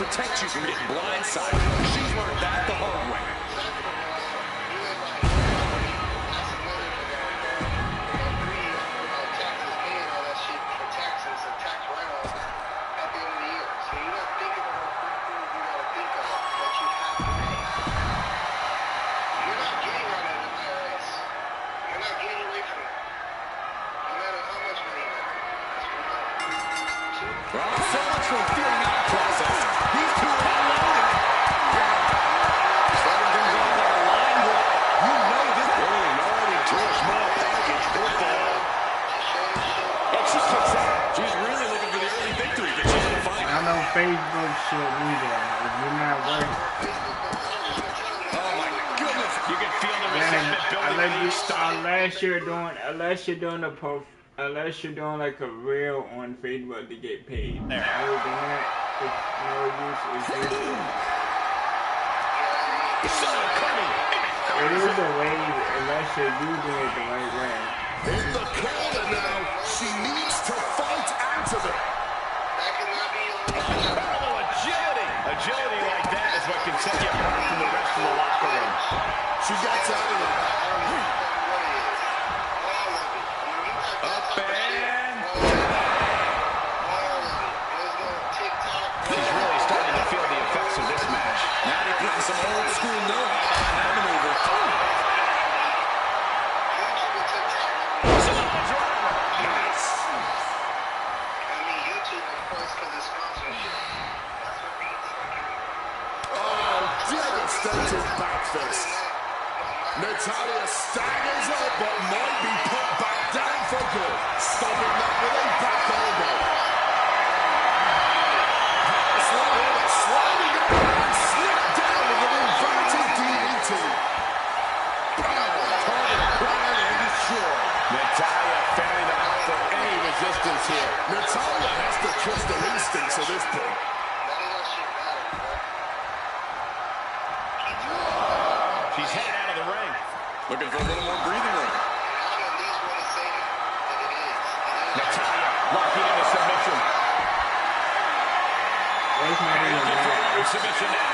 protect you from getting blindsided. She's learned that the hard way. Facebook shit either. If you're not working. Oh my goodness! You can feel the resentment building in each style. Unless you're doing like a reel on Facebook to get paid. Other than that, it's no use. It is the way, unless you're using it the right way. In the corner now, she needs to fight out of it. Agility like that is what can set you apart from the rest of the locker room. She gets out of it. Up and she's really starting to feel the effects of this match. Now they're putting some old school know-how behind that maneuver. Nice. Devastating backfist. Natalia staggers up, but might be put back down for good. Stopping that with a back elbow. Sliding up and slipped down with an inverted DDT. Target plan and destroyed. Natalia failing to offer any resistance here. Natalia has to trust her instincts at this point. She's headed out of the ring. Looking for a little more breathing room. Natalia locking into submission. Submission now.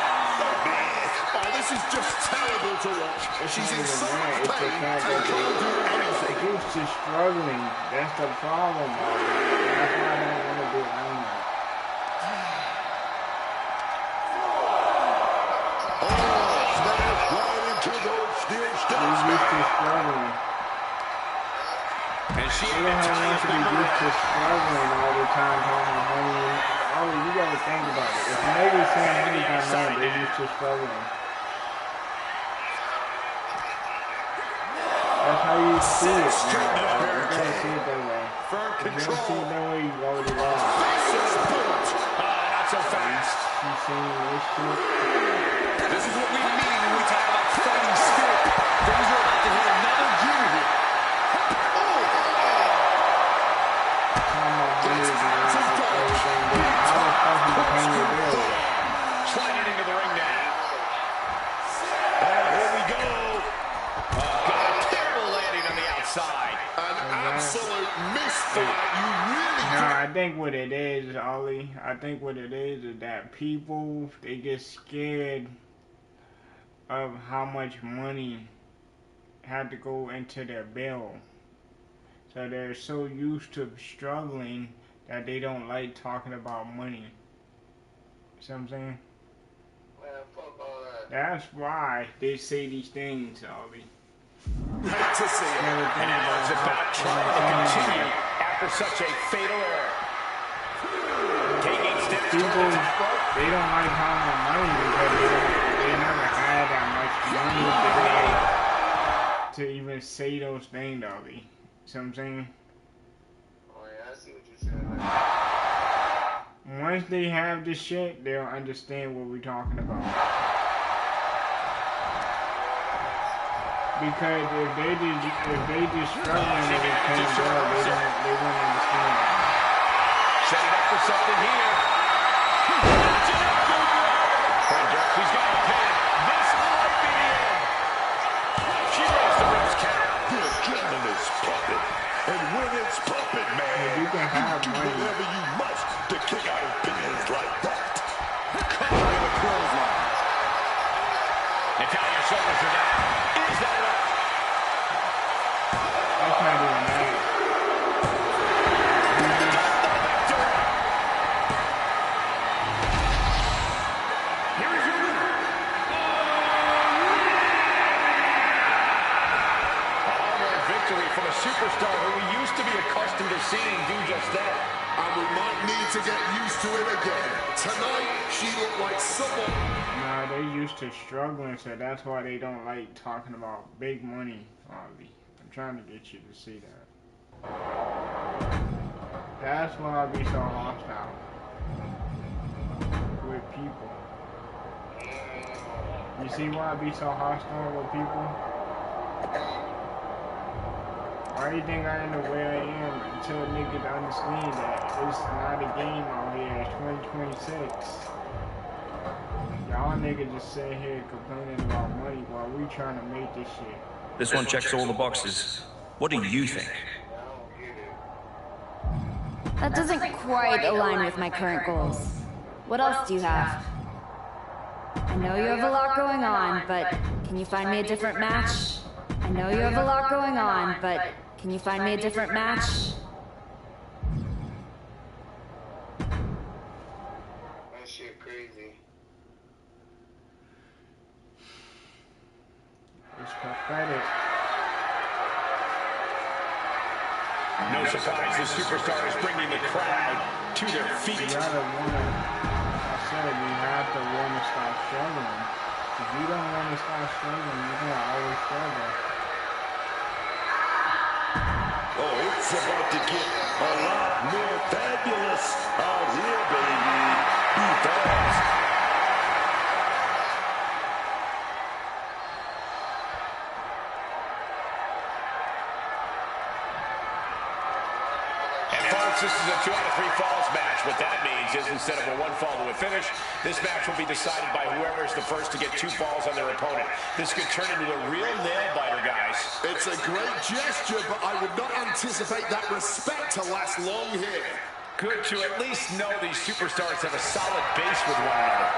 Oh, this is just terrible to watch. She's in so much pain and can't do anything. She's struggling. That's the problem. That's why I don't want to do it. And she wants to be used to struggling all the time, you gotta think about it. If nobody's saying anything wrong, they're used to struggling. That's how you see it. You gotta see it that way. If you don't see it that way, you already lost. Not so fast. She's saying this shit. This is what we mean when we talk about fighting spirit. Things are about to hit another gear here. Sliding into the ring now. And here we go. Terrible landing on the outside. An absolute misfire. You really No, I think what it is, Ollie, is that people, they get scared of how much money had to go into their bill. So they're so used to struggling that they don't like talking about money. See what I'm saying? Man, fuck all that. That's why they say these things, Ollie. hate to see it. And now it's about trying to continue after such a fatal error. Taking steps People, toward the top rope. they don't like talking about money because they never had that much money to even say those things, Ollie. See what I'm saying? Oh yeah, I see what you're saying. Once they have this shit, they'll understand what we're talking about. Because if they just struggling and it can't go, they won't understand. Setting up for something here. She's got a pin. This might be it. She raised the ropes count. This gentleman is puppet. And when it's puppet, man, you can have do money. whatever you must to kick out of pins like that. get used to it again. Tonight, she looked like someone. Nah, they used to struggling, so that's why they don't like talking about big money, Ollie. I'm trying to get you to see that. That's why I be so hostile with people. You see why I be so hostile with people? Why do you think I end up where I am until niggas understand that it's not a game out here, it's 2026. Y'all niggas just sitting here complaining about money while we trying to make this shit. This one checks all the boxes. What do you think? That doesn't quite align with my current goals. What else do you have? I know you have a lot going on, but can you find me a different match? I know you have a lot going on, but can you find me a different match? That shit crazy. It's pathetic. No surprise, the superstar is bringing the crowd to their feet. You gotta wanna, I said, you have to wanna stop struggling. If you don't wanna stop struggling, you're gonna always struggle. Oh, it's about to get a lot more fabulous out here, baby. He does. And folks, this is a 2 out of 3 falls match. What that means is instead of a 1 fall to a finish, this match will be decided by whoever is the first to get 2 falls on their opponent. This could turn into a real nail-biter, guys. It's a great gesture, but I would not anticipate that respect to last long here. Good to at least know these superstars have a solid base with one another.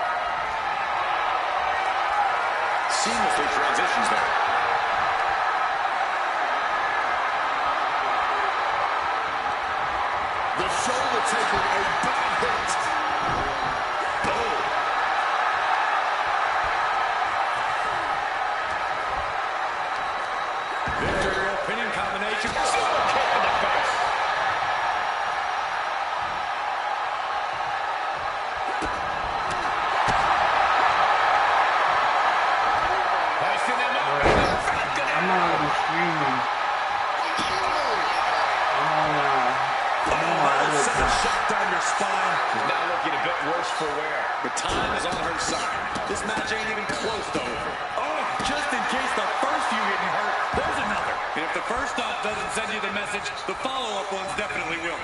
Seamlessly transitions there. The shoulder taking a bad hit. Oh. Victory pinning combination. Super kick in the face. Placing them up. I'm already screaming. Shot down your spine. Is now looking a bit worse for wear. But time is on her side. This match ain't even close to over. Oh, just in case the first few didn't hurt, there's another. And if the first stop doesn't send you the message, the follow-up ones definitely will.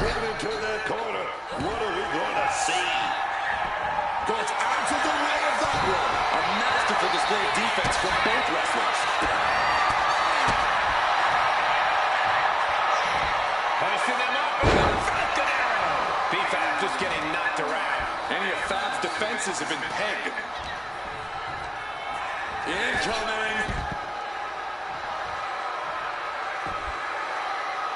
Get into that corner. What are we going to see? Got out of the way of that one. A masterful display of defense from both wrestlers. Placing them up. Falcon arrow. B-Fab just getting knocked around. Any of Fab's defenses have been pegged. Incoming.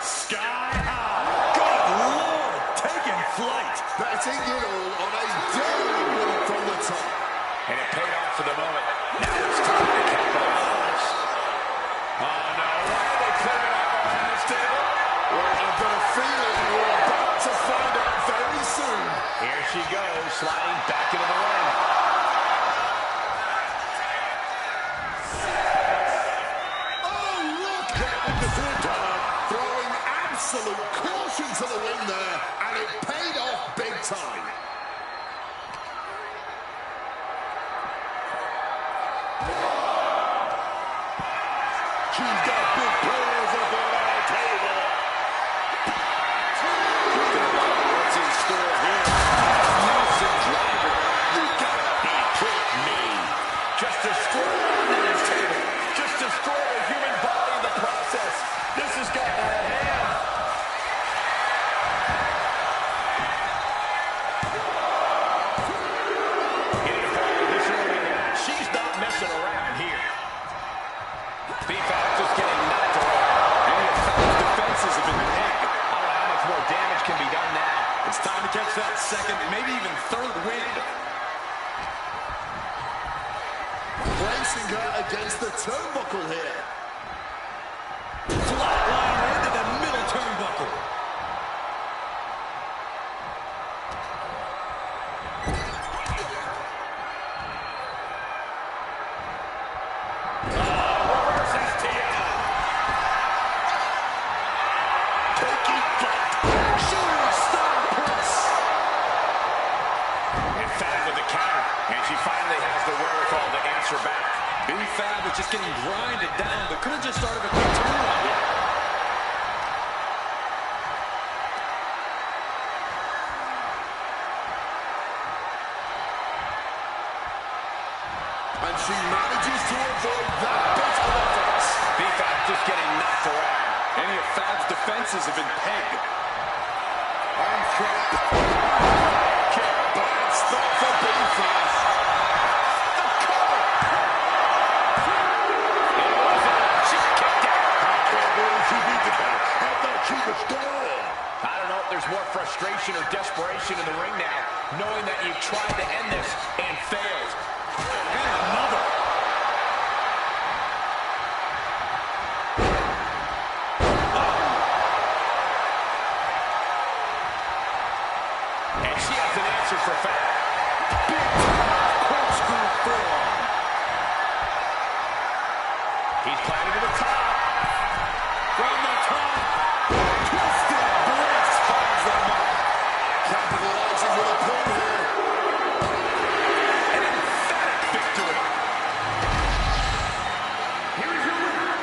Sky high. Good Lord, taking flight. Betting it all on a daring win from the top. And it paid off for the moment. Now it's time to capitalize. Oh, no. Why are they clearing up on this table? Well, I've got a feeling we're about to find out very soon. Here she goes, sliding back into the ring. Oh, look at the dog throwing absolute caution to the wind there, and it paid off big time. She's got big players up on our table. What's in store here? Nelson driver. You gotta be kidding me. Just destroy this table. Just destroy the human body in the process. This has gotten out of hand. Getting a fall this early in the match. She's not messing around here. B-Fab just getting knocked around. Any of Fab's defenses have been pegged. I don't know how much more damage can be done now. It's time to catch that second, maybe even third wind. Placing her against the turnbuckle here. Flatliner into the middle turnbuckle. just getting grinded down, but could have just started a quick turnaround here. And she manages to avoid that bit of offense. B-Fab just getting knocked around. Any of Fab's defenses have been pegged. Arm trap. Kick. Bad stop for B-Fab. The cover. It wasn't. She kicked out. I can't believe she beat the guy. I thought she was gone. I don't know if there's more frustration or desperation in the ring now, knowing that you tried to end this and failed. And another. And she has an answer for Fab. Big time corkscrew forearm. He's climbing to the top. From the top. Twisted bliss finds the mark. Capitalizing with a pin here. An emphatic victory. Here is your winner.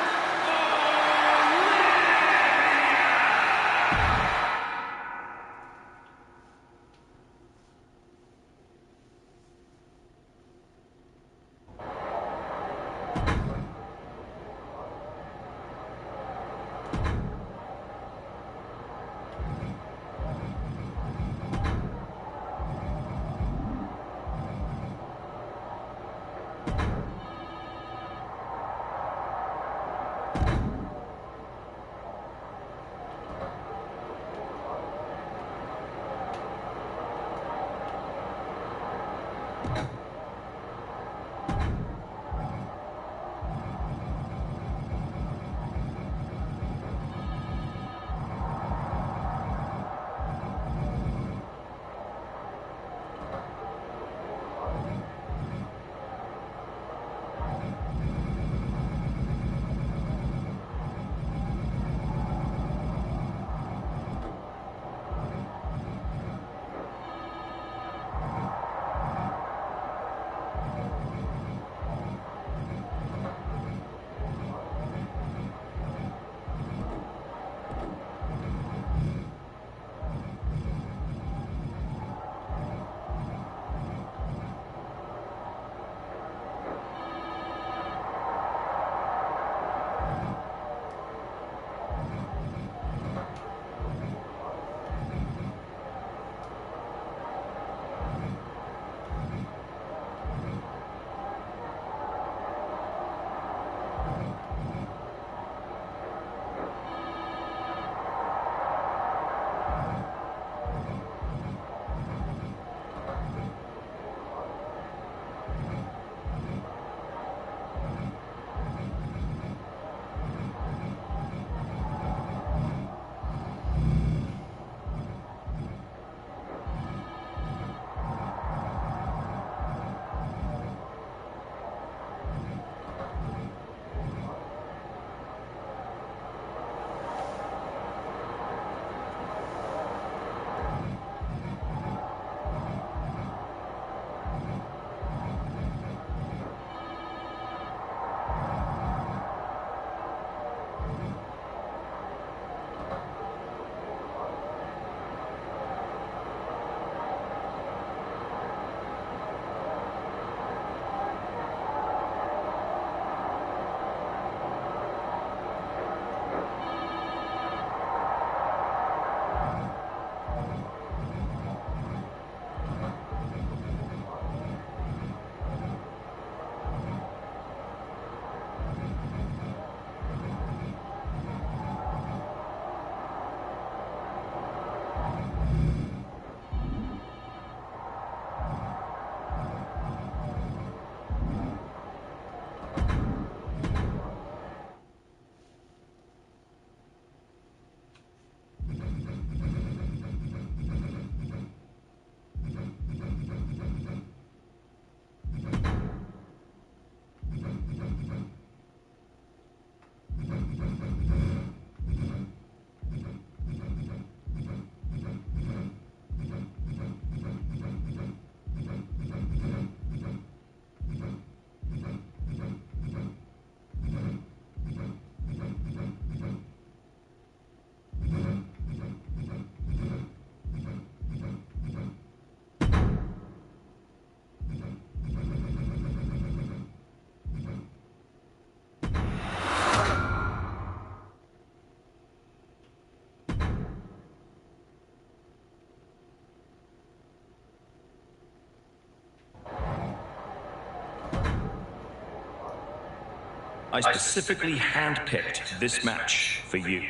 I specifically handpicked this match for you.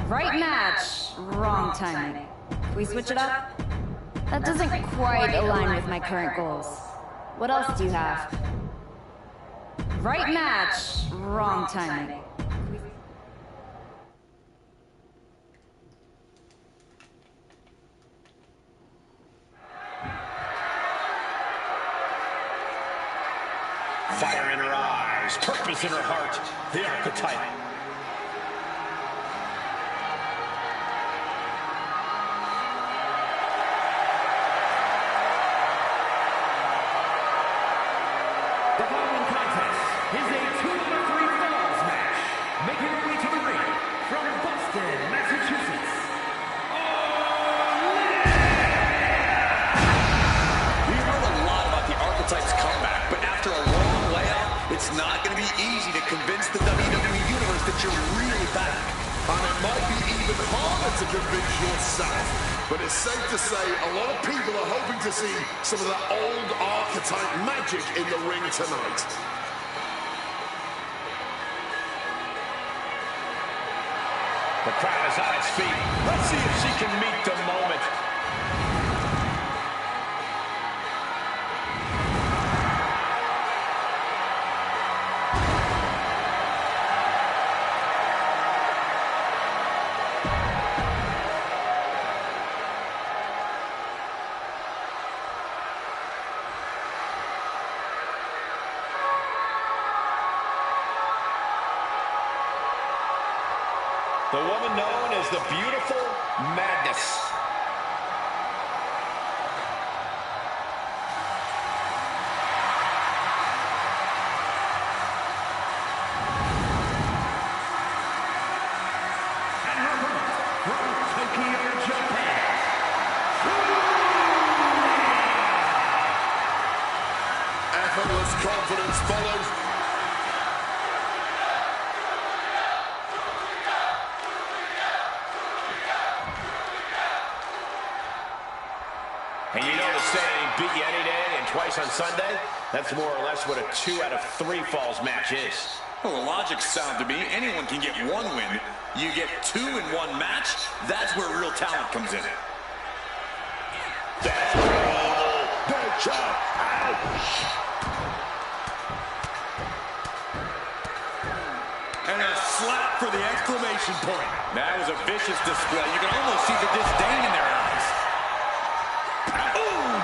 Right match, wrong timing. Can we switch it up? That doesn't quite align with my current goals. What else do you have? Right match, wrong timing. Fire in her eyes, purpose in her heart, the archetype. The following contest is a 2 out of 3 falls match. Making her way to the ring from Boston, Massachusetts. We heard a lot about the archetype's comeback, but after a long layout, it's not going to be easy to convince the WWE Universe that you're really back. And it might be even harder to convince yourself. But it's safe to say a lot of people are hoping to see some of that old archetype magic in the ring tonight. The crowd is on its feet. Let's see if she can meet the moment. The woman known as the Beautiful Madness. And her opponent from Tokyo, Japan. Effortless confidence follows. And you know the saying, beat you any day and twice on Sunday? That's more or less what a 2 out of 3 falls match is. Well, the logic's sound to me. Anyone can get one win. You get 2 in one match, that's where real talent comes in. That's brutal. And a slap for the exclamation point. That was a vicious display. You can almost see the disdain in their eyes. Ooh.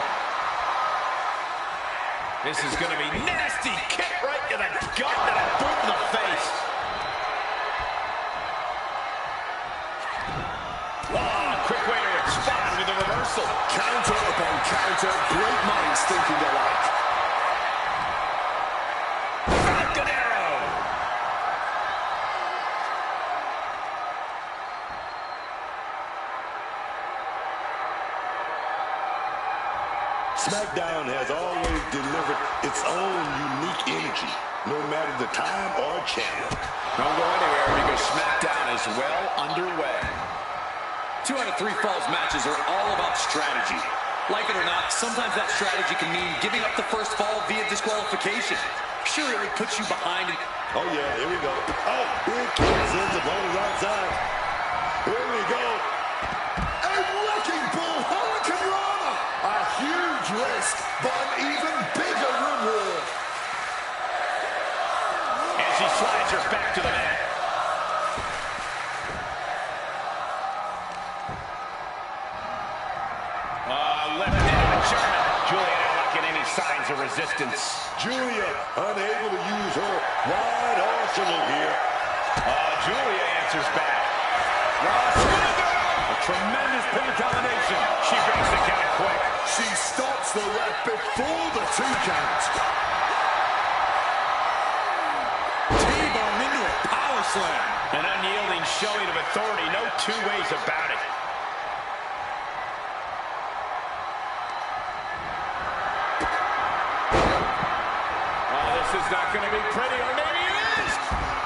This is going to be nasty. Kick right to the gut and a boot in the face. Oh, quick way to respond with a reversal. Counter upon counter, great minds thinking alike. Falcon arrow. SmackDown has always delivered its own unique energy, no matter the time or channel. Don't go anywhere because SmackDown is well underway. 2 out of 3 falls matches are all about strategy. Like it or not, sometimes that strategy can mean giving up the first fall via disqualification. Sure, it would put you behind. Oh, yeah, here we go. Oh, here it comes in the opponent's outside. Here we go. A wrecking ball hurricane rana. A huge risk, but an even bigger reward. And she slides her back to the mat. Left into the German. Julia not looking any signs of resistance. Julia unable to use her wide arsenal here. Julia answers back. A tremendous pin combination. She breaks the count quick. She stops the ref before the 2 count. T-bone into a power slam. An unyielding showing of authority. No 2 ways about it. This is not going to be pretty, or maybe it is.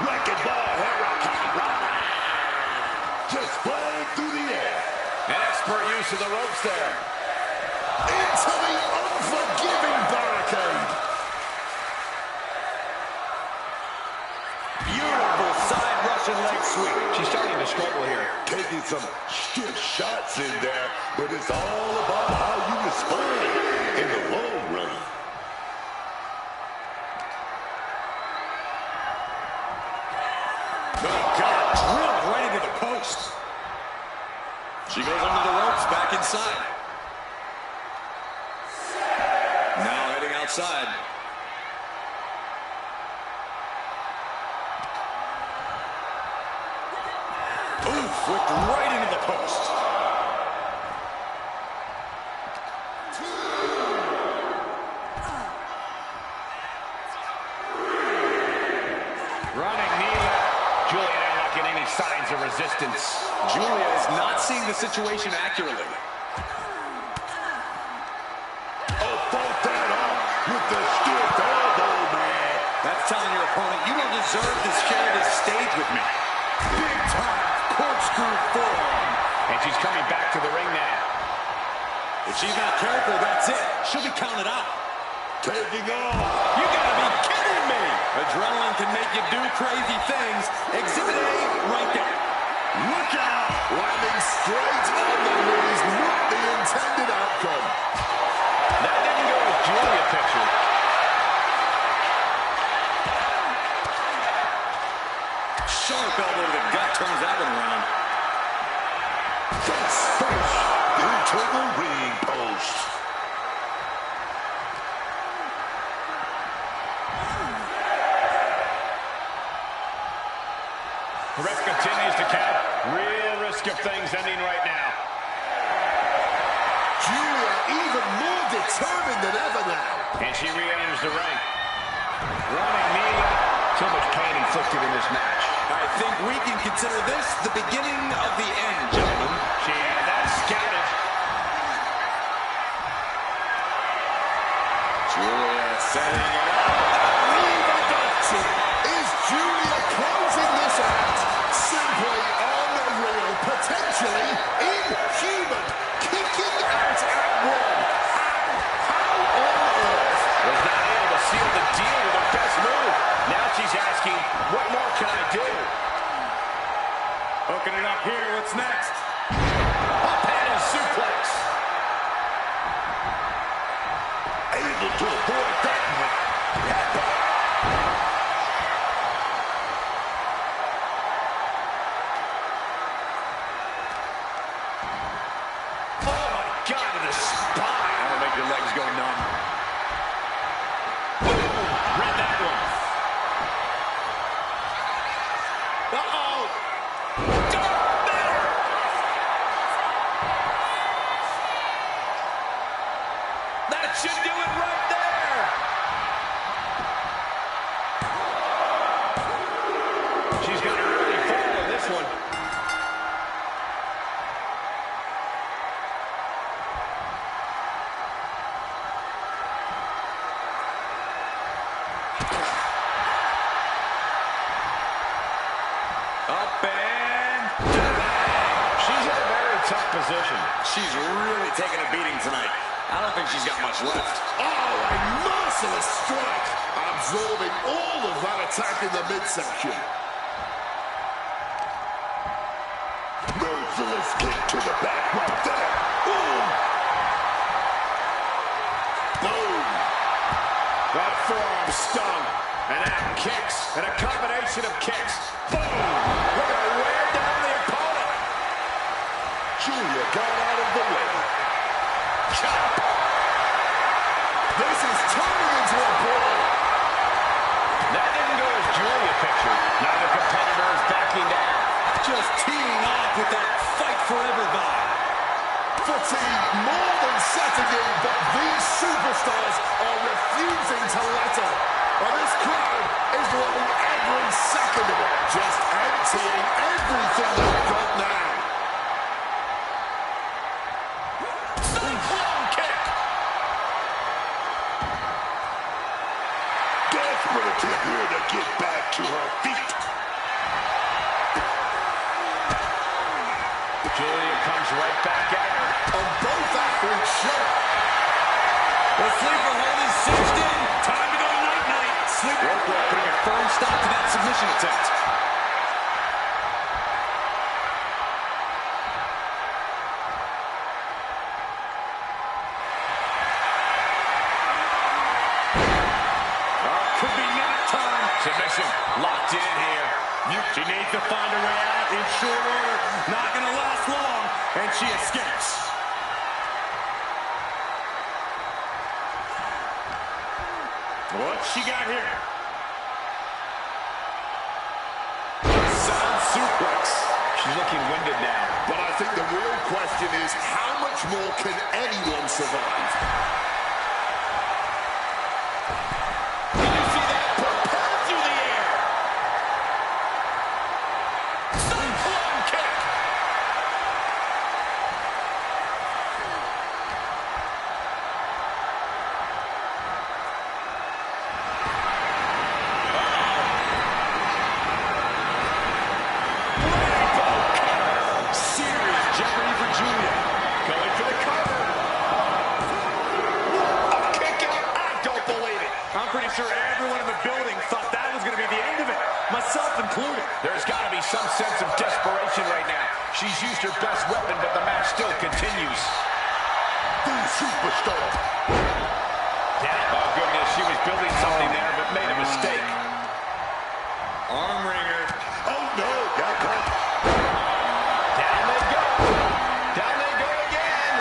Wrecking ball, hurricane, just flying through the air. An expert use of the ropes there. Into the unforgiving barricade. Russian leg sweep. She's starting to struggle here. Taking some stiff shots in there, but it's all about how you respond in the long run. Oh, God, drilled right into the post. She goes under the ropes, back inside. Now heading outside. Oof, whipped right into the post. Running knee left. Julia not getting any signs of resistance. Julia is not seeing the situation accurately. Oh, fought that off with the stiff elbow, man. That's telling your opponent, you don't deserve to share this stage with me. Big time corkscrew forearm. And she's coming back to the ring now. If she's not careful, that's it. She'll be counted out. Taking off. You gotta be kidding me! Adrenaline can make you do crazy things. Exhibit A, right there. Look out! Landing straight on the knees, not the intended outcome. That didn't go as Julia pictured. Sharp elbow to the gut turns that one around. Face first into the ring post. The ref continues to count. Real risk of things ending right now. Julia even more determined than ever now. And she re-enters the ring. Running knee left. So much pain inflicted in this match. I think we can consider this the beginning of the end, gentlemen. She had that scouted. Julia setting it up. Is Julia closing this out? Simply unreal, potentially inhuman. Kicking out at one. How on earth? Was not able to seal the deal with her best move. Now she's asking, what more can I do? Hooking it up here, what's next? Up and suplex. Able to avoid that one. Oh my God, to the spine. That'll make your legs go numb. Read that one. Uh-oh! That should do it right there! She's got an early fall on this one. Up and... She's in a very tough position. She's really taking a beating tonight. I don't think she's got much left. Oh, a merciless strike. Absorbing all of that attack in the midsection. Merciless kick to the back right there. Boom. Boom. That forearm stung. And now kicks. And a combination of kicks. Boom! Look at her wear down the opponent. Julia got out of the way. Chop. This is turning into a brawl. That didn't go as Julia pictured. Neither competitor is backing down. Just teeing off with that fight forever vibe. Fatigue more than setting in, but these superstars are refusing to let up. And this crowd is loving every second of it, just emptying everything they've got now. Cyclone kick. Desperate attempt here to get back to her feet. Julia comes right back at her. And both athletes show it. The sleeper hold is cinched in. Time to go night-night. Sleeper putting a firm stop to that submission attempt. She needs to find a way out in short order. Not going to last long, and she escapes. What's she got here? Sound suplex. She's looking winded now. But I think the real question is, how much more can anyone survive? Did you see that? Propelled through the air. Cyclone kick. I'm pretty sure everyone in the building thought that was going to be the end of it, myself included. There's got to be some sense of desperation right now. She's used her best weapon, but the match still continues. The superstar. Yeah, oh goodness, she was building something there, but made a mistake. Arm wringer. Oh no, got caught. Down they go. Down they go again.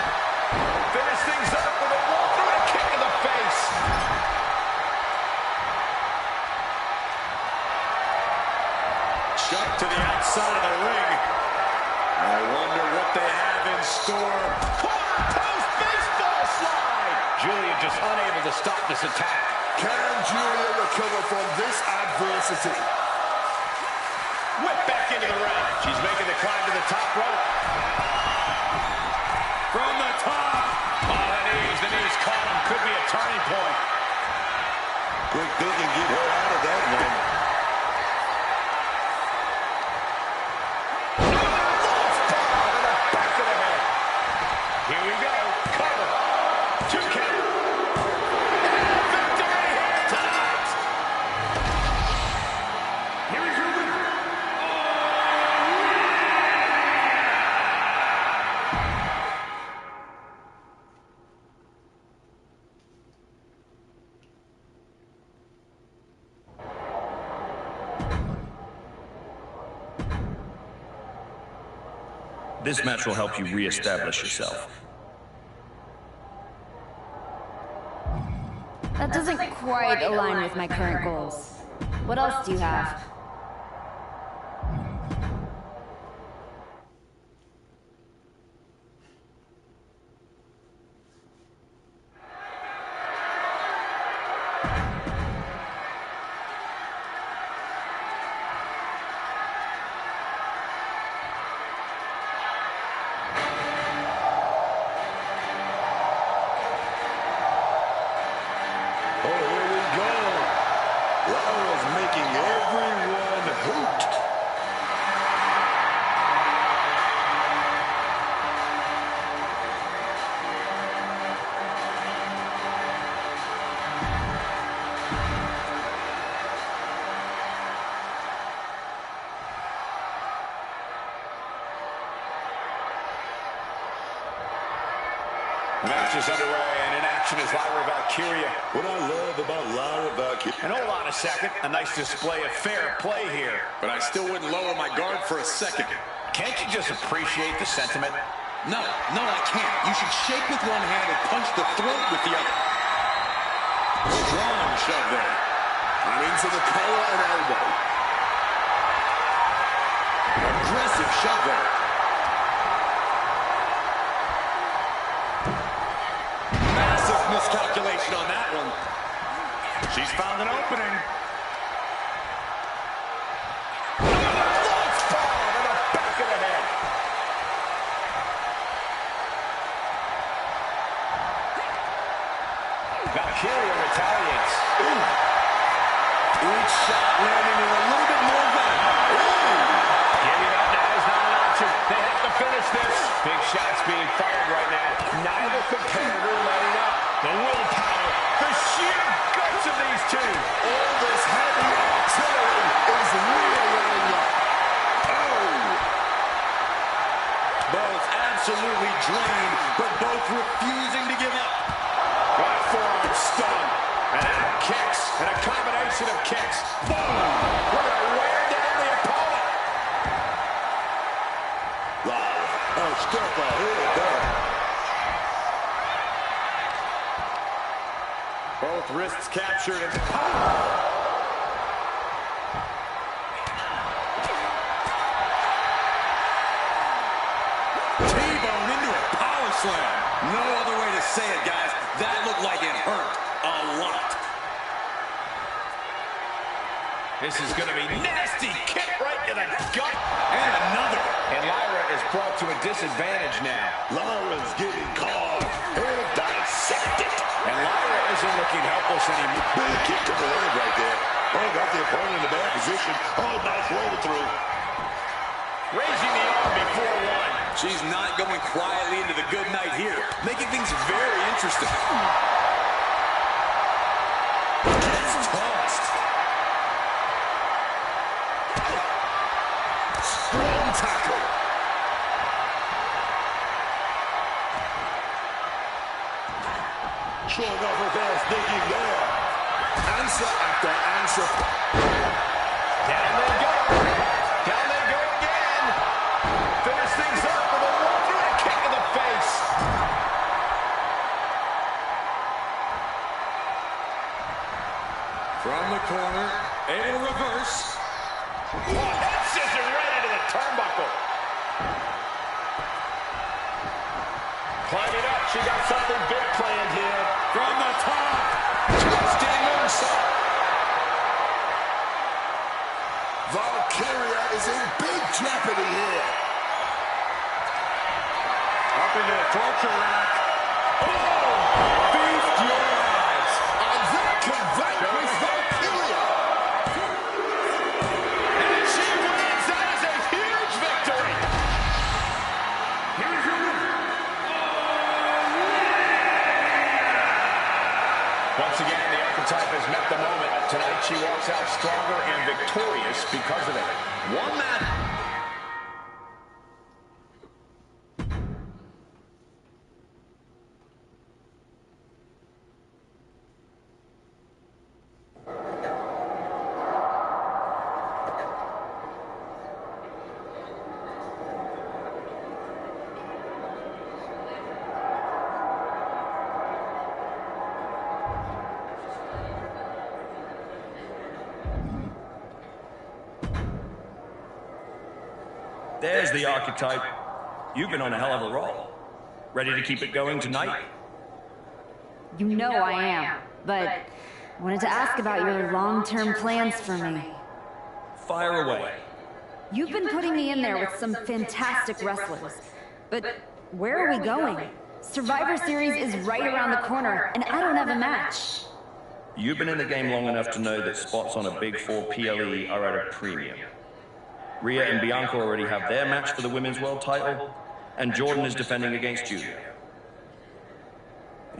Finish things up with a walk-through and a kick in the face. Shot to the outside of the ring. I wonder what they have in store. Corner post baseball slide. Julia just unable to stop this attack. Can Julia recover from this adversity? Whip back into the ring. She's making the climb to the top rope. From the top. Oh, the knees caught him. Could be a turning point. Quick thinking, get her out of that one. Here we go. Cover. 2 count. And victory here tonight. Here is your winner. This match will help you re-establish yourself. That doesn't quite align with my current goals. What else do you have? Oh, here we go. Laura's making everyone hoot. The match is underway, and in action is Lyra Valkyria. What I love about Lyra Valkyria. And hold on a second, a nice display of fair play here. But I still wouldn't lower my guard for a second. Can't you just appreciate the sentiment? No, I can't. You should shake with one hand and punch the throat with the other. Strong shove there. And into the collar and elbow. Aggressive shove there. Massive miscalculation on that one. She's found an opening. Launch bomb to the back of the head. Valkyria retaliates. Each shot landing with a little bit more value. Giving up now is not an option. They have to finish this. Big shots being fired right now. Neither competitor letting up. The willpower, the sheer guts of these two. All this heavy artillery is rearranging up. Both absolutely drained, but both refusing to give up. Right forearm stun. And out kicks. And a combination of kicks. Boom. We're going to wear down the opponent. step ahead there. Both wrists captured and T-bone into a power slam. No other way to say it, guys. That looked like it hurt a lot. This is going to be nasty. Kick right to the gut. And another. And Lyra is brought to a disadvantage now. Lyra's getting caught and dissected. And Lyra isn't looking helpless anymore. Big kick to the leg right there. Oh, got the opponent in the bad position. Oh, nice roll through. Raising the arm before one. She's not going quietly into the good night here, making things very interesting. Gets tossed. Strong tackle. Showing off her best thinking there. Answer after answer. Down they go. Down they go again. Finish things up with a wondering kick in the face. From the corner, able to reverse. Head scissor right into the turnbuckle. Climbing up, she got something big planned here. From the top. Twisting moonsault. Valkyria is in big jeopardy here. Up into the torture rack. Oh! Feast your eyes. And that can vanquish Valkyria. And she wins. That is a huge victory. Here is your winner. Once again, the archetype has met the moment. Tonight, she walks out stronger and victorious because of it. One match. There's the archetype. You've been on a hell of a roll. Ready to keep it going tonight? You know I am, but I wanted to ask about your long-term plans for me. Fire away. You've been putting me in there with some fantastic wrestlers, but where are we going? Survivor Series is right around the corner, and I don't have a match. You've been in the game long enough to know that spots on a Big 4 PLE are at a premium. Rhea and Bianca already have their match for the Women's World title, and Jordan is defending against Julia.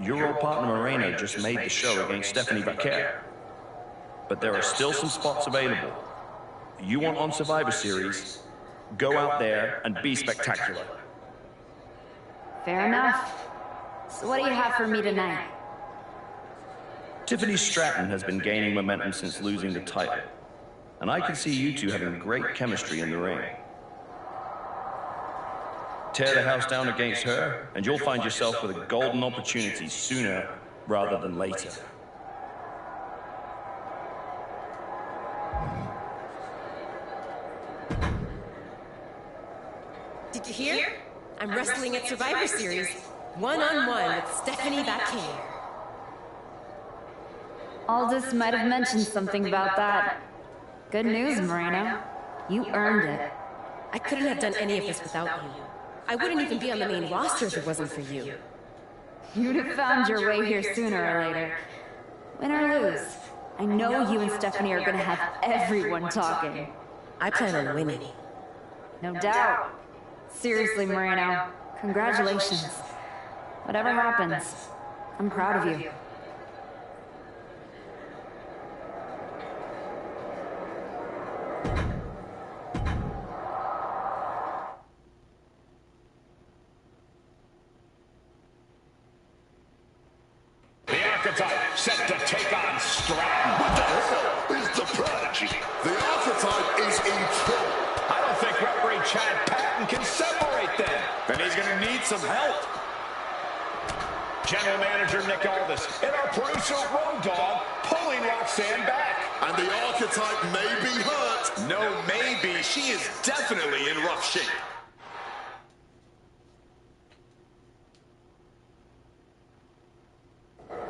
Your old partner Moreno just made the show against Stephanie Vaquer. But there are still some spots available. You want on Survivor Series, go out there and be spectacular. Fair enough. So what do you have for me tonight? Tiffany Stratton has been gaining momentum since losing the title, and I can see you two having great chemistry in the ring. Tear the house down against her, and you'll find yourself with a golden opportunity sooner rather than later. Did you hear? I'm wrestling at Survivor Series, one-on-one with Stephanie Vaquer. Aldous might have mentioned something about that. Good news, Moreno. You earned it. I couldn't have done any of this without you. I wouldn't even be on the main roster if it wasn't for you. You'd have found your way here sooner or later. Win or lose, I know you and Stephanie are gonna have everyone talking. I plan on winning. No doubt. Seriously, Moreno, congratulations. Whatever happens, I'm proud of you. Set to take on Stratton. What the hell is the prodigy? The archetype is in trouble. I don't think referee Chad Patton can separate them. Then he's gonna need some help. General Manager Nick Aldis and our producer Road Dogg pulling Roxanne back. And the archetype may be hurt. No, maybe. She is definitely in rough shape.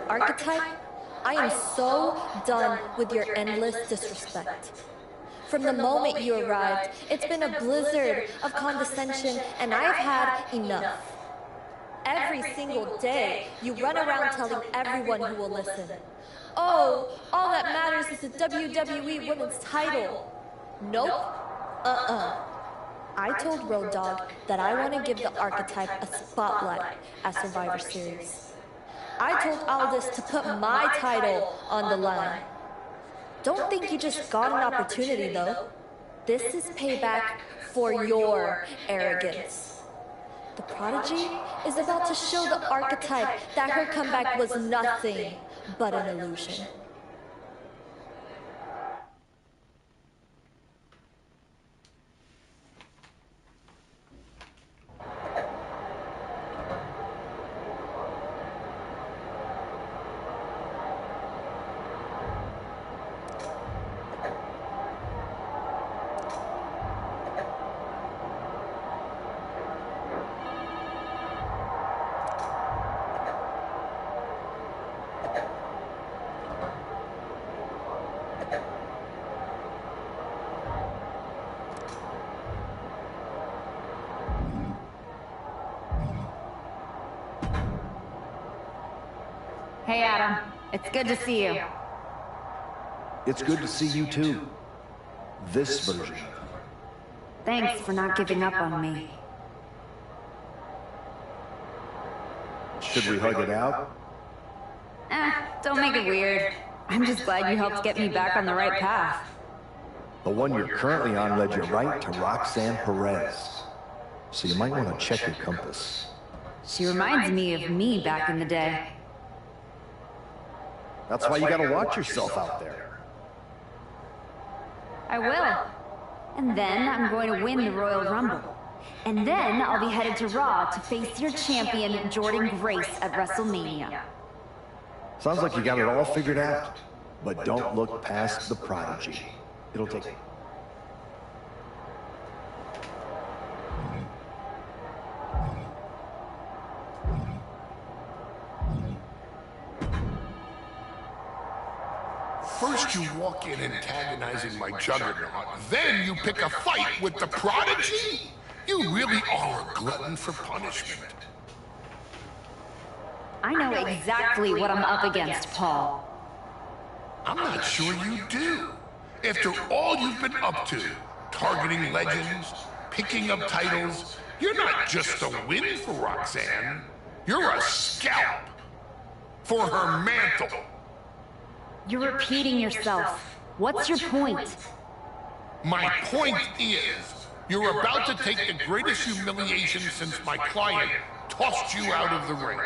Archetype, I am so done with your endless disrespect. From the moment you arrived, it's been a blizzard of condescension, and I've had enough. Every single day, you run around telling everyone who will listen, oh, all that matters is the WWE Women's title. Nope. I told Road Dogg that I want to give the Archetype a spotlight at Survivor Series. I told Aldis to put my title on the line. Don't think you just got an opportunity, though. This is payback for your arrogance. The Prodigy is about to show the Archetype that her comeback was nothing but an illusion. Hey, Adam. It's good to see you. It's good to see you, too. This version. Thanks for not giving up on me. Should we hug it out? Don't make it weird. I'm just glad you helped get me back on the right path. The one you're currently on led you right to Roxanne Perez. So you might want to check your compass. She reminds me of me back in the day. That's why you gotta watch yourself out there. I will. And then I'm going to win the Royal Rumble. And then I'll be headed to Raw to face your champion, Jordan Grace, at WrestleMania. Sounds like you got it all figured out. But don't look past the Prodigy. It'll take... First you walk in antagonizing my juggernaut, then you pick a fight with the Prodigy? You really are a glutton for punishment. I know exactly what I'm up against, Paul. I'm not sure you do. After all you've been up to, targeting legends, picking up titles, you're not just a win for Roxanne. You're a scalp for her mantle. You're repeating yourself. What's your point? My point is, you're about to take the greatest humiliation since my client tossed you out of the ring.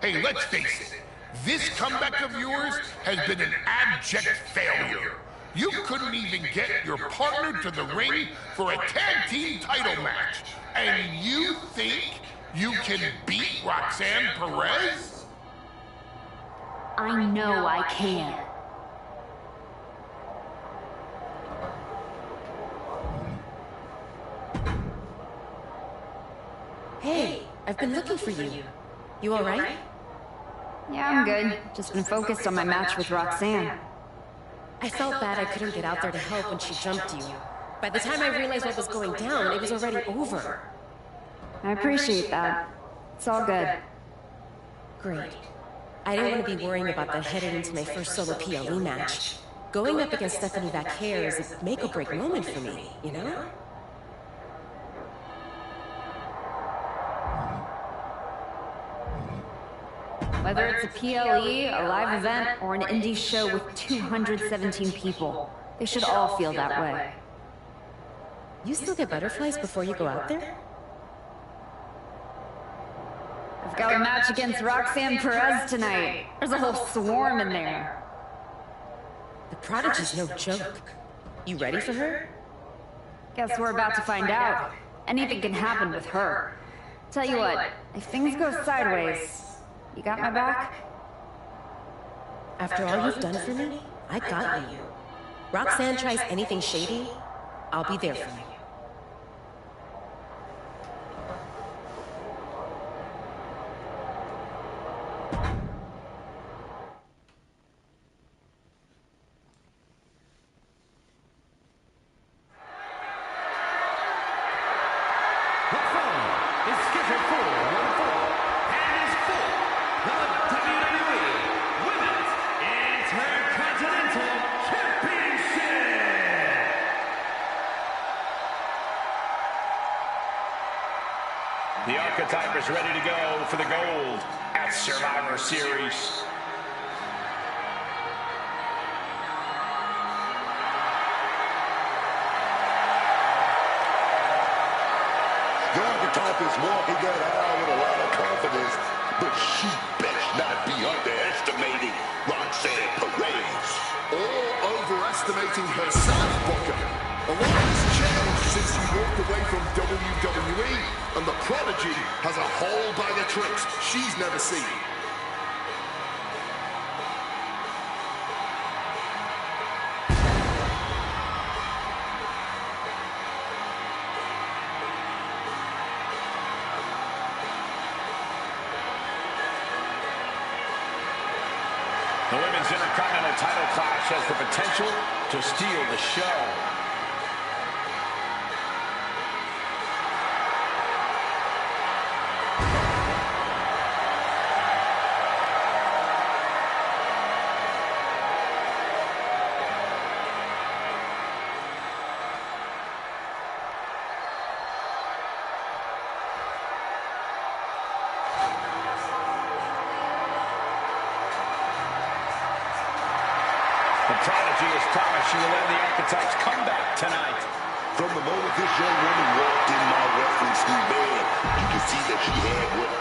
Hey, let's face it, this comeback of yours has been an abject failure. You couldn't even get your partner to the ring for a tag team title match. And you think you can beat Roxanne Perez? I know I can. Hey, I've been looking for you. You all right? Yeah, I'm good. Just been focused on my match with Roxanne. I felt bad I couldn't get out there to help when she jumped you. By the time I realized what was going down, it was already over. I appreciate that. It's all good. Great. I don't want to be worrying about that headed into my first solo PLE match. Going up against Stephanie Vaquer is a make-or-break moment for me, you know? Whether it's a PLE, a live event, or an indie show with 217 people, they should all feel that way. You still get butterflies before you go out there? I've got a match against Roxanne Perez tonight. There's a whole swarm in there. The Prodigy's no joke. You ready for her? Guess we're about to find out. anything can happen with her. Tell you what, if things go sideways, you got my back? After all you've done for me, I got you. Roxanne tries anything shady, I'll be there for you. The Archetype is ready to go for the gold at Survivor Series. The Archetype is walking that aisle with a lot of confidence, but she best not be underestimating Roxanne Perez. Or overestimating herself, Booker. A lot has changed since you walked away from WWE, and the Prodigy has a whole bag of tricks she's never seen. The Women's Intercontinental title clash has the potential to steal the show. The Prodigy has promised she will end the Archetype's comeback tonight. From the moment this young woman walked in my wrestling school, man, you can see that she had what...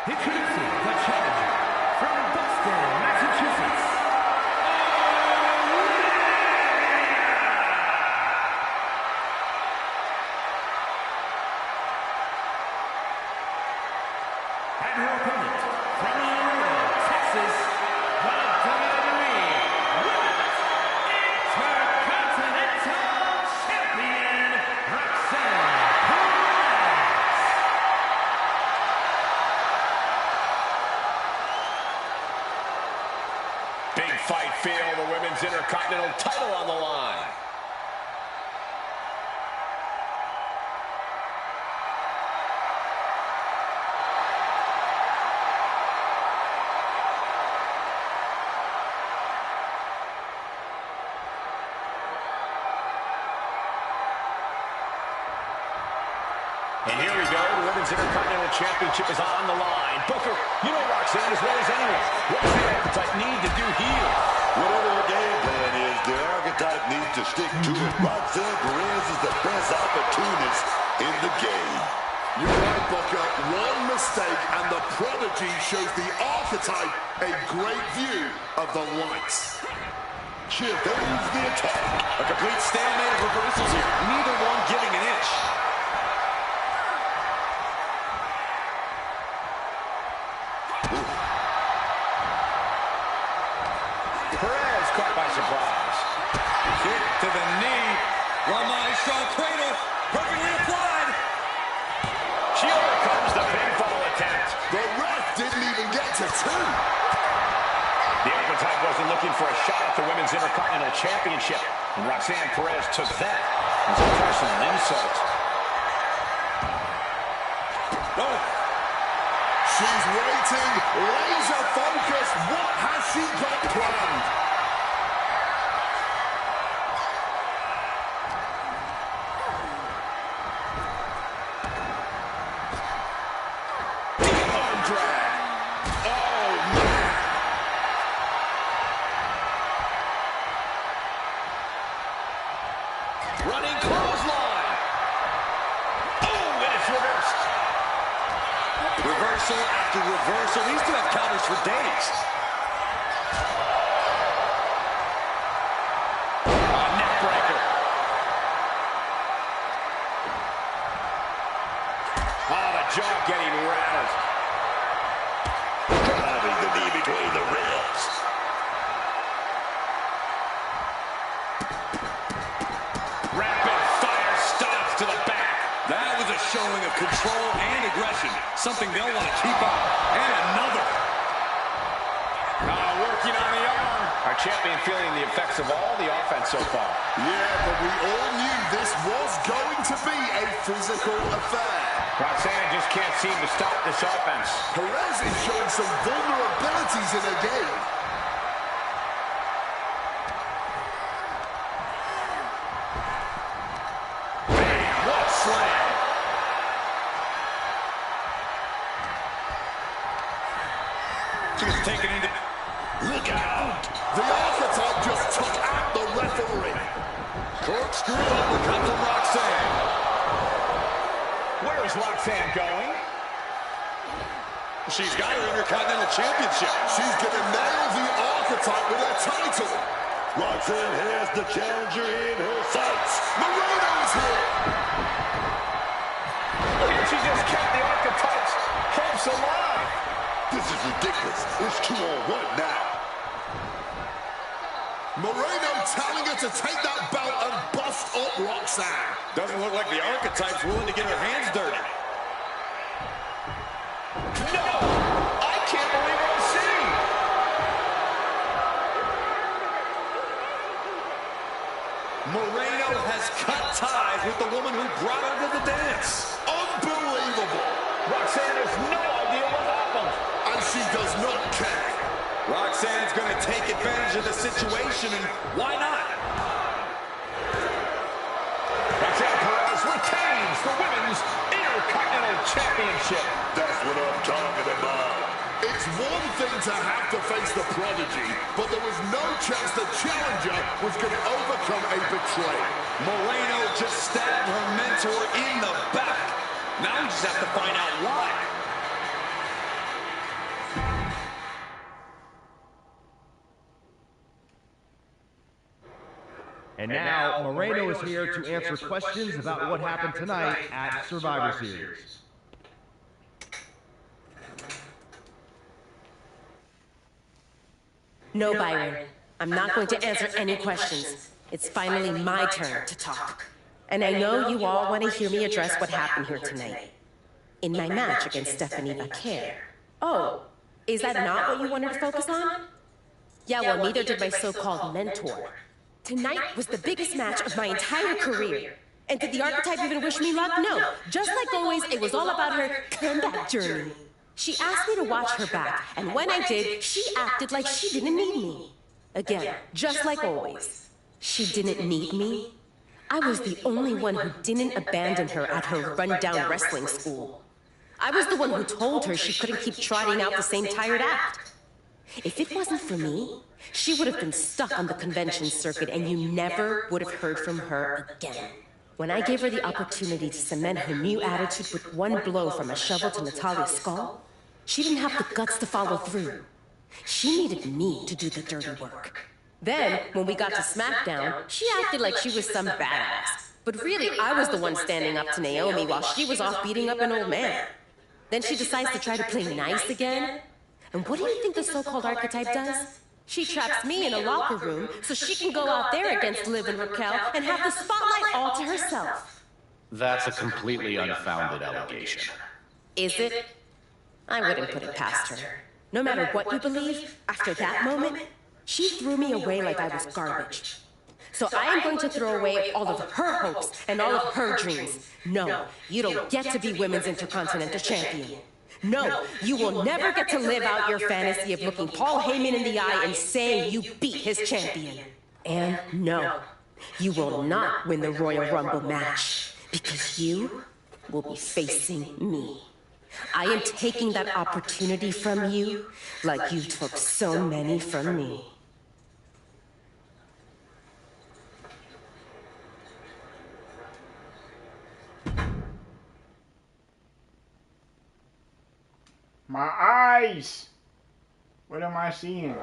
Introducing the challenger from Boston, Massachusetts. And her opponent from Laredo, Texas, the WWE Women's Intercontinental Champion, Roxanne Perez. Big fight feel, the Women's Intercontinental title on the line. And here we go, the Women's Intercontinental Championship is on the line. Booker, you know Roxanne as well as anyone. What does the Archetype need to do here? Whatever the game plan is, the Archetype needs to stick to it. Roxanne Perez is the best opportunist in the game. You're right, Booker. One mistake, and the Prodigy shows the Archetype a great view of the lights. Chip, there's the attack. A complete stalemate of reversals here. Neither one giving an inch. Perez caught by surprise. Kick to the knee. La Maestro cradle. Perfectly applied. She overcomes the pinfall attempt. The ref didn't even get to two. The Archetype wasn't looking for a shot at the Women's Intercontinental Championship, and Roxanne Perez took that as a personal insult. Oh. She's waiting, laser focused. What has she got planned? Deep arm drag. Oh, man. Running clothesline. Reversal after reversal. These two have counters for days. Oh, neck breaker. Oh, the jaw getting rattled. Driving the knee between the ribs. Rapid fire stops to the back. That was a showing of control and aggression. Something they'll want to keep up. And another. Working on the arm. Our champion feeling the effects of all the offense so far. Yeah, but we all knew this was going to be a physical affair. Roxanne just can't seem to stop this offense. Perez is showing some vulnerabilities in her game. Bam, what a slam. She's taken into... Look out! The archetype just took out the referee. Corkscrew uppercut from Roxanne. Where is Roxanne going? She's got her Intercontinental Championship. She's gonna nail the archetype with her title. Roxanne has the challenger in her sights. Moreno's here. And she just kept the archetype's hopes alive. This is ridiculous. It's 2-on-1 now. Moreno telling her to take that belt and bust up Roxanne. Doesn't look like the archetype's willing to get her hands dirty. No! I can't believe what I'm seeing! Moreno has cut ties with the woman who brought her to the dance. Unbelievable. Roxanne has no idea what happened. And she does not care. Roxanne's going to take advantage of the situation, and why not? Roxanne Perez retains the Women's Intercontinental Championship. That's what I'm talking about. It's one thing to have to face the prodigy, but there was no chance the challenger was going to overcome a betrayal. Moreno just stabbed her mentor in the back. Now we just have to find out why. And now, Moreno is here to answer questions about what happened tonight at Survivor Series. No, Byron. I'm not going to answer any questions. It's finally my turn to talk. And I know you all want to hear me address what happened here tonight. In my match against Stephanie Vaquer. Oh, is that not what you wanted to focus on? Yeah, well, neither did my so-called mentor. Tonight was the biggest match of my entire career. And did the archetype even wish me luck? No. Just like always, it was all about her comeback journey. She asked me to watch her back, and when I did, she acted like she didn't need me. Again, just like always. She didn't need me. I was the only one who didn't abandon her at her rundown wrestling school. I was the one who told her she couldn't keep trotting out the same tired act. If it wasn't for me, she would have been stuck on the convention circuit and you never would have heard from her again. When I gave her the opportunity to cement her new attitude with one blow from a shovel to Natalia's skull, she didn't have the guts to follow through. She needed me to do the dirty work. Then, when we got to SmackDown, she acted like she was some badass. But really, I was the one standing up to Naomi while she was off beating up an old man. Then she decides to try to play nice again. And what do you think the so-called archetype does? She traps me in a locker room so she can go out there against Liv and Raquel and have the spotlight all to herself. That's a completely unfounded allegation. Is it? I wouldn't put it past her. No matter what you believe, after that moment, she threw me away like I was garbage. So I am going to throw away all of her hopes and all of her dreams. No, you don't get to be Women's Intercontinental Champion. No, you will never get to live out your fantasy of looking Paul Heyman in the eye and saying you beat his champion. And no, you will not win the Royal Rumble match because you will be facing me. I am taking that opportunity from you like you took so many from me. My eyes! What am I seeing?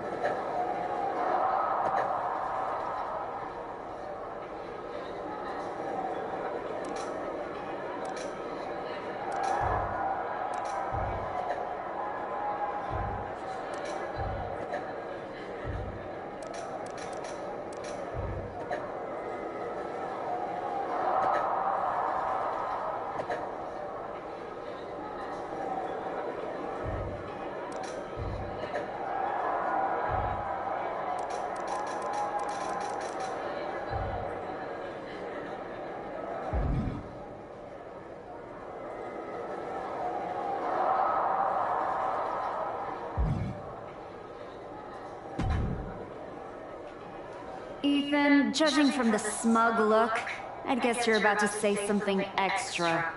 Ethan, judging from the smug look, I'd guess you're about to say something extra.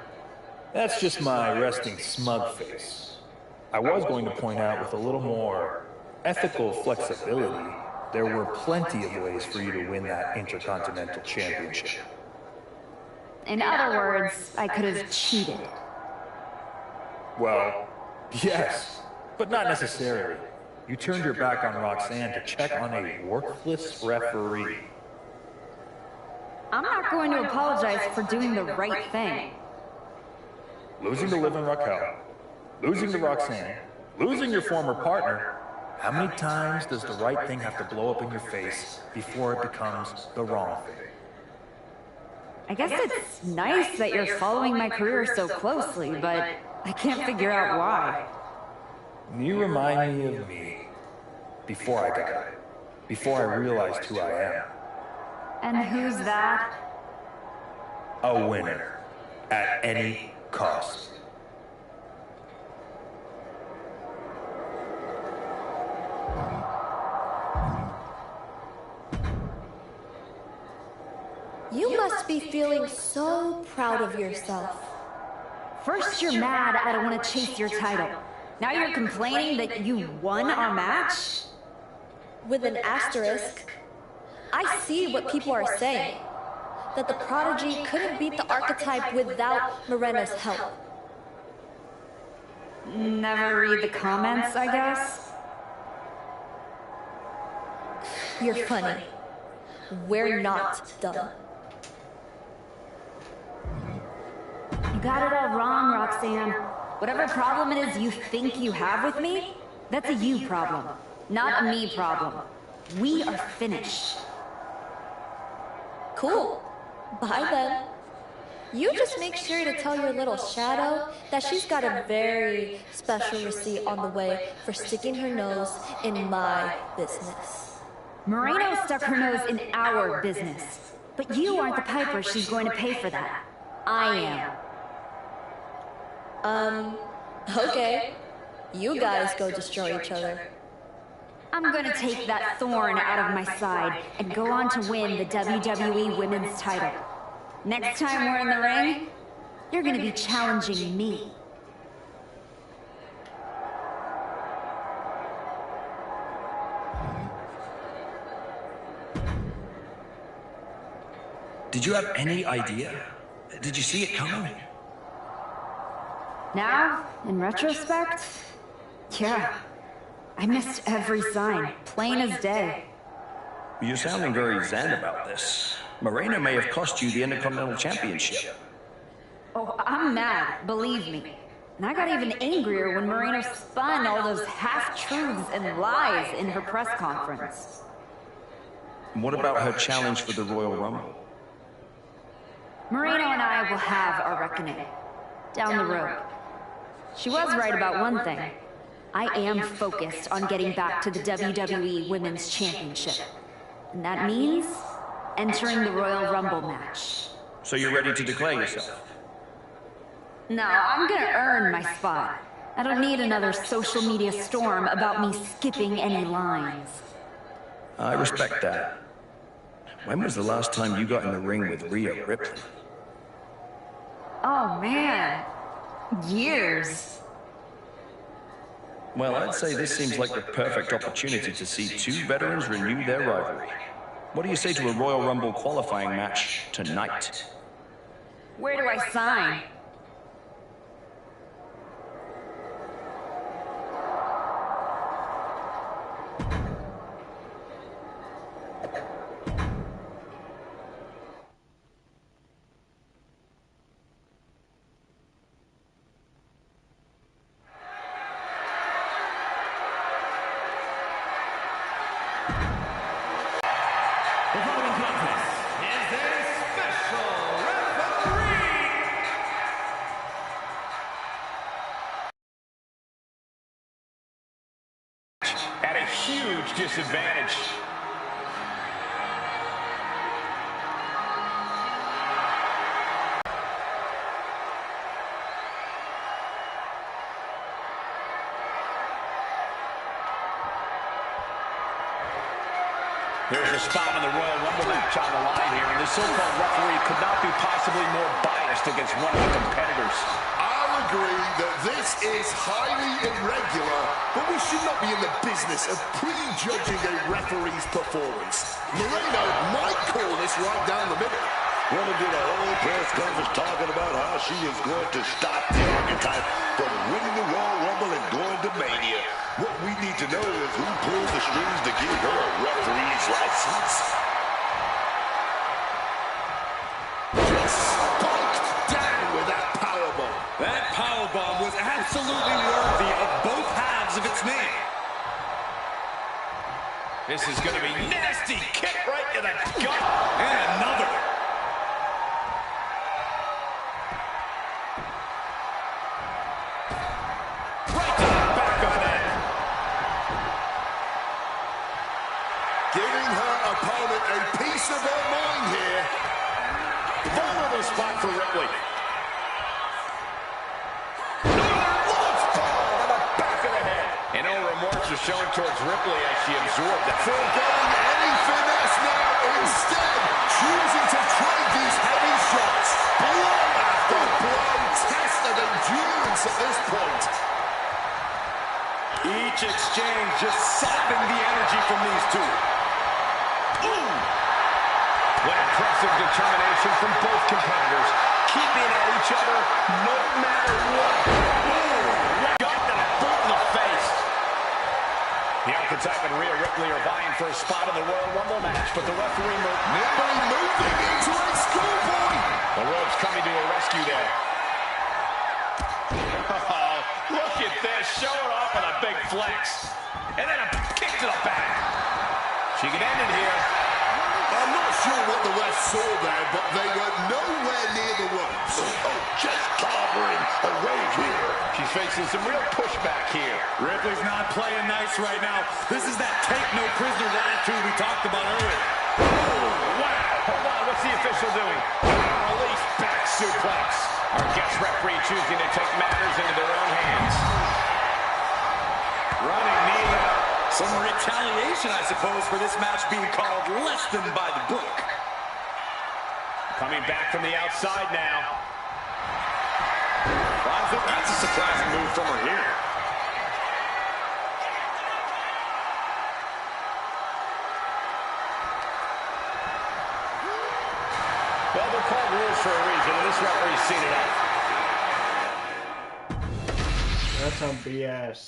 That's just my resting smug face. I was going to point out with a little more ethical flexibility, there were plenty of ways for you to win that Intercontinental Championship. In other words, I could have cheated. Well, yes, but not necessarily. You turned your back on Roxanne to check on a worthless referee. I'm not going to apologize for doing the right thing. Losing to Liv and Raquel, losing to Roxanne, losing your former partner. How many times does the right thing have to blow up in your face before it becomes the wrong thing? I guess it's nice that you're following my career so closely, but I can't figure out why. You remind me of me. Before I got it. Before I realized who I am. And who's that? A winner. At any cost. You must be feeling so proud of yourself. First you're mad I don't want to chase your title. Now you're complaining that you won our match? With an asterisk. I see what people are saying. That the Prodigy couldn't beat the Archetype without Moreno's help. Never read the comments, I guess? You're funny. We're not done. You got it all wrong, Roxanne. Whatever problem it is you think you have with me, that's a you problem, not a me problem. We are finished. Cool. Bye then. You just make sure to tell your little shadow that she's got a very special receipt on the way for sticking her nose in my business. Moreno stuck her nose in our business, but you aren't the piper she's going to pay for that. I am. Okay. You guys go destroy each other. I'm gonna take that thorn out of my side and go on to win the WWE Women's title. Next time we're in the ring, you're gonna be challenging me. Did you have any idea? Did you see it coming? Now, in retrospect, yeah, I missed every sign, plain as day. You're sounding very zen about this. Moreno may have cost you the Intercontinental Championship. Oh, I'm mad, believe me. And I got even angrier when Moreno spun all those half-truths and lies in her press conference. What about her challenge for the Royal Rumble? Moreno and I will have our reckoning. Down the road. She was right about one thing. I am focused on getting back to the WWE Women's Championship. And that means entering the Royal Rumble match. So you're ready to declare yourself? No, I'm gonna earn my spot. I don't need another social media storm about me skipping any lines. I respect that. When was the last time you got in the ring with Rhea Ripley? Oh man, years. Well, I'd say this seems like the perfect opportunity to see two veterans renew their rivalry. What do you say to a Royal Rumble qualifying match tonight? Where do I sign? a huge disadvantage. There's a spot in the Royal Rumble match on the line here, and this so-called referee could not be possibly more biased against one of the competitors. I'll agree that this is highly irregular, but we should not be in the business of prejudging a referee's performance. Moreno might call this right down the middle. Woman did a whole press conference talking about how she is going to stop the archetype from winning the Royal Rumble and going to Mania. What we need to know is who pulls the strings to give her a referee's license. Just spiked down with that powerbomb. That powerbomb was absolutely worthy of both halves of its name. This is going to be nasty. Kick right to the gut. And another. Right to the back of the neck. Giving her opponent a piece of her mind here. Vulnerable spot for Ripley. And no remorse is shown towards Ripley as she absorbed that. Foregoing any finesse now, instead choosing to trade these heavy shots. Blow after blow, test of endurance at this point. Each exchange just sapping the energy from these two. Ooh! What impressive determination from both competitors, keeping at each other no matter what. Ooh! Got that a boot in the face. The archetype and Rhea Ripley are vying for a spot in the Royal Rumble match, but the referee nimbly moving into a schoolboy. The ropes coming to a rescue there. Oh, look at this, showing off with a big flex. And then a kick to the back. She can end it here. I'm not sure what the ref saw there, but they were nowhere near the ropes. Oh, just clobbering away here. She's facing some real pushback here. Ripley's not playing nice right now. This is that take no prisoners attitude we talked about earlier. Oh, wow. Hold on, what's the official doing? Release back suplex. Our guest referee choosing to take matters into their own hands. Running knee up. Some retaliation, I suppose, for this match being called less than by the book. Coming back from the outside now. Well, I think that's a surprising move from her here. Well, they're called rules for a reason, and this referee's seen it out. That's some BS.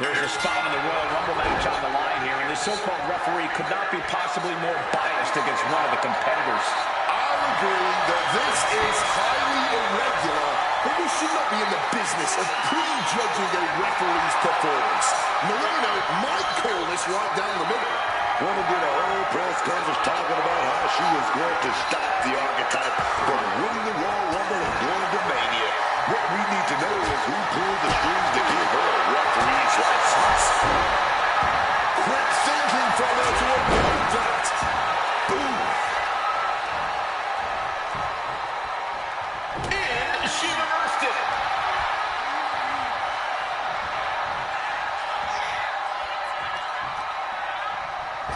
There's a spot in the Royal Rumble match on the line here, and the so-called referee could not be possibly more biased against one of the competitors. I'll agree that this is highly irregular, but we should not be in the business of prejudging a referee's performance. Moreno might call this right down the middle. Woman did a whole press conference talking about how she was going to stop the archetype from winning the Royal Rumble and going to Mania. What we need to know is who pulled the strings to give her a referee's license. Quick thinking from her to avoid that. Boom. And she reversed it.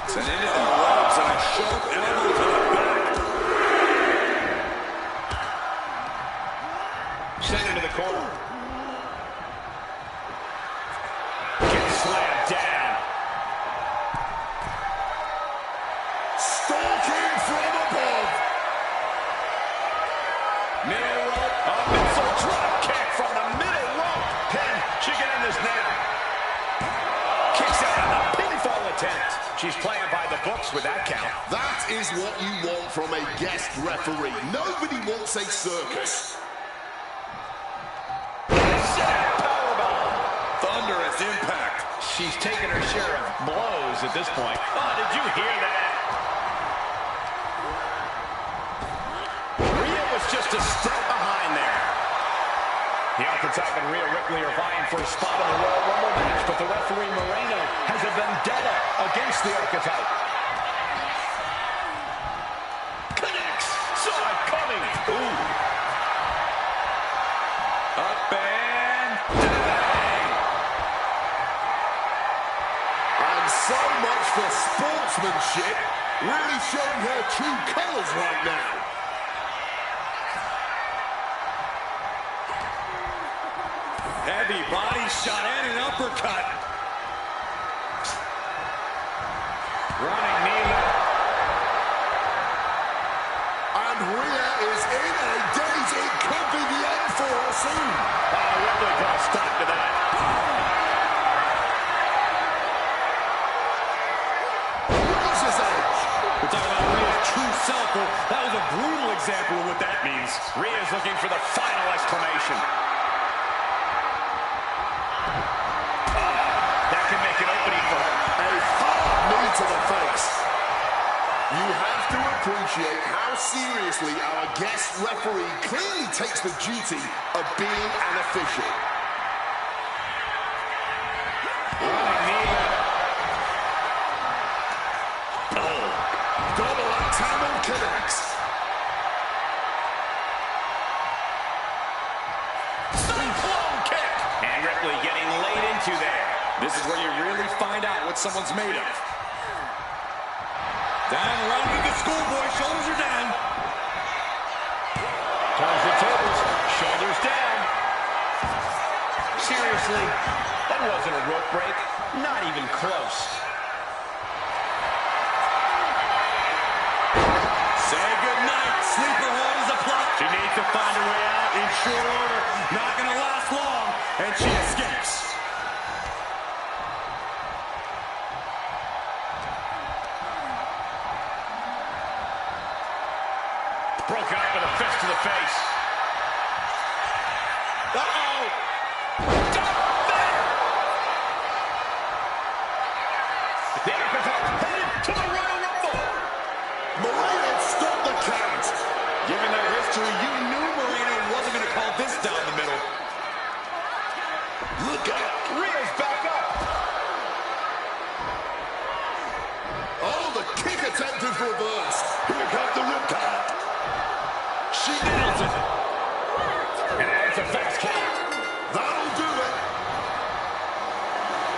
Sent into the ropes and a sharp elbow to the back. Sent into the corner. Gets slammed down. Stalking from above. Middle rope. A missile drop kick from the middle rope. And she can end this now. Kicks out on the pinfall attempt. She's playing by the books with that count. That is what you want from a guest referee. Nobody wants a circus. Thunderous impact. She's taken her share of blows at this point. Oh, did you hear that? was just a step behind there. The Archetype and Rhea Ripley are vying for a spot in the Royal Rumble match, but the referee Moreno has a vendetta against the Archetype. Connects. Saw it coming. Ooh. Up and down. And so much for sportsmanship. Really showing her true colors right now. Heavy body shot and an uppercut. Running knee. And Rhea is in a daze. It could be the end for her soon. Ripley put a stop to that. Razor's edge. We're talking about Rhea's true self. Well, that was a brutal example of what that means. Rhea's looking for the final exclamation. That can make an opening for her. A hard knee to the face. You have to appreciate how seriously our guest referee clearly takes the duty of being an official. Double Tamil connects. Cyclone kick. And Ripley getting laid into there. This is where you really find out what someone's made of. Down, running the schoolboy, shoulders are down. Turns the tables, shoulders down. Seriously, that wasn't a rope break. Not even close. Say goodnight. Sleeper hold is applied. She needs to find a way out in short order. Not going to last long, and she escapes. Broken up with a fist to the face. Uh-oh! The Archetype headed to the Royal Rumble. Moreno stopped the count. Given their history, you knew Moreno wasn't going to call this down the middle. Look out. Rhea's back up. Oh, the kick attempt is reversed. Here comes the riptide. She nails it. And it's a fast count. That'll do it.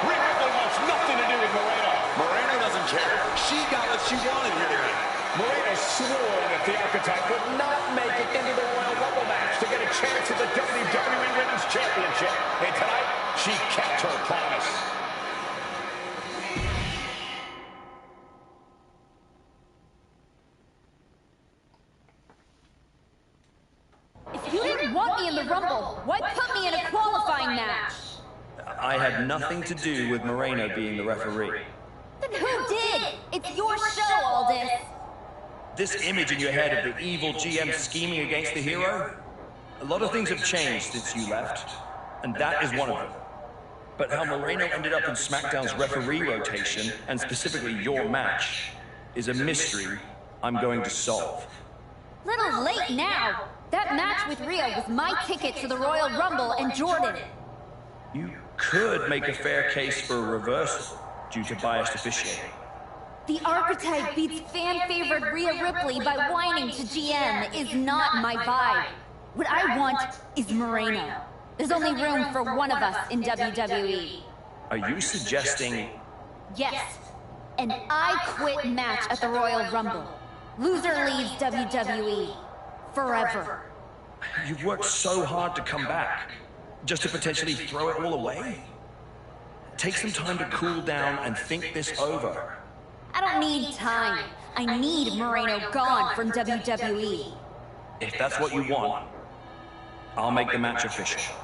Rhea Ripley wants nothing to do with Moreno. Moreno doesn't care. She got what she wanted here tonight. Moreno swore that the Archetype would not make it into the Royal Rumble match to get a chance at the WWE Women's Championship. And tonight, she kept her promise. If you didn't want me in the Rumble, why put me in a qualifying match? I had nothing to do with Moreno being the referee. Then who did? It's your show, Aldis. This image in your head of the evil GM scheming against the hero? A lot of things have changed since you left, and that is one of them. But how Moreno ended up in SmackDown's referee rotation, and specifically your match, is a mystery I'm going to solve. Little late now. That match with Rhea was my ticket to the Royal Rumble and Jordan. You could make a fair case for a reversal due to biased officiating. The Archetype beats fan-favorite Rhea Ripley by whining to GM is not my vibe. What I want is Moreno. There's only room for one of us in WWE. Are you suggesting... Yes. An I Quit match at the Royal Rumble. Loser leaves WWE. Forever. You've worked so hard to come back, just to potentially throw it all away? Take some time to cool down and think this over. I don't need time. I need Moreno gone from WWE. If that's what you want, I'll make the match official.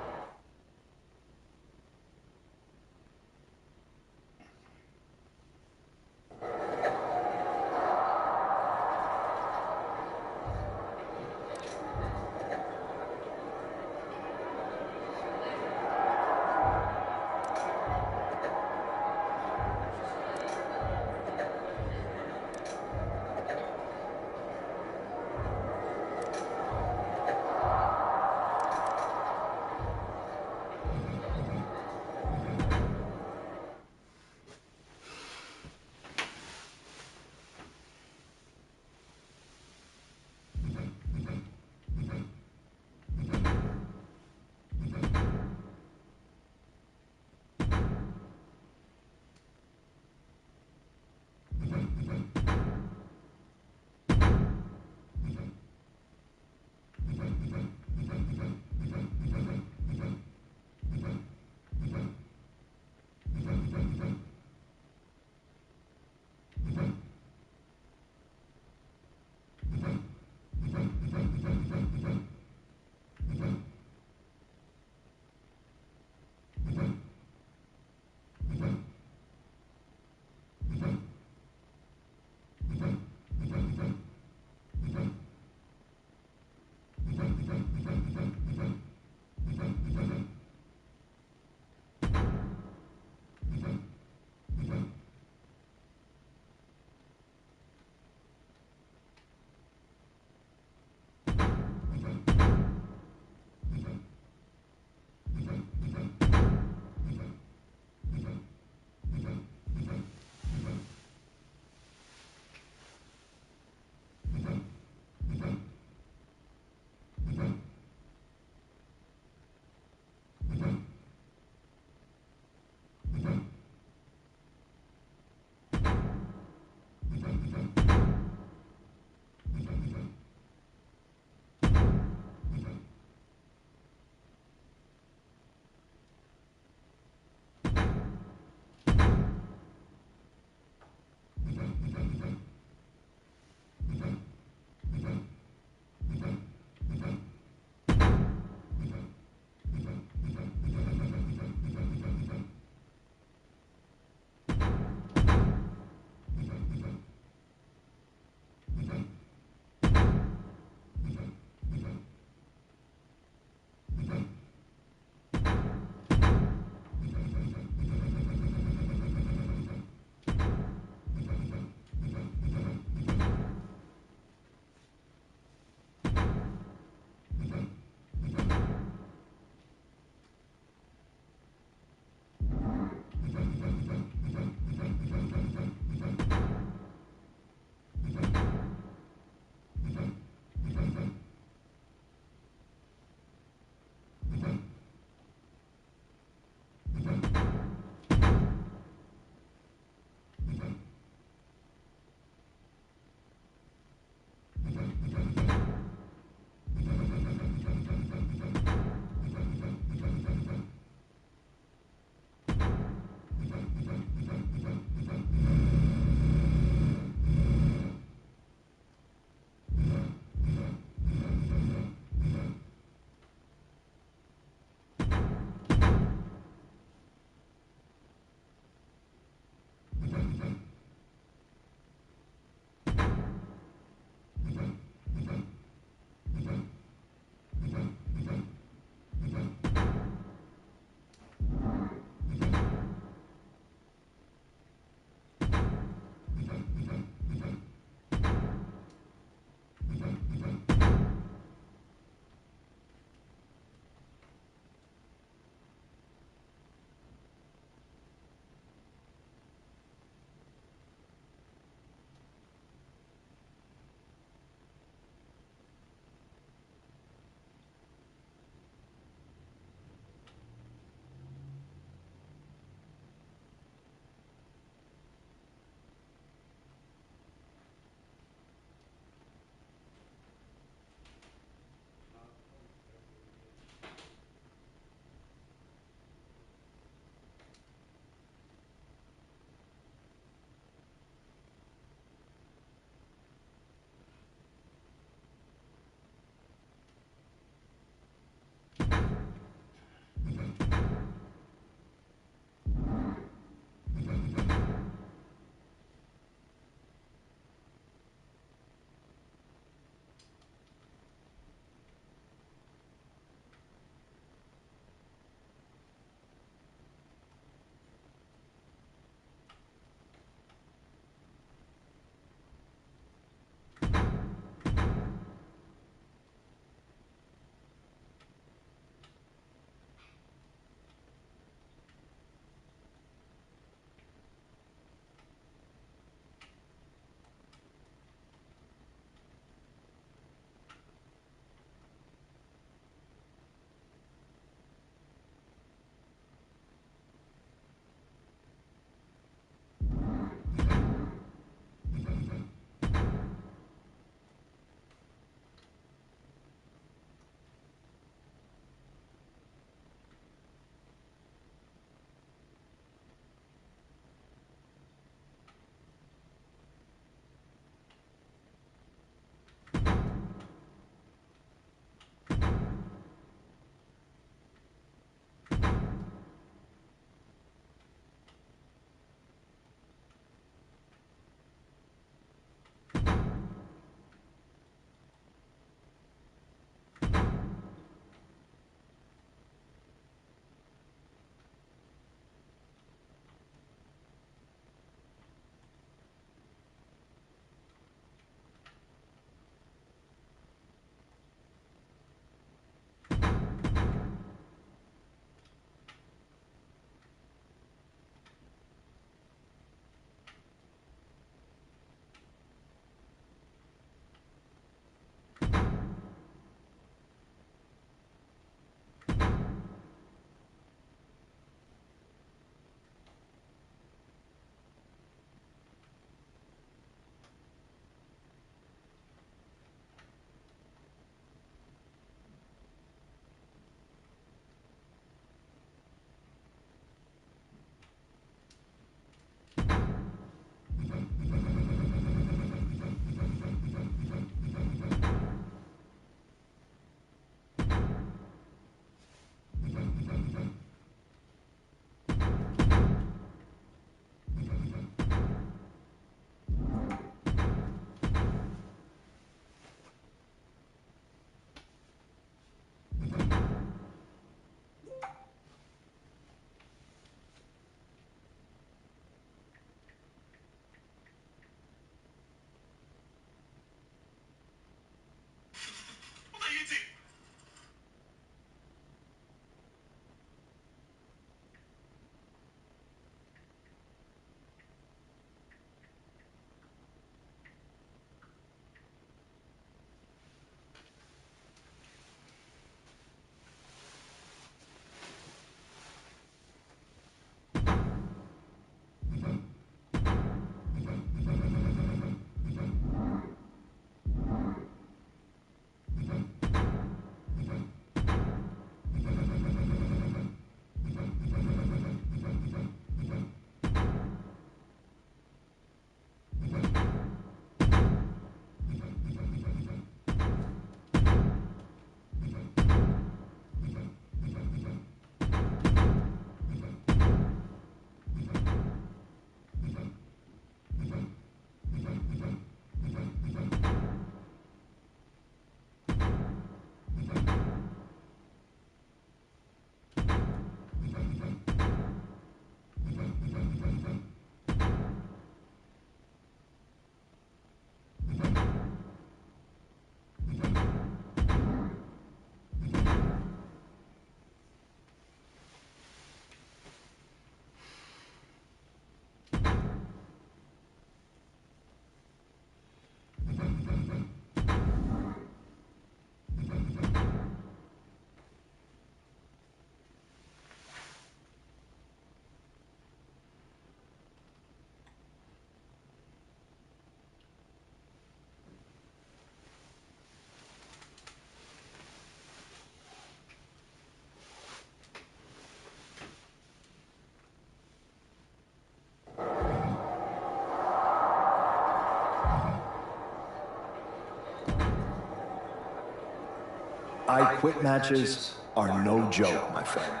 I quit matches are no joke, my friend.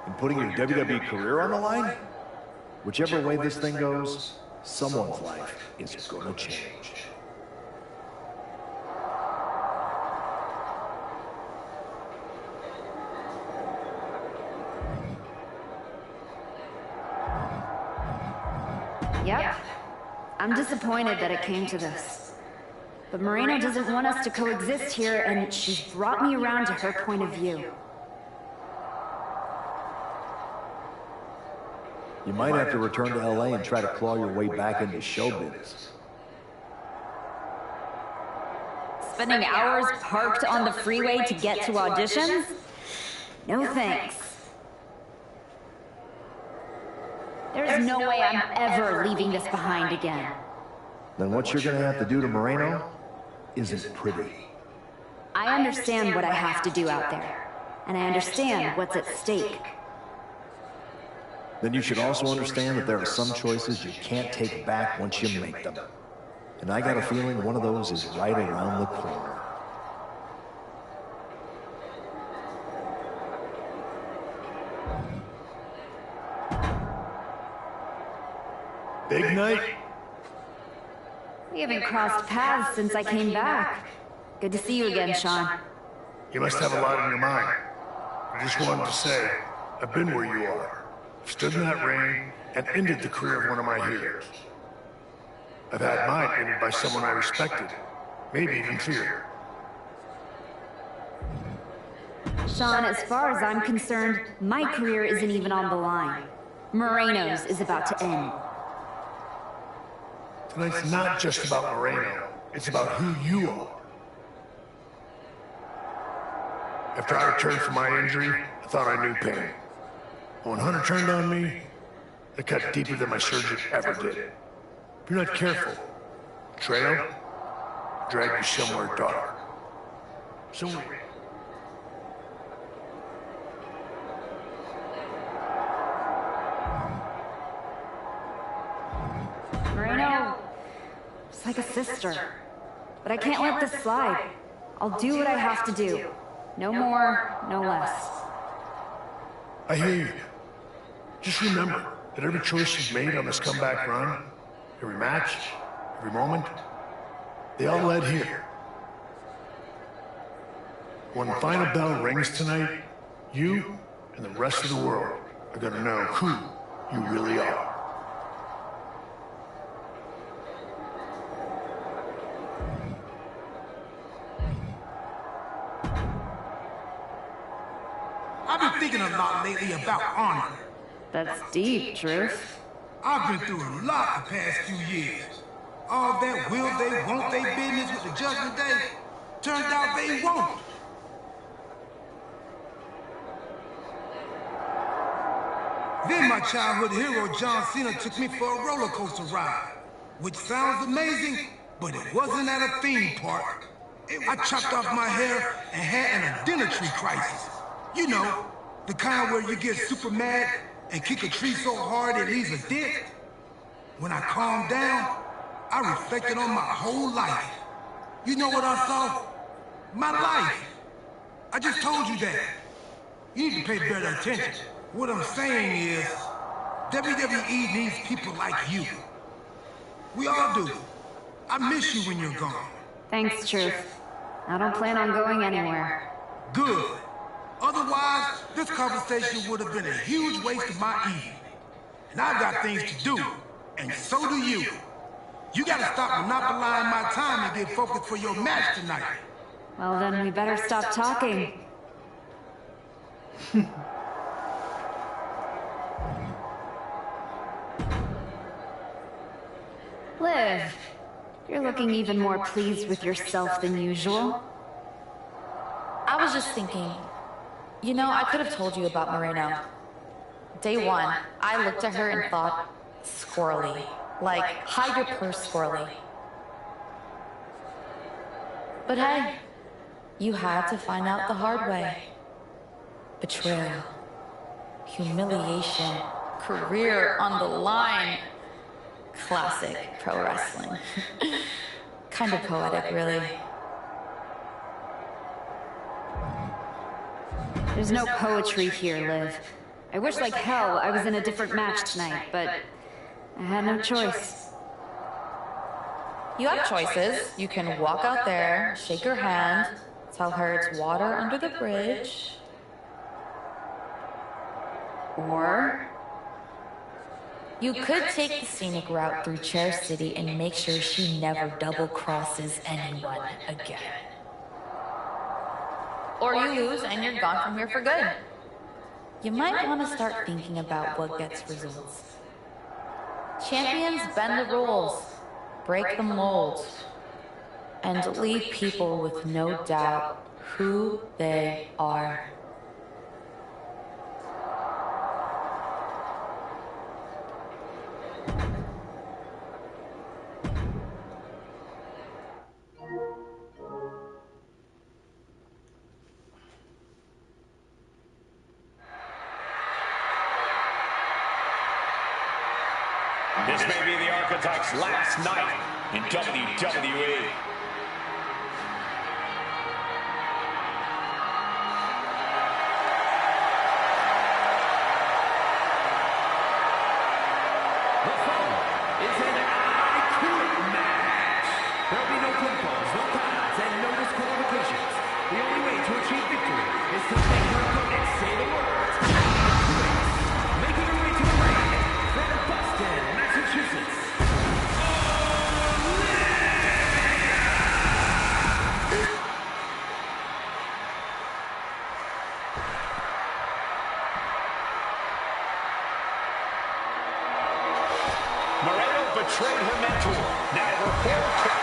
And putting your WWE career on the line? Whichever way this thing goes, someone's life is gonna change. Yep. I'm disappointed that it came to this. But Moreno doesn't want us to coexist here, and she's brought me around to her point of view. You might have to return to LA and try to claw your way back into showbiz. Spending hours parked on the freeway to get to auditions? No thanks. There's no way I'm ever leaving this behind again. Then what you're gonna have to do to Moreno isn't pretty. I understand what I have to do out there, and I understand what's at stake. Then you should also understand that there are some choices you can't take back once you make them. And I got a feeling one of those is right around the corner. Big night? We haven't crossed paths since I came back. Good to see you again, Sean. You must have a lot on your mind. I just wanted to say, I've been where you are. I've stood in that ring and ended the career of one of my heroes. I've had mine ended by someone I respected, maybe even feared. Sean, as far as I'm concerned, my career isn't even on the line. Moreno's is about to end. Tonight's not just about Moreno. It's about who you are. After I returned from my injury, I thought I knew pain. But when Hunter turned on me, it cut deeper than my surgeon ever did. If you're not careful, betrayal will drag you somewhere dark. So wait. Moreno, it's like a sister. But I can't let this slide. I'll do what I have to do. No more, no less. I hear you. Just remember that every choice you've made on this comeback run, every match, every moment, they all led here. When the final bell rings tonight, you and the rest of the world are gonna know who you really are. I've been thinking a lot lately about honor. That's deep, Truth. I've been through a lot the past few years. All that will they, won't they business with the Judgment Day, turned out they won't. Then my childhood hero, John Cena, took me for a roller coaster ride, which sounds amazing, but it wasn't at a theme park. I chopped off my hair and had an identity crisis. You know, the kind where you get super mad and kick a tree so hard it leaves a dent. When I calmed down, I reflected on my whole life. You know what I saw? My life. I just told you that. You need to pay better attention. What I'm saying is, WWE needs people like you. We all do. I miss you when you're gone. Thanks, Truth. I don't plan on going anywhere. Good. Otherwise, this conversation would have been a huge waste of my evening. And I've got things to do, and so do you. You gotta stop monopolizing my time and get focused for your match tonight. Well, then we better stop talking. Liv, you're looking even more pleased with yourself than usual. I was just thinking, you know, I could have told you about Moreno. Day one, I looked at her and thought, squirrely. Like, hide your purse, squirrely. But hey, you had to find out the hard way. Betrayal, humiliation, career on the line. Classic pro wrestling. Kind of poetic, really. There's no poetry here, Liv. I wish like hell I was in a different match tonight, but I had no choice. You have choices. You can walk out there, shake her hand, tell her it's water under the bridge. Or you could take the scenic route through Chair City and make sure she never double crosses anyone again. Or you lose and you're gone from here for good. You might want to start thinking about what gets results. Champions bend the rules, break the mold, and leave people with no doubt who they are. This may be the Archetype's last night in WWE. The following is an I Quit match. There will be no pinfalls, no countouts, and no disqualifications. The only way to achieve victory is to make your opponent say the words I quit. Making her way to the ring from Boston, Massachusetts. Moreno betrayed her mentor. Now her forward kick.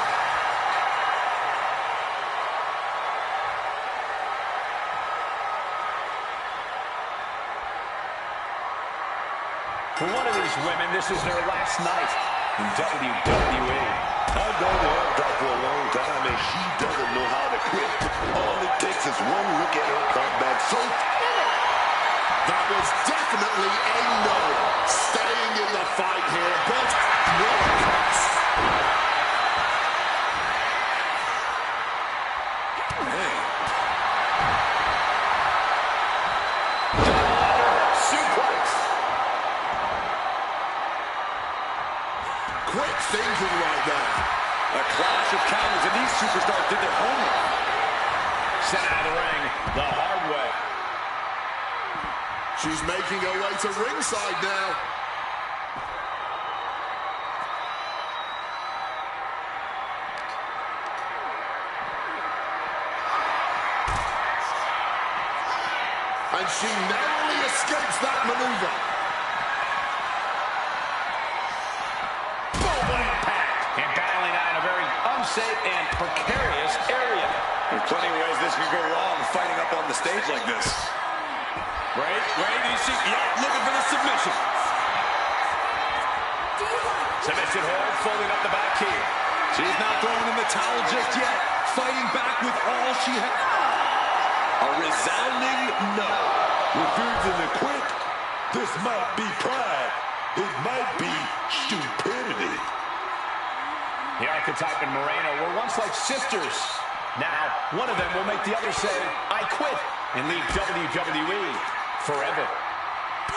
For one of these women, this is their last night in WWE. I've known her for a long time, and she doesn't know how to quit. All it takes is one look at her comeback. So That was definitely a no. Staying in the fight here, but at what cost? Suplex. Quick thinking right there. A clash of counters, and these superstars did their homework. Sent out of the ring the hard way. She's making her way to ringside now. And she narrowly escapes that maneuver. Boom, what impact. And battling out in a very unsafe and precarious area. There's plenty of ways this could go wrong fighting up on the stage like this. Wait, you see, yeah, looking for the submission. Submission hold, folding up the back heel. She's not throwing in the towel just yet. Fighting back with all she has. a resounding no. Refusing to quit. This might be pride. It might be stupidity. The Archetype and Moreno were once like sisters. Now, one of them will make the other say, I quit, and leave WWE forever.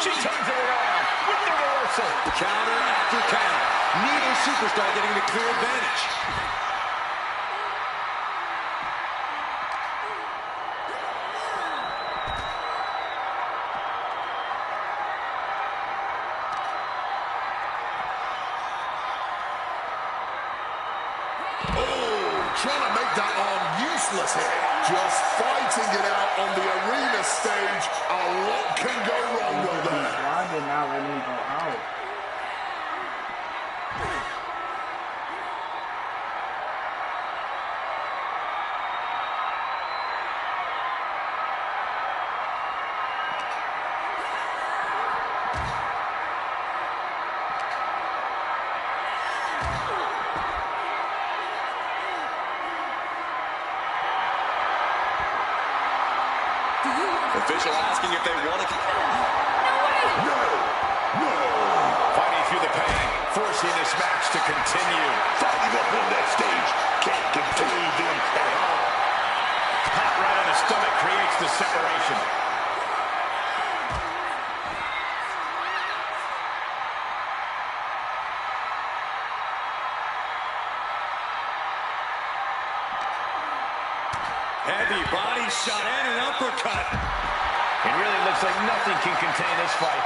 She turns it around with the reversal. Counter after counter. Neither superstar getting the clear advantage. Trying to make that arm useless here. Just fighting it out on the arena stage. A lot can go wrong with that. Why did not let me go out? Official asking if they want to... No. Fighting through the pain, forcing this match to continue. Fighting up on that stage can't contain them at all. Hot right on the stomach creates the separation. Heavy body shot and an uppercut. It really looks like nothing can contain this fight.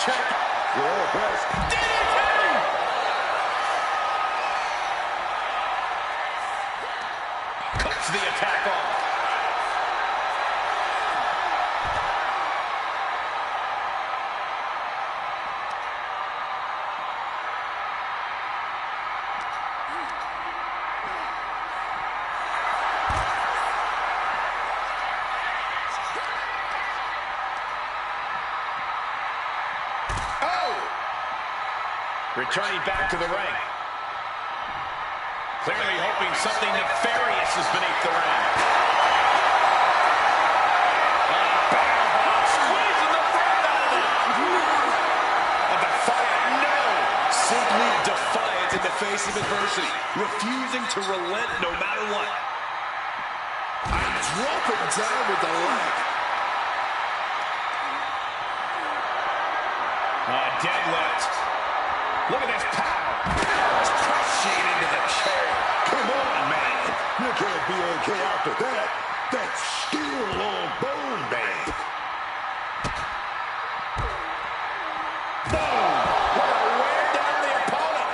Check. Your best. Cuts the attack off. Returning back to the ring. Clearly hoping something nefarious is beneath the ring. Squeezing the breath out of it. A defiant no. Simply defiant in the face of adversity. Refusing to relent no matter what. And dropping down with the leg. Deadlift. Look at this power. It's crushing into the chair. Come on, man. You can't be okay after that. That's steel on bone, man. Boom. What a wear down the opponent.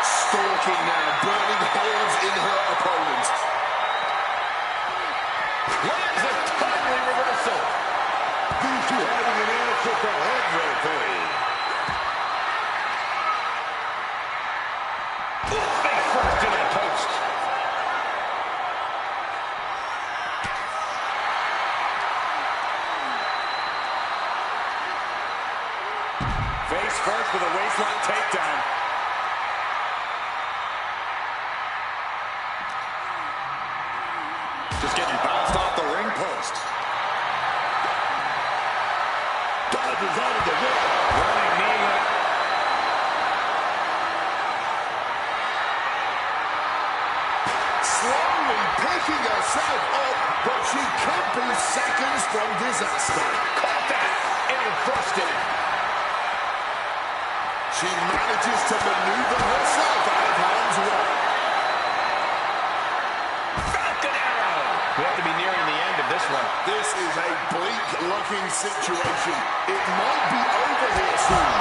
Stalking now, burning holes in her opponent. Lands a timely reversal. These two having an answer for everything. Face first into the post. Face first with a waistlock takedown. Just getting bounced off the ring post. Dodges out of the way. Running knee with it. Slowly picking herself up, but she could be seconds from disaster. Caught that and reversed it. She manages to maneuver herself out of harm's way. Falcon arrow. We have to be nearing the end of this one. This is a bleak-looking situation. It might be over here soon.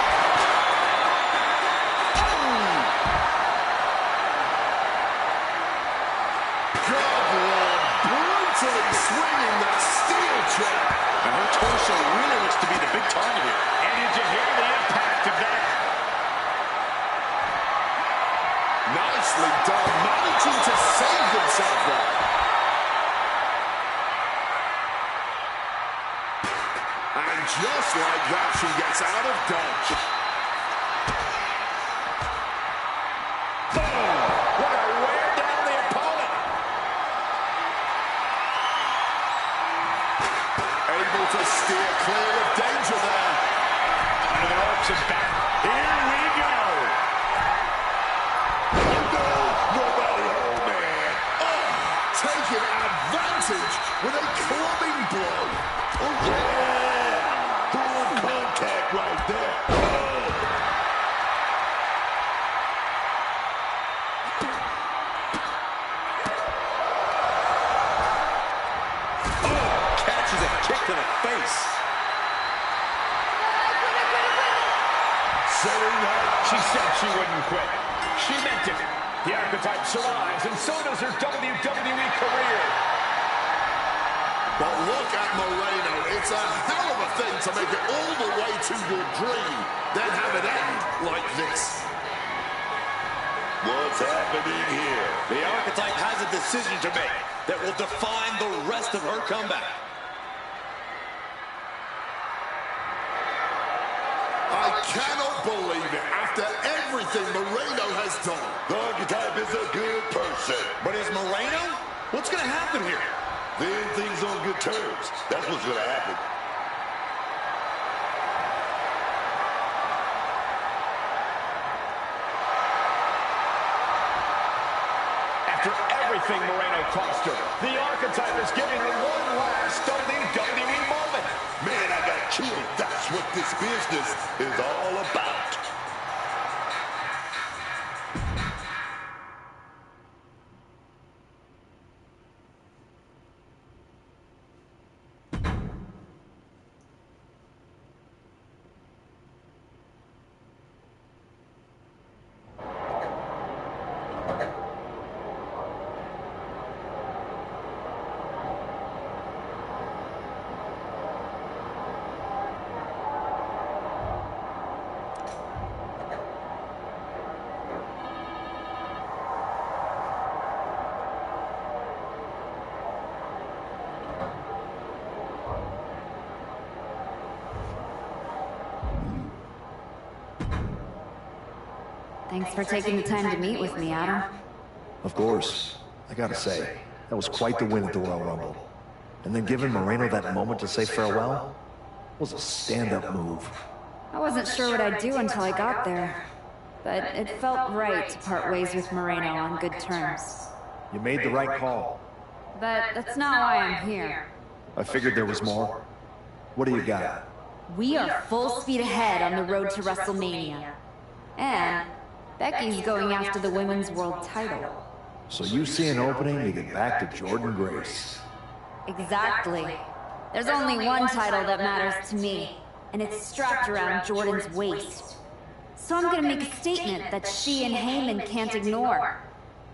God, Lord, brutally swinging that steel chair. And her torso really looks to be the big target here. And did you hear the impact of that? Nicely done, managing to save himself there. And just like that, she gets out of dodge. Boom! What a wear down the opponent. Able to steer clear of danger there. Under the ropes and back. Here we go. Nobody home, man. Taking advantage with a clubbing blow. Oh, yeah. Full contact right there. Catches a kick to the face. Setting up. She said she wouldn't quit. She meant it. The archetype survives, and so does her WWE career. But look at Moreno. It's a hell of a thing to make it all the way to your dream, then have it end like this. What's happening here? The archetype has a decision to make that will define the rest of her comeback. I cannot believe it. After everything Moreno has done. The archetype is a good person. But is Moreno? What's going to happen here? Then things on good terms. That's this was going to happen. After everything Moreno cost her, the Archetype is giving her one last WWE moment. Man, I got chills. That's what this business is all about. Thanks for taking the time to meet with me, Adam. Of course. I gotta say, that was quite the win at the Royal Rumble. And then giving Moreno that moment to say farewell was a stand-up move. I wasn't sure what I'd do until I got there, but it felt right to part ways with Moreno on good terms. You made the right call. But that's not why I'm here. I figured there was more. What do you got? We are full speed ahead on the road to WrestleMania. And Becky's going after the Women's World title. So you see an opening to get back to Jordynne Grace. Exactly. There's only one title that matters to me, and it's strapped around Jordynne's waist. So I'm gonna make a statement that she and Heyman can't ignore.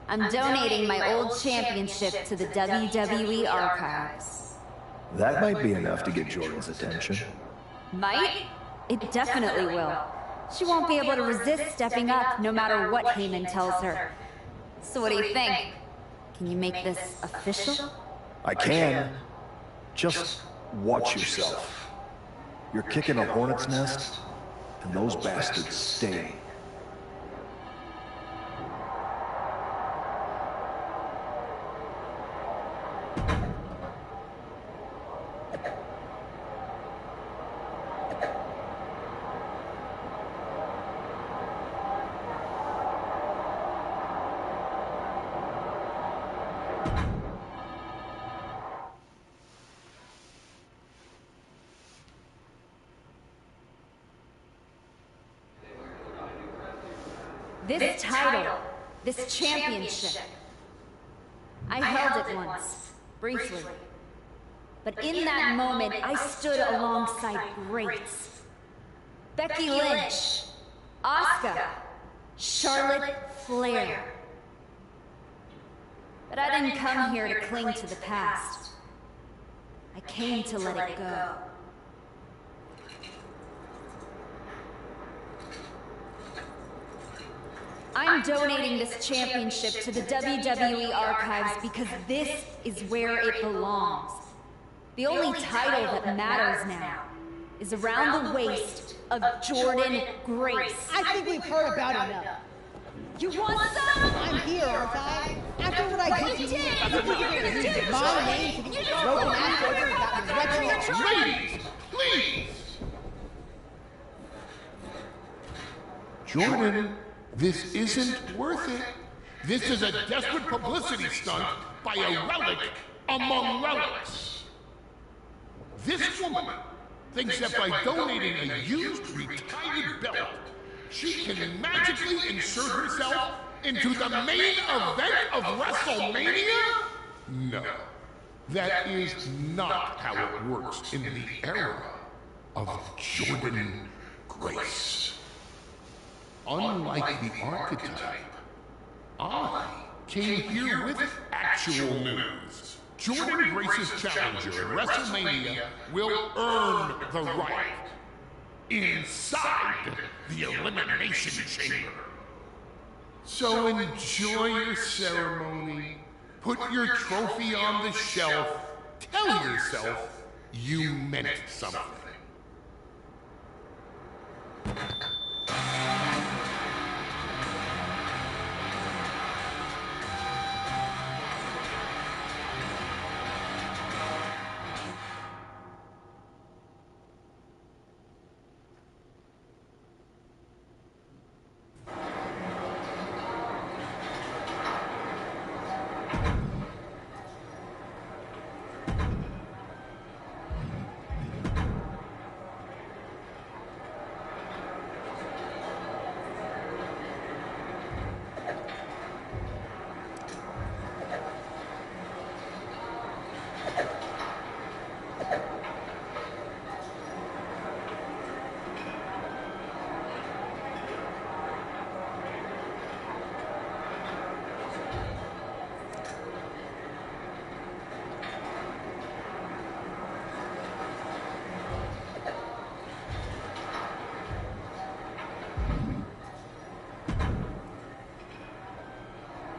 I'm donating my old championship to the WWE archives. That might be enough to get Jordynne's attention. Might? It definitely will. She won't be able to resist stepping up no matter what Heyman tells her. So what do you think? Can you make this official? I can. Just watch yourself. You're kicking a hornet's nest, and those bastards sting. This title, this championship, I held it once, briefly. But in that moment, I stood alongside greats. Becky Lynch, Asuka, Charlotte Flair. But I didn't come here to cling to the past. I came to let it go. I'm donating this championship to the WWE archives because this is where it belongs. The only title that matters now is around the waist of Jordynne Grace. I think we've heard about enough. You want some? I'm here, aren't I? After what I did to you, you were going to use my name to get you broken ass over that retro. Ladies, please! Jordynne, this isn't worth it. This is a desperate publicity stunt by a relic among relics. This woman thinks that by donating a used, retired belt, she can magically insert herself into the main event of WrestleMania? No, that is not how it works in the era of Jordynne Grace. Unlike the Archetype, I came here with actual news. Jordynne Grace's challenger at WrestleMania will earn the right inside the Elimination Chamber. So enjoy your ceremony, put your trophy on the shelf, tell yourself you meant something.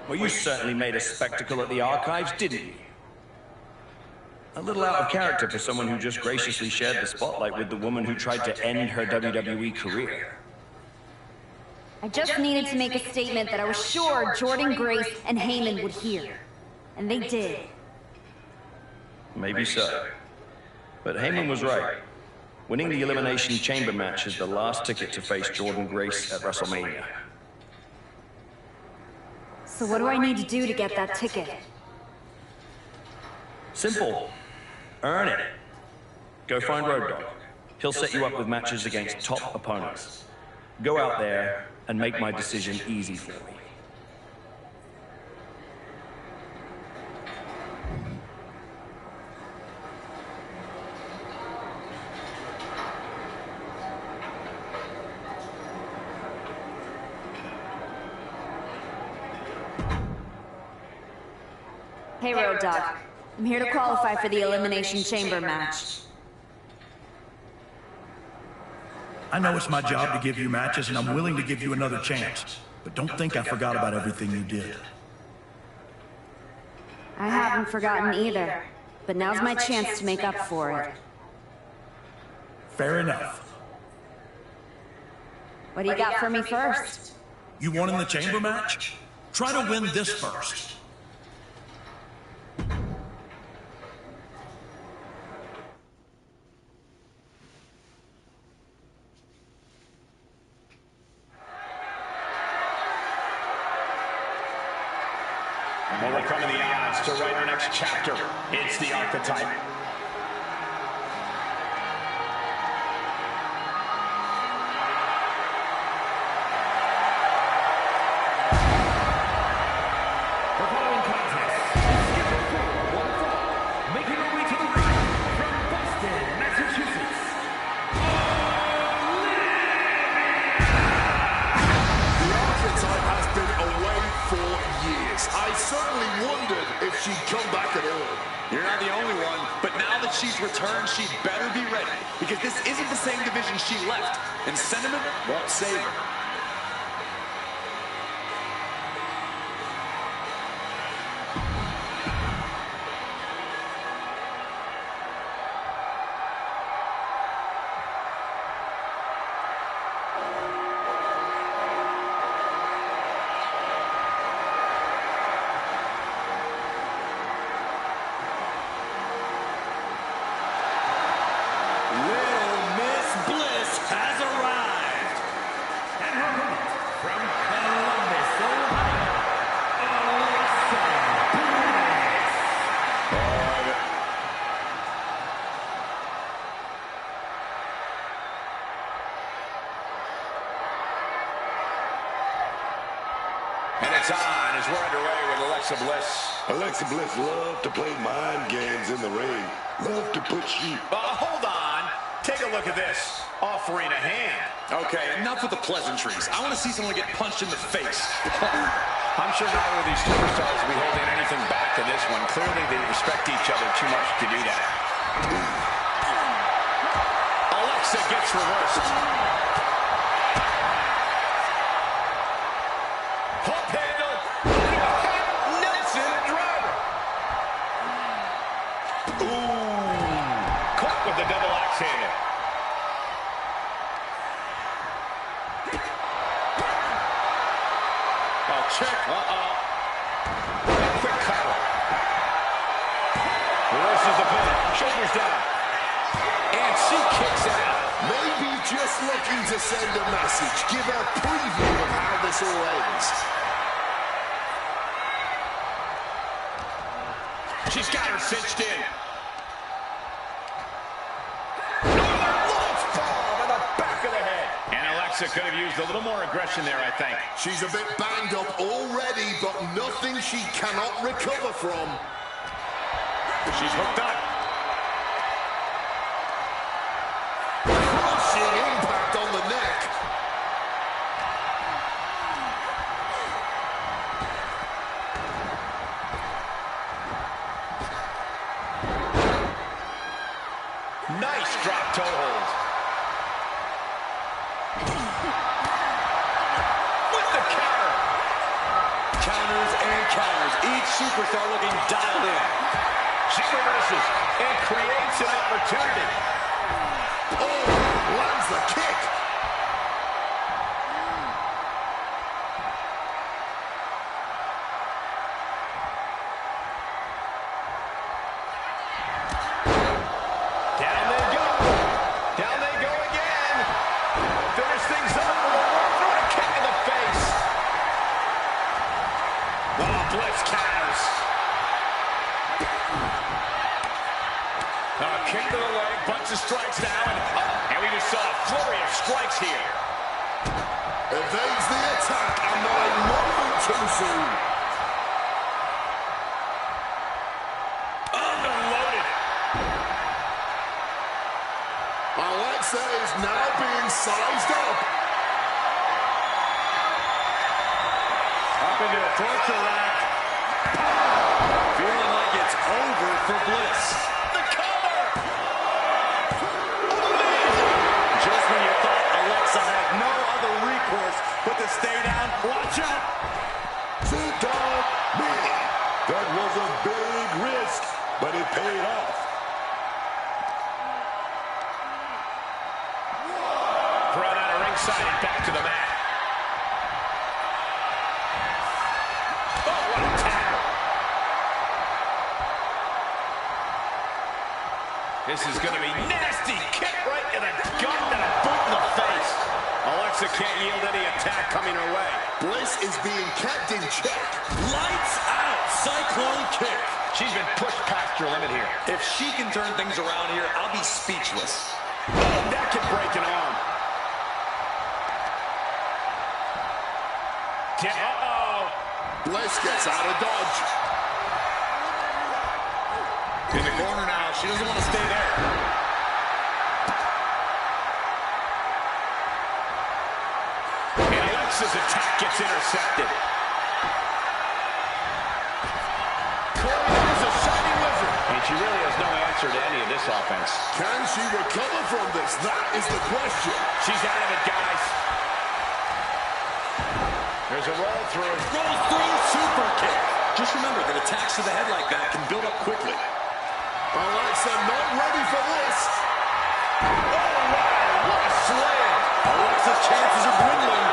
Well, you certainly made a spectacle at the archives, didn't you? A little out of character for someone who just graciously shared the spotlight with the woman who tried to end her WWE career. I just needed to make a statement that I was sure Jordan Grace and Heyman would hear. And they did. Maybe so. But Heyman was right. Winning the Elimination Chamber match is the last ticket to face Jordan Grace at WrestleMania. So what do I need to do to get that ticket? Simple. Earn it. Go find Road Dogg. He'll set you up with matches against top opponents. Go out there and make my decision easy for me. Hey, Road Dogg. I'm here to qualify for the Elimination Chamber match. I know it's my job to give you matches, and I'm willing to give you another chance. But don't think I forgot about everything you did. I haven't forgotten either, but now's my chance to make up for it. Fair enough. What do you got for me first? You won in the chamber match? Try to win this first. Well, we're coming the odds to write our next chapter. It's the archetype. The following contest is scheduled for one fall, making her way to the ring from Boston, Massachusetts. The archetype has been away for years. I certainly wondered if she'd come back at all. You're not the only one, but now that she's returned, she better be ready, because this isn't the same division she left, and sentiment won't save her. And it's on as we're underway with Alexa Bliss. Alexa Bliss loved to play mind games in the ring. Loved to put you... Hold on. Take a look at this. Offering a hand. Okay, enough with the pleasantries. I want to see someone get punched in the face. I'm sure neither of these superstars will be holding anything back to this one. Clearly, they respect each other too much to do that. Alexa gets reversed. Hook handle. Nelson driver. Ooh. Caught with the double axe handle. Check. Quick cover. Reverses the pin. Shoulders down. And she kicks out. Maybe just looking to send a message. Give a preview of how this all ends. She's got her cinched in. Alexa could have used a little more aggression there, I think. She's a bit banged up already, but nothing she cannot recover from. She's hooked up. Crushing impact on the neck. Nice drop toe hold. Counters. Each superstar looking dialed in. She reverses and creates an opportunity. Oh, lands the kick. Down they go. Down they go again. Finish things up with a through a kick in the face. Oh, Bliss counters. Kick to the leg, bunch of strikes now, and we just saw a flurry of strikes here. Evades the attack, and not a moment too soon. Unloaded. Alexa is now being sized up. Up into a torture rack. Feeling like it's over for Bliss. The cover! Just when you thought Alexa had no other recourse but to stay down, watch out! Sit down, me. That was a big risk, but it paid off. Brought out of ringside and back to the mat. This is going to be nasty. Kick right in the gut and a boot in the face. Alexa can't yield any attack coming her way. Bliss is being kept in check. Lights out. Cyclone kick. She's been pushed past her limit here. If she can turn things around here, I'll be speechless. Oh, that can break an arm. Uh-oh. Bliss gets out of dodge. In the corner now. She doesn't want to stay there. And Alexa's attack gets intercepted. Corey is a shining wizard. And she really has no answer to any of this offense. Can she recover from this? That is the question. She's out of it, guys. There's a roll through. Roll through super kick. Just remember that attacks to the head like that can build up quickly. Alexa not ready for this. Oh, wow, what a slam. Alexa's chances are dwindling.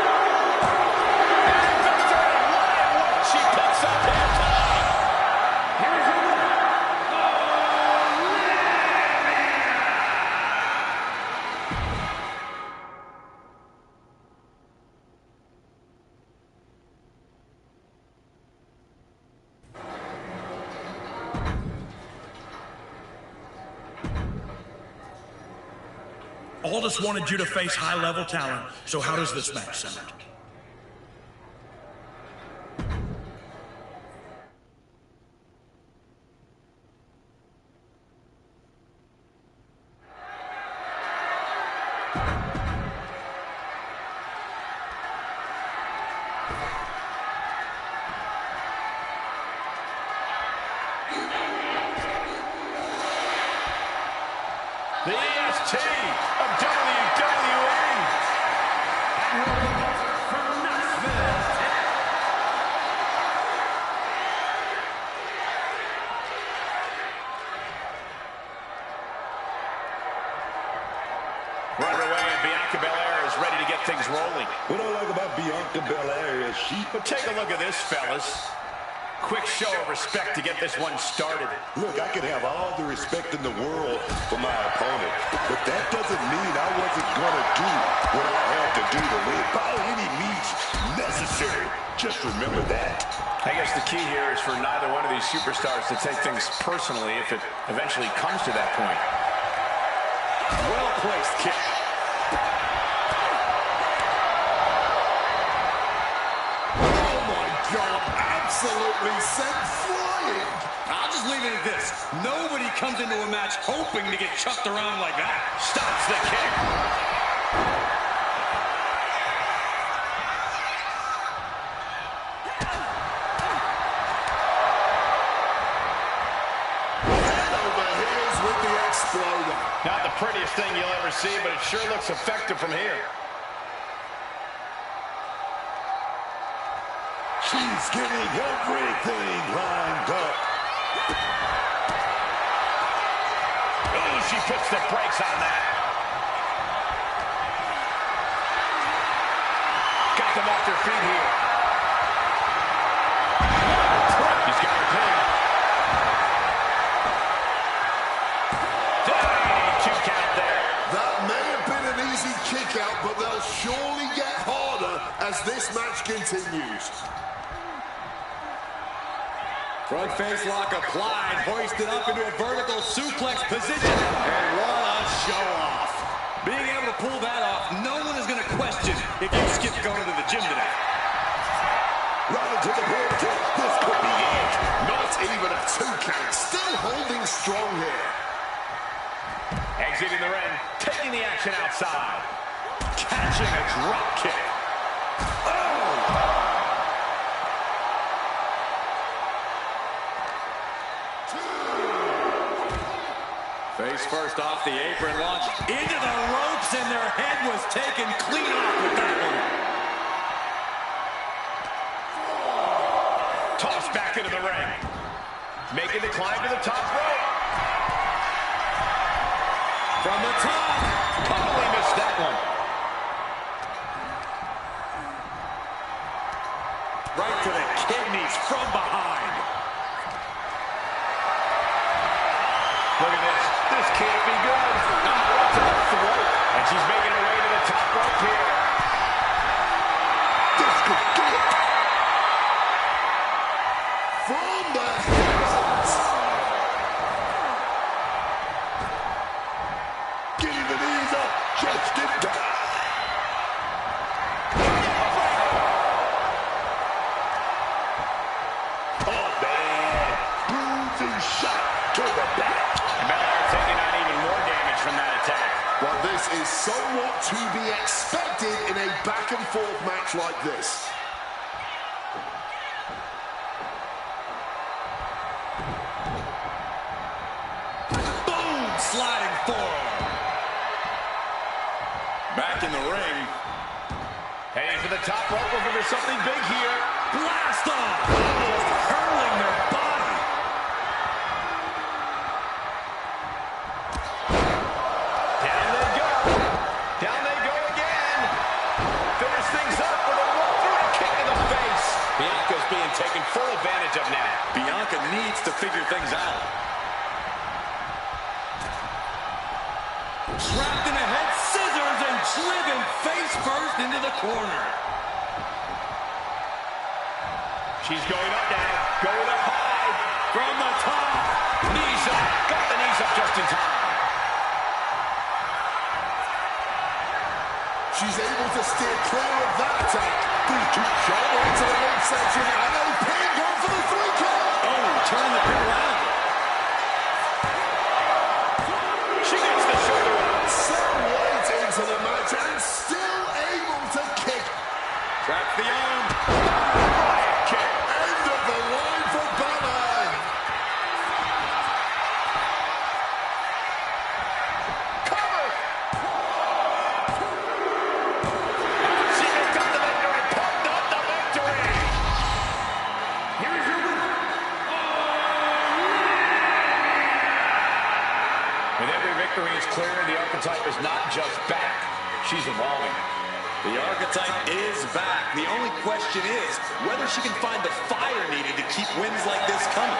And Victor, what? She picks up that time. Here's the winner. Aldis wanted you to face high-level talent, so how does this match sound? The EST of WWE. From Knoxville. We're underway and Bianca Belair is ready to get things rolling. What I like about Bianca Belair is she... But take a look at this, fellas. Quick show of respect to get this one started. Look, I can have all the respect in the world for my opponent, but that doesn't mean I wasn't going to do what I had to do to win by any means necessary. Just remember that. I guess the key here is for neither one of these superstars to take things personally if it eventually comes to that point. Well-placed kick. Oh my God, absolutely sent flying. I'll just leave it at this. Nobody comes into a match hoping to get chucked around like that. Stops the kick. Not the prettiest thing you'll ever see, but it sure looks effective from here. She's getting everything lined up. Oh, she puts the brakes on that. Got them off their feet here. She's got her pin. That may have been an easy kick out, but they'll surely get harder as this match continues. Front face lock applied, hoisted up into a vertical suplex position, and what a show off. Being able to pull that off, no one is going to question if you skip going to the gym today. Right into the border. This could be it. Not even a 2 count. Still holding strong here. Exiting the ring, taking the action outside. Catching a drop kick. Oh! Face first off the apron, launch into the ropes, and their head was taken clean off with that one. Tossed back into the ring. Making the climb to the top rope. From the top. Totally missed that one. Right to the kidneys from behind. Look at this. This can't be good. Right to the throat. And she's making her way to the top rope here. This could do it. From the heavens. Getting the knees up just in time. Oh, man. Bruising shot to the back. Taking on even more damage from that attack. Well, this is somewhat to be expected in a back-and-forth match like this. Boom! Sliding forward. Back in the ring. Heading for the top rope, looking for something big here. Blast off! Just hurling their body. Down they go. Down they go again. Finish things up with a roll through and a kick in the face. Bianca's being taken full advantage of now. Bianca needs to figure things out. Trapped in a head scissors and driven face first into the corner. She's going up now. Going up high. From the top. Knees up. Got the knees up just in time. She's able to steer clear of that attack. These two shoulder into the midsection and a pin going for the 3 count. Oh, turning the pin around. She gets the shoulder up. Some weight into the match and still able to kick. Tracks the arm. Kick. End of the line for Balor. Cover. She picked up the victory. Pumped up the victory. Here is your winner. With every victory is clear, the archetype is not just back. She's evolving. The archetype is back. The only question is whether she can find the fire needed to keep wins like this coming.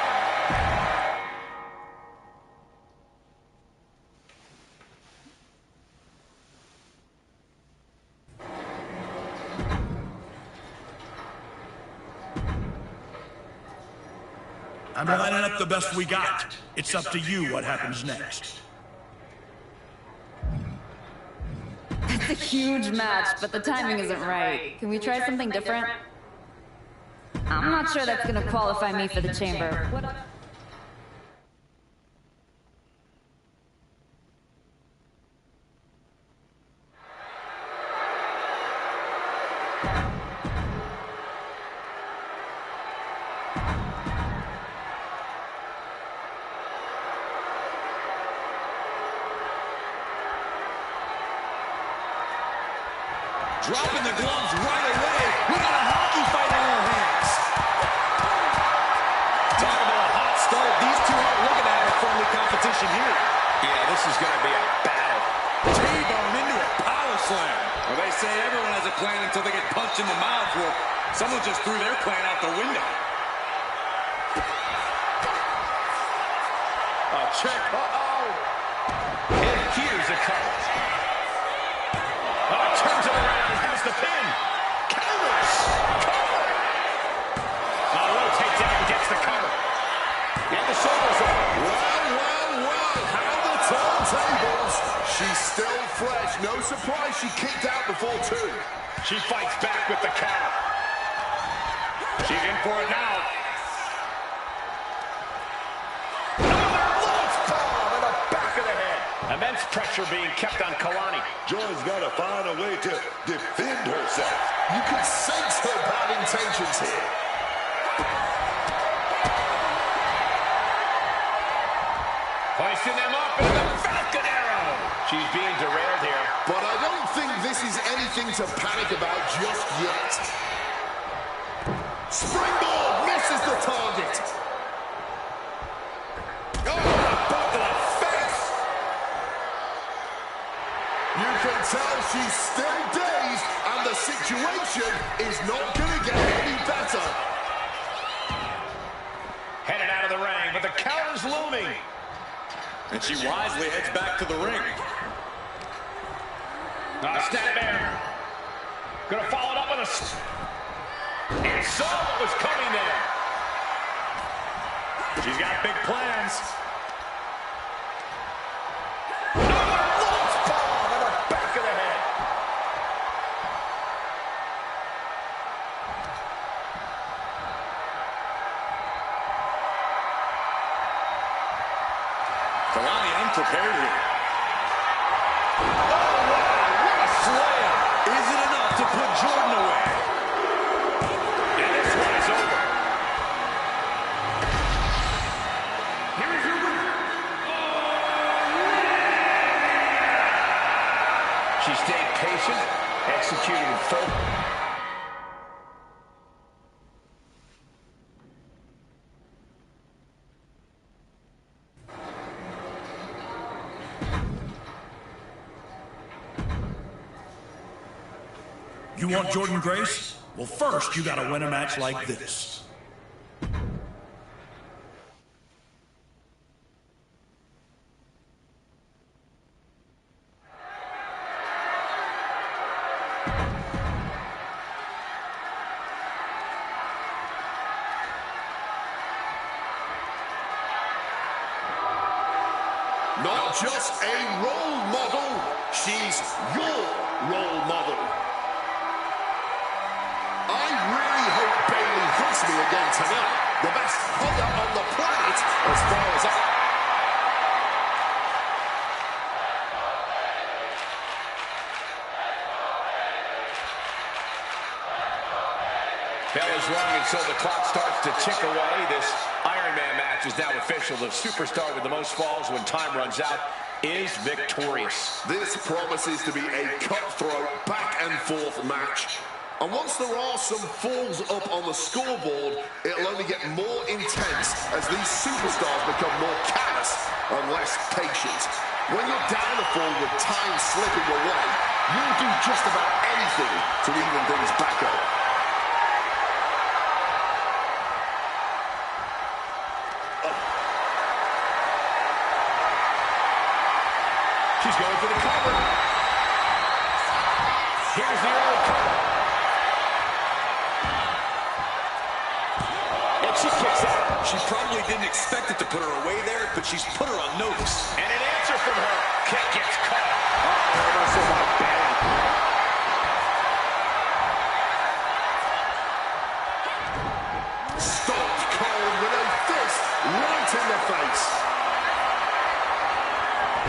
I'm lining up the best we got. It's up to you what happens next. It's a huge match, but the timing isn't right. Can we try something different? I'm not sure that's gonna qualify me for the chamber. What? Dropping the gloves right away. We got a hockey fight on our hands. Talk about a hot start. These two aren't looking at a friendly competition here. Yeah, this is going to be a battle. T-bone into a power slam. Well, they say everyone has a plan until they get punched in the mouth. Well, someone just threw their plan out the window. A check. Uh-oh. And here's a cover. Oh, turns it around. Has the pin. Counters. Cover. Rotates out and gets the cover. And the shoulders up. Well, how the turntables. She's still fresh. No surprise she kicked out before two. She fights back with the counter. She's in for it now. Immense pressure being kept on Kalani. Joy's got to find a way to defend herself. You can sense her bad intentions here. Hoisting them up into the Falcon Arrow. She's being derailed here. But I don't think this is anything to panic about just yet. Springboard misses the target. Tell she's still dazed, and the situation is not going to get any better. Headed out of the ring, but the counter's looming. And she wisely heads back to the ring. Snap there. Gonna follow it up with a... And saw what was coming there. She's got big plans. Prepared here. Oh, wow, what a slam. Is it enough to put Jordan away? And this one is over. Here is your winner. She stayed patient, executed with focus. You want Jordan Grace? Well, first, you gotta win a match like this. Not just a role model, she's your role model. I really hope Bayley hits me again tonight. The best hugger on the planet as far as I... Bell is rung, and so the clock starts to tick away. This Iron Man match is now official. The superstar with the most falls when time runs out is victorious. This promises to be a cutthroat back-and-forth match. And once there are some falls up on the scoreboard, it'll only get more intense as these superstars become more callous and less patient. When you're down a fall with time slipping away, you'll do just about anything to even things back up. She's going for the cover. Here's the early cover. And she kicks out. She probably didn't expect it to put her away there, but she's put her on notice. And an answer from her. Kick gets caught. Oh, that's so much bad. Stopped cold with a fist right in the face.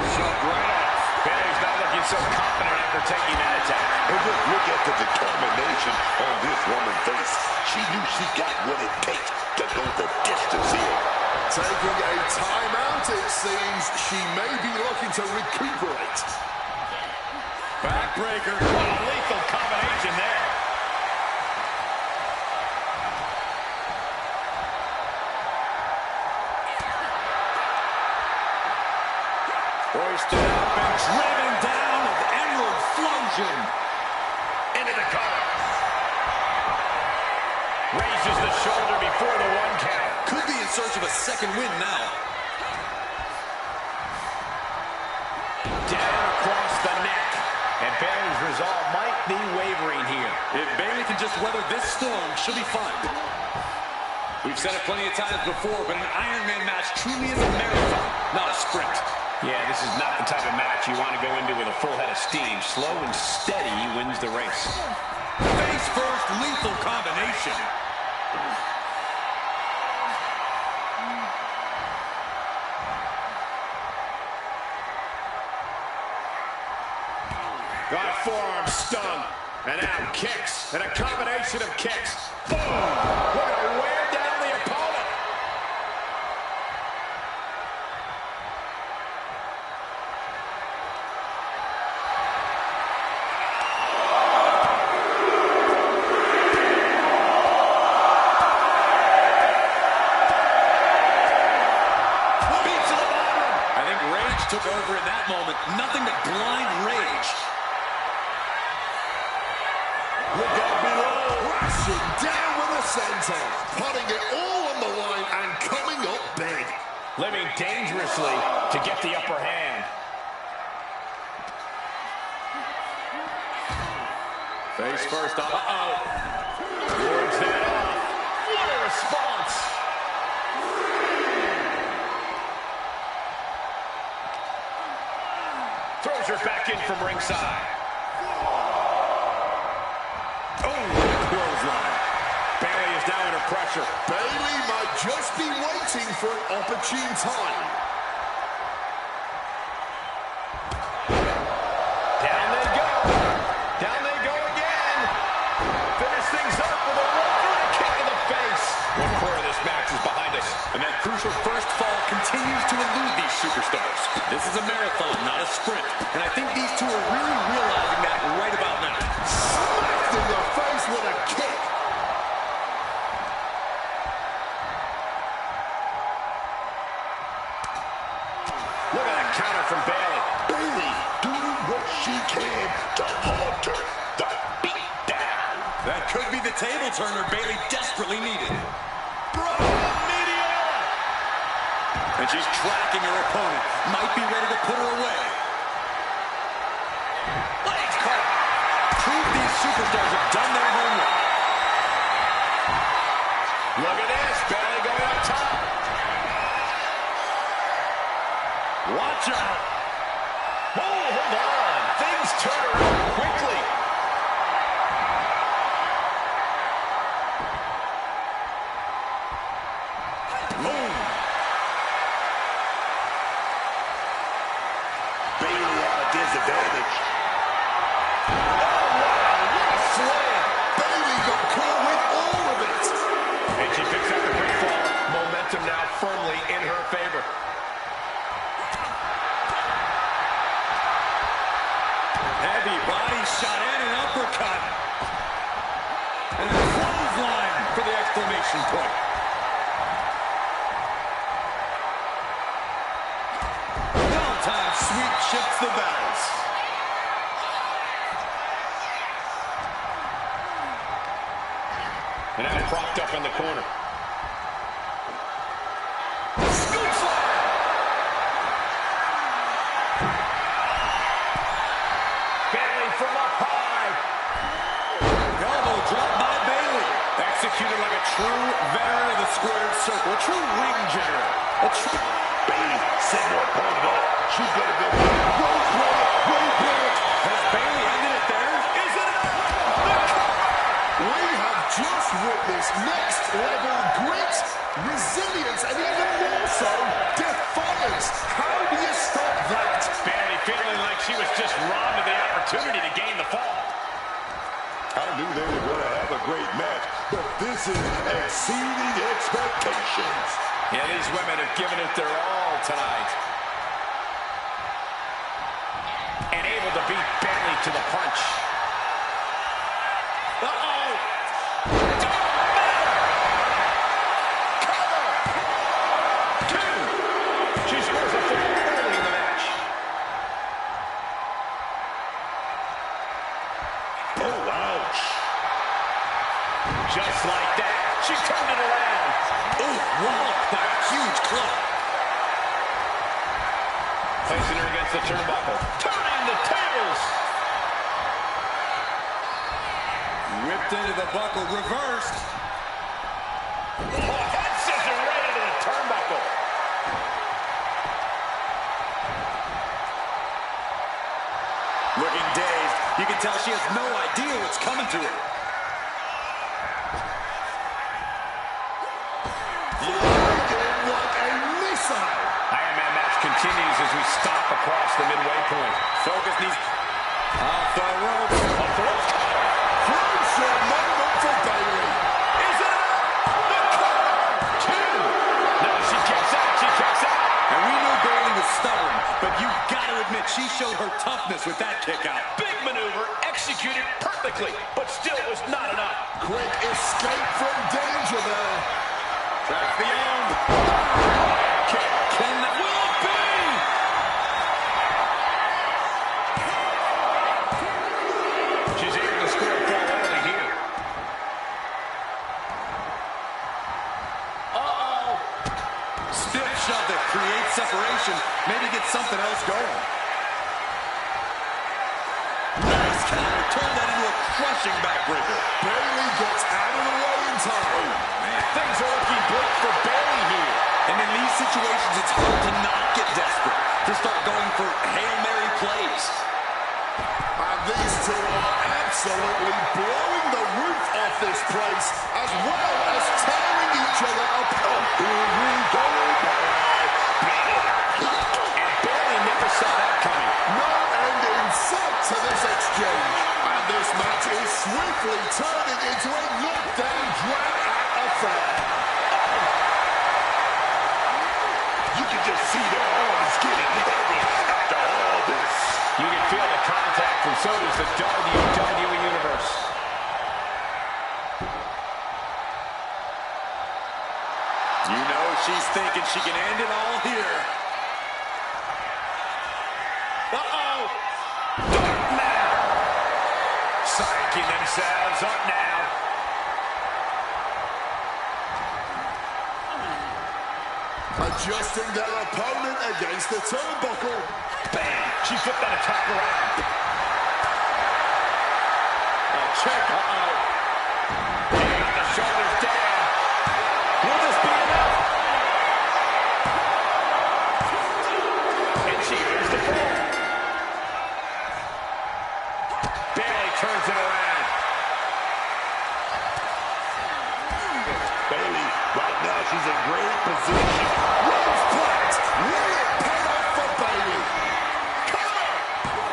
Shoved right off. Bailey's not looking so confident after taking that attack. And just look at the determination on this woman's face. She knew she got what it takes to go the distance here. Taking a timeout, it seems. She may be looking to recuperate. Backbreaker. What a lethal combination there. Hoisted up and driven down with Emerald Flosion. Into the cover. Raises the shoulder before the 1 count. Could be in search of a second win now. Down across the neck. And Bailey's resolve might be wavering here. If Bailey can just weather this storm, she'll be fine. We've said it plenty of times before, but an Iron Man match truly is a marathon, not a sprint. Yeah, this is not the type of match you want to go into with a full head of steam. Slow and steady wins the race. Face first, lethal combination. Got forearm stung. And now kicks. And a combination of kicks. Boom! We're going to wear down the opponent. Took over in that moment. Nothing but blind rage. Look out below. Crashing down with the center. Putting it all on the line and coming up big. Living dangerously to get the upper hand. Face first. Uh-oh. Wards that off. What a response. Throws her back in from ringside. Oh, clothesline. Bailey is now under pressure. Bailey might just be waiting for an opportune time. Down they go. Down they go again. Finish things up with a right kick in the face. 1/4 of this match is behind us. And that crucial first fall continues to elude these superstars. This is a marathon, not a sprint. And I think these two are really realizing that right about now. Smacked in the face with a kick. Look at that counter from Bailey. Bailey doing what she can to alter the beatdown. That could be the table turner Bailey desperately needed. And she's tracking her opponent. Might be ready to put her away. Legs caught. Prove these superstars have done their homework. Look at this. Bailey going up top. Watch out. Oh, hold on. Things turn around quickly. Boom. Bailey at a disadvantage. Oh, wow. What a slam. Bailey got caught with all of it. And she picks up the pinfall. Momentum now firmly in her favor. Heavy body shot and an uppercut. And a clothesline for the exclamation point. Well-timed sweep shifts the balance. And now propped up in the corner. squared circle, a true ring general. A true... Bailey setting her opponent up. She's gonna go roadblock. Has Bailey ended it there? Is it enough? We have just witnessed next level grit, resilience, and even more so, defiance. How do you stop that? Bailey feeling like she was just robbed of the opportunity to gain the fall. I knew they were going to have a great match, but this is exceeding expectations. Yeah, these women have given it their all tonight. And able to beat Bailey to the punch. Uh-oh! Cover! 2! She scores a fall early in the match. Oh, ouch. Just like that, she turned it around. Oh, walloped by a huge club. Placing her against the turnbuckle. Turning the tables. Whipped into the buckle, reversed. Oh, head scissor right into the turnbuckle. Looking dazed. You can tell she has no idea what's coming to her. Like a missile. Iron Man match continues as we stop across the midway point. Focus needs... Off the ropes. Off the ropes. Crucial moment for Bailey. Is it up? The cover. 2. No, she kicks out. She kicks out. And we knew Bailey was stubborn, but you got to admit she showed her toughness with that kick out. Big maneuver, executed perfectly, but still was not enough. Quick escape from danger there. Tracks the arm. Can that will it be? She's able to score a fall early here. Uh-oh. Stiff shove that creates separation. Maybe get something else going. Nice counter. Turn that into a crushing backbreaker. Bailey gets out of the way in time. Man, things are looking bleak for Bailey here. And in these situations, it's hard to not get desperate, to start going for Hail Mary plays. And these two are absolutely blowing the roof off this place, as well as tearing each other apart. Here we go, And Bailey never saw that coming. No end in sight to this exchange. And this match is swiftly turning into a knockdown, drag-out affair. You can just see their arms getting heavy after all this. You can feel the contact, and so does the WWE Universe. You know she's thinking she can end it all here. Uh-oh! Dark now! Psyching themselves up now. Adjusting their opponent against the turnbuckle. Bam! She flipped that attack around. Check. Uh-oh. Getting on the shoulders down. Will this be enough? And she earns the fall. Bailey turns it around. Bailey, right now, she's in great position. Rose plant. Will it pay off for Bailey? Cover!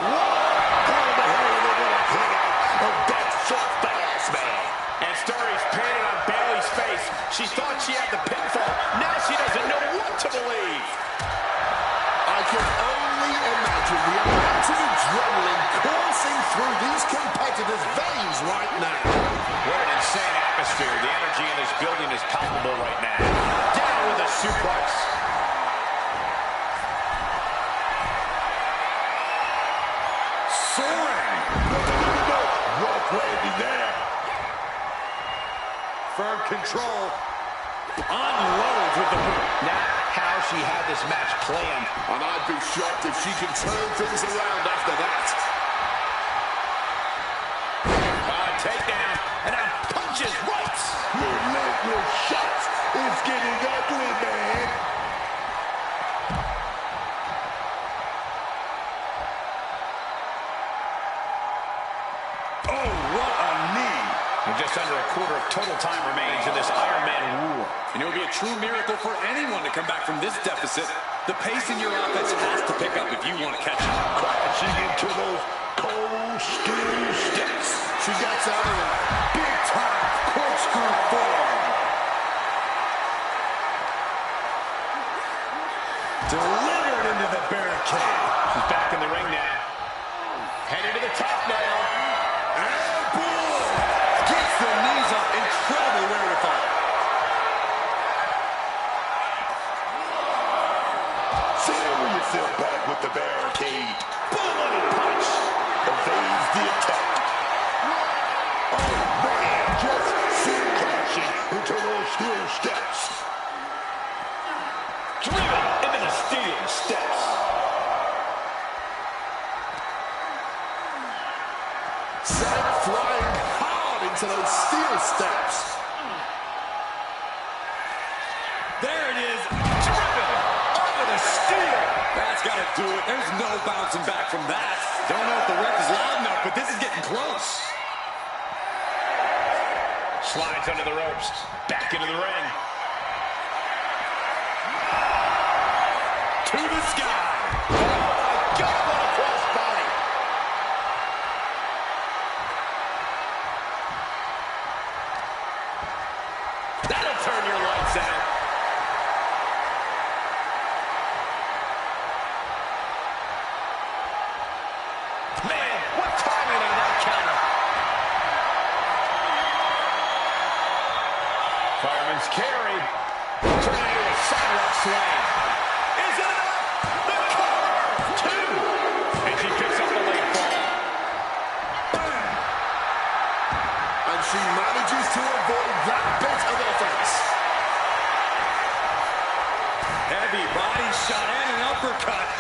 How the hell are they going to put out of that so fast, man? And stories painted on Bailey's face. She thought she had the pinfall. Now she doesn't know what to believe. I can only imagine the amount of adrenaline coursing through these competitors' veins right now. What an insane atmosphere. The energy in this building is palpable right now. Down with a suplex. Soaring. No. Rough landing there. Firm control. Unloads with the boot. Now, how she had this match planned. And I'd be shocked if she can turn things around after that. Takedown. And now punches right. Relentless shots. It's getting ugly, man. Oh, what a knee. And just under a quarter of total time remains in this Iron Man war. And it would be a true miracle for anyone to come back from this deficit. The pace in your offense has to pick up if you want to catch up. Crashing into those cold steel steps. She gets out of that big-time corkscrew form. Delivered into the barricade. She's back in the ring now. Headed to the top now. And boom! Gets the knees up. Incredible wherewithal. Settle yourself back with the barricade. Bullet punch. Evades the attack. Oh, man. Just sent crashing into those steel steps. Driven into the steel steps. Sent flying hard into those steel steps. There it is. Driven over the steel. That's got to do it. There's no bouncing back from that. Don't know if the ref is loud enough, but this is getting close. Slides under the ropes. Back into the ring. To the sky. Oh, my God, what a crossbody. That'll turn your lights out. Man, what timing on that counter. Fireman's carry. Turning into a sidewalk slam. Is it enough? The cover! Two! And she picks up the late fall. Bam! And she manages to avoid that bit of offense. Heavy body shot and an uppercut.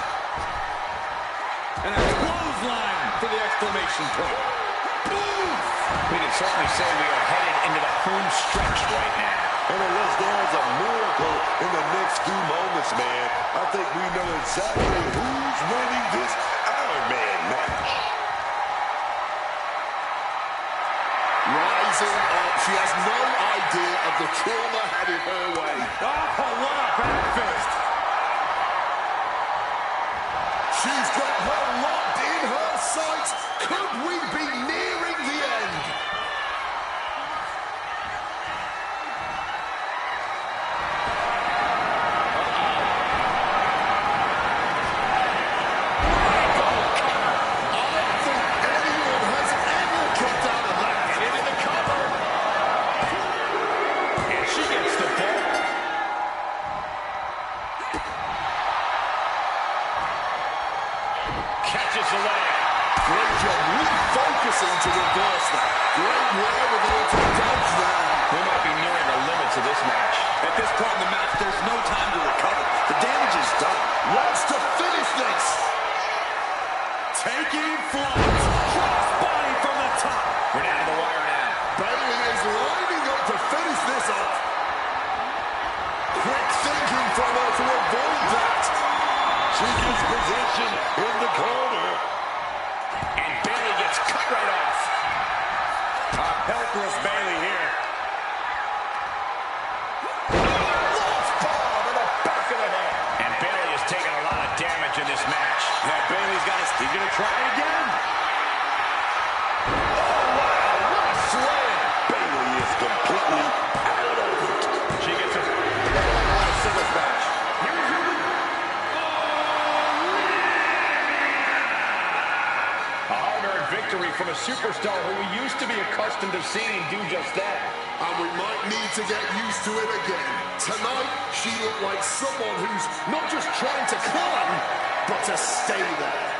And a clothesline for the exclamation point. Boom! We can certainly say we are headed into the home stretch right now. And unless there's a miracle in the next few moments, man, I think we know exactly who's winning this Iron Man match. Rising up, she has no idea of the trauma headed her way. Oh, what a back fist. She's got her locked in her sights. Could we be nearing the end? Catches the leg. Great job refocusing to reverse that. Great wherewithal to dodge that. We might be nearing the limits of this match. At this point in the match, there's no time to recover. The damage is done. Wants to finish this. Taking flight. Cross body from the top. We're down to the wire now. Bayley is lining up to finish this off. Quick thinking from her to avoid that. She gets position in the corner. And Bayley gets cut right off. A helpless Bayley here. Last palm to the back of the head. And Bayley has taken a lot of damage in this match. Yeah, Bayley's got his... He's going to try it again. Oh, wow, what a slam. Bayley is completely out of it. She gets a... This match. A hard-earned victory from a superstar who we used to be accustomed to seeing do just that. And we might need to get used to it again. Tonight, she looked like someone who's not just trying to climb, but to stay there.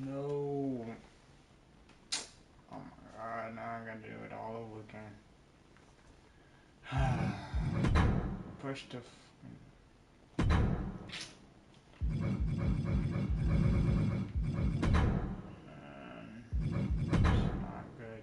No. Oh my god, now I gotta do it all over again. Push the... It's not good.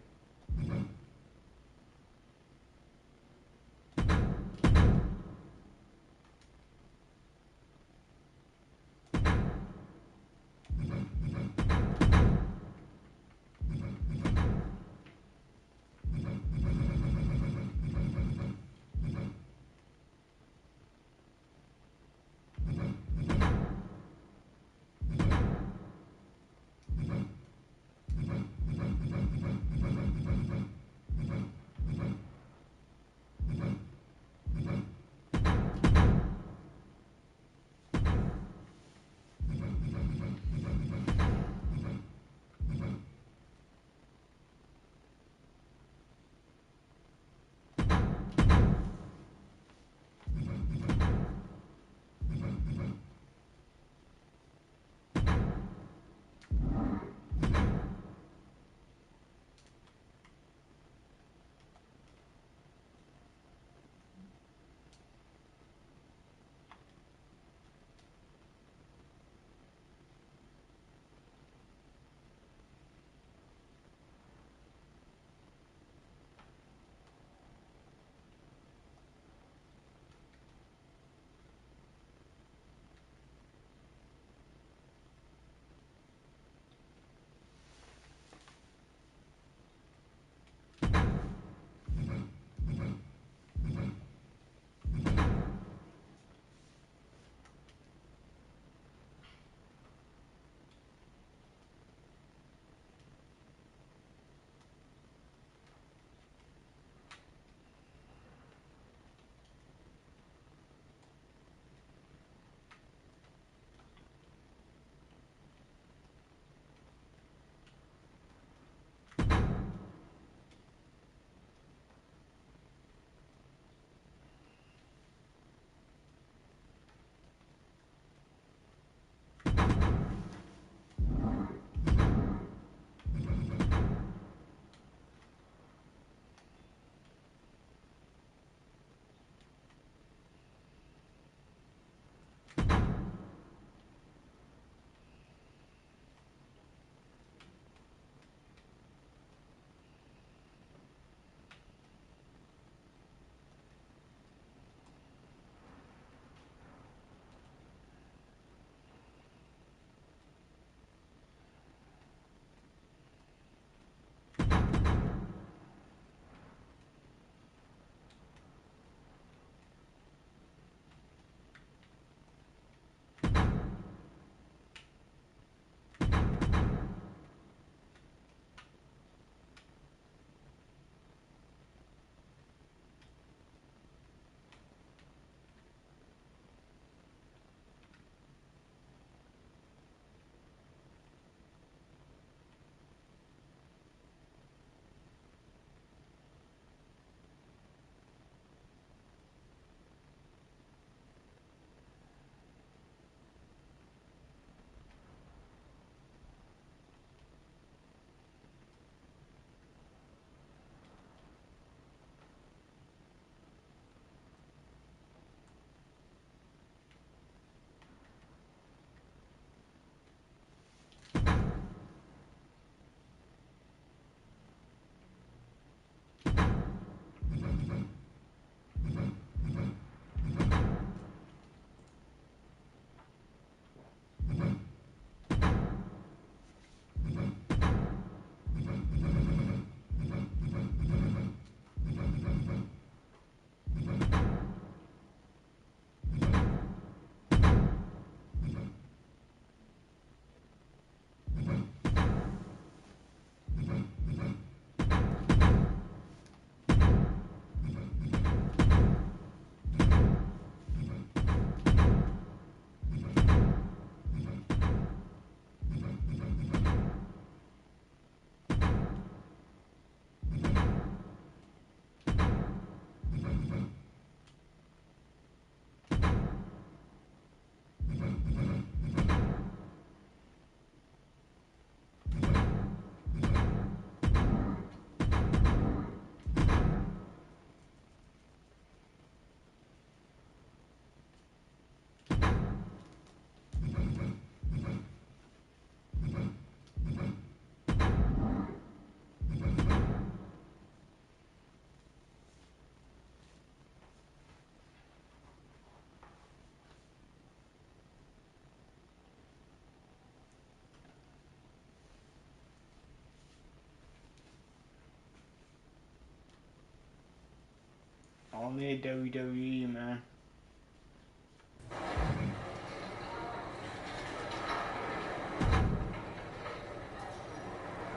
Only WWE, man.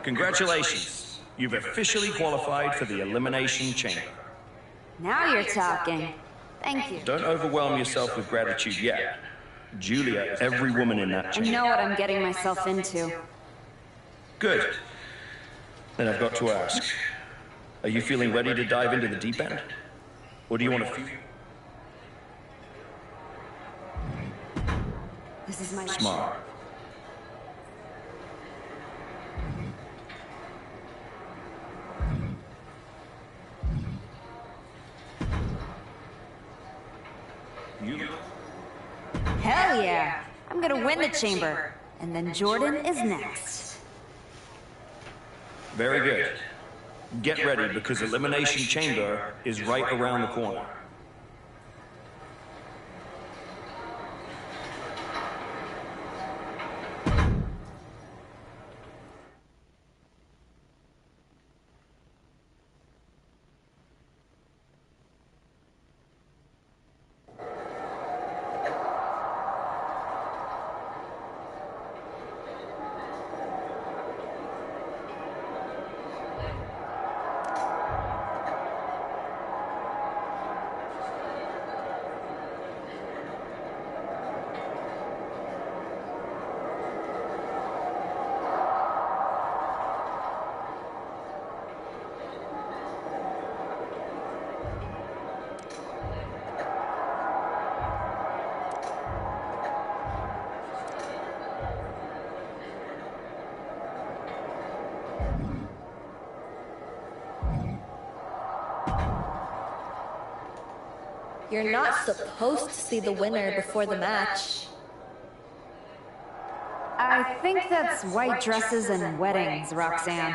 Congratulations. You've officially qualified for the Elimination Chamber. Now you're talking. Thank you. Don't overwhelm yourself with gratitude yet. Julia, every woman in that I chamber. know what I'm getting myself into. Good. Then I've got to ask. Are you feeling ready to dive into the deep end? Or do you want to feel? This is my Smart. You. Hell yeah! I'm gonna win the chamber. And then Jordan is next. Very good. Get ready because Elimination Chamber is right around the corner. You're not supposed to see the winner before the match. I think that's white dresses and weddings, Roxanne.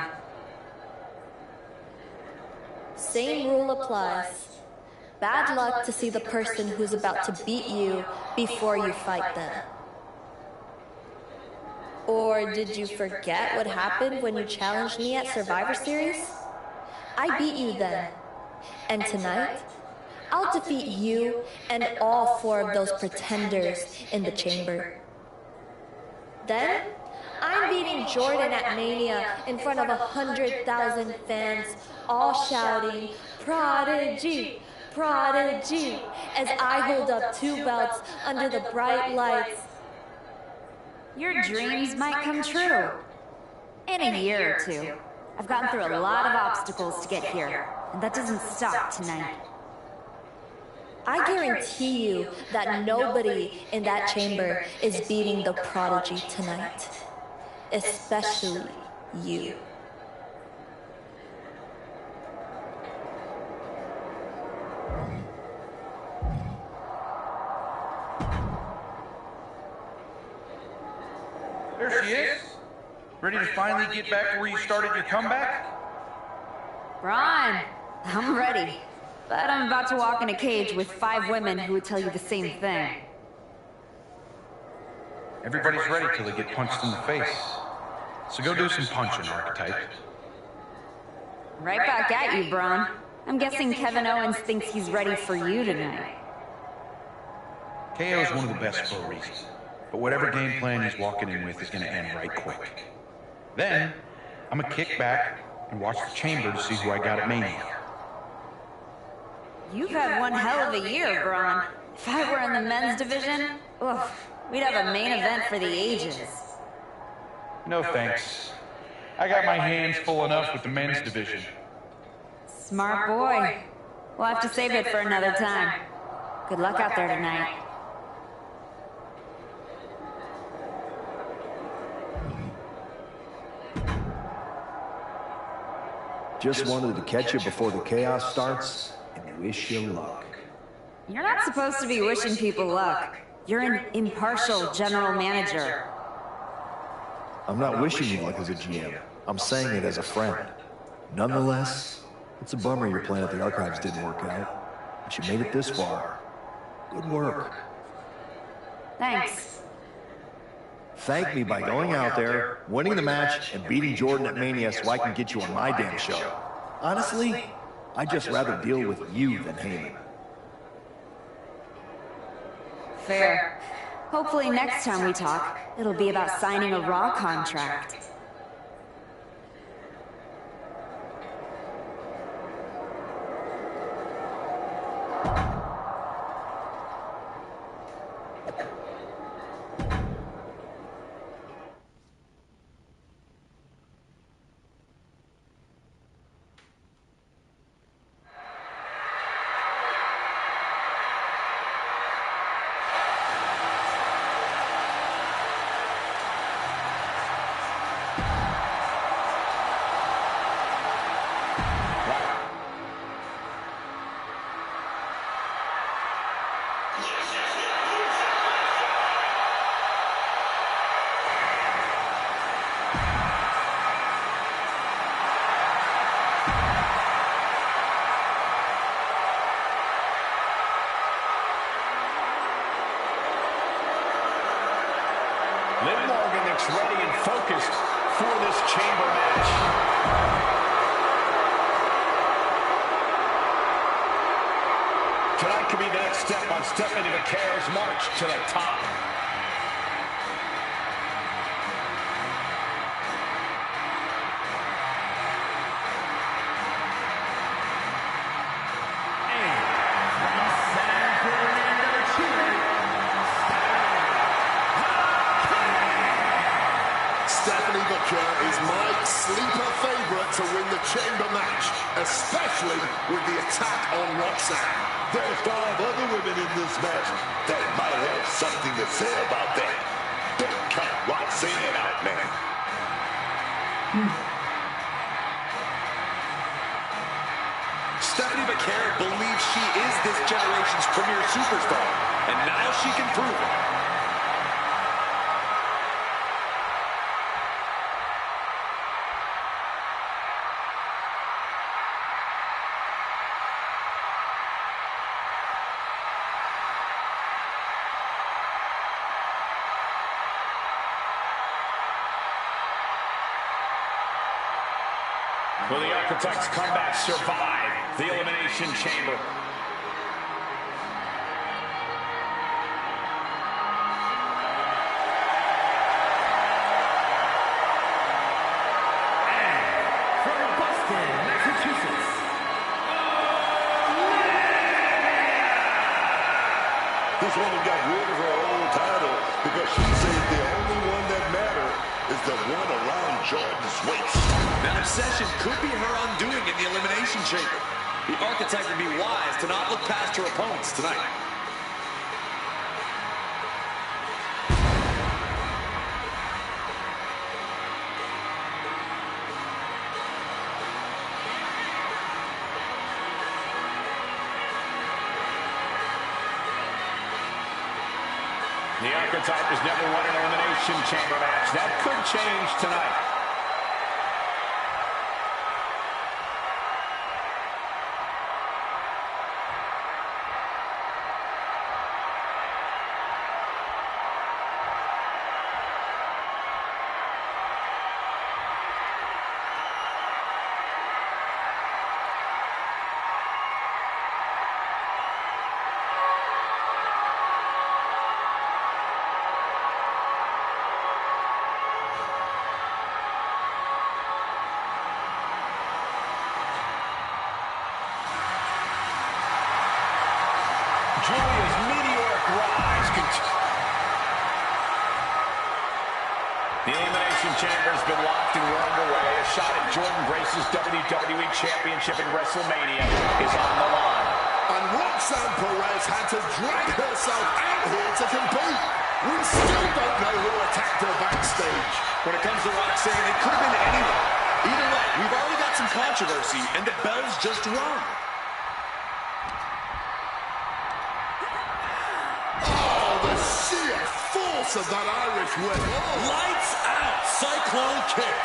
Same rule applies. Bad luck to see the person who's about to beat you before you fight them. Or did you forget what happened when you challenged me at Survivor Series? I beat you then. And tonight, I'll defeat you and all 4 of those pretenders in the chamber. Then, I'm beating Jordan at Mania in front of 100,000 fans, all shouting, "Prodigy! Prodigy!" as I hold up 2 belts under the bright lights. Your dreams might come true. In a year or 2. I've gotten through a lot of obstacles to get here, and that doesn't stop tonight. I guarantee you that nobody in that chamber is beating the Prodigy tonight. Especially you. There she is. Ready to finally get back to where you started your comeback? Ron, I'm ready. But I'm about to walk in a cage with 5 women who would tell you the same thing. Everybody's ready till they get punched in the face. So go do some punching, Archetype. Right back at you, Braun. I'm guessing Kevin Owens thinks he's ready for you tonight. KO is one of the best for a reason. But whatever game plan he's walking in with is going to end right quick. Then, I'm going to kick back and watch the chamber to see who I got at Mania. You've had one hell of a year, Braun. If I were in the men's division, we'd have a main event for the ages. No thanks. I got my hands full enough with the men's division. Smart boy. We'll have to save it for another time. Good luck out there tonight. Just wanted to catch you before the chaos starts, and wish you luck. You're not supposed to be wishing people luck. You're an impartial general manager. I'm not wishing you luck as a GM. I'm saying it as a friend. Nonetheless, it's a bummer your plan at the Archives didn't work out. But you made it this far. Good work. Thanks. Thank me by going out there, winning the match, and beating Jordan at Mania so I can get you on my damn show. Honestly, I'd just rather deal with you than Heyman. Fair. Hopefully next time we talk, it'll be about signing a Raw contract. Ready and focused for this chamber match. Tonight could be the next step on Stephanie McCare's march to the top. Is my sleeper favorite to win the chamber match, especially with the attack on Roxanne. There's 5 other women in this match that might have something to say about that. Don't count Roxanne out, man. Stephanie McCare believes she is this generation's premier superstar, and now she can prove it. Will the Architects come back, survive the Elimination Chamber? And from Boston, Massachusetts, This woman got rid of her old title because she said the only one that mattered is the one around Jordan's waist. That obsession could be her undoing in the Elimination Chamber. The Architect would be wise to not look past her opponents tonight. The Archetype has never won an Elimination Chamber match. That could change tonight. Julia's meteoric rise The Elimination Chamber has been locked and we're underway. A shot at Jordan Grace's WWE Championship at WrestleMania is on the line. And Roxanne Perez had to drag herself out here to compete. We still don't know who attacked her backstage. When it comes to Roxanne, it could have been anyone. Either way, we've already got some controversy, and the bell's just rung. Oh, the sheer force of that Irish whip. Lights out, cyclone kick.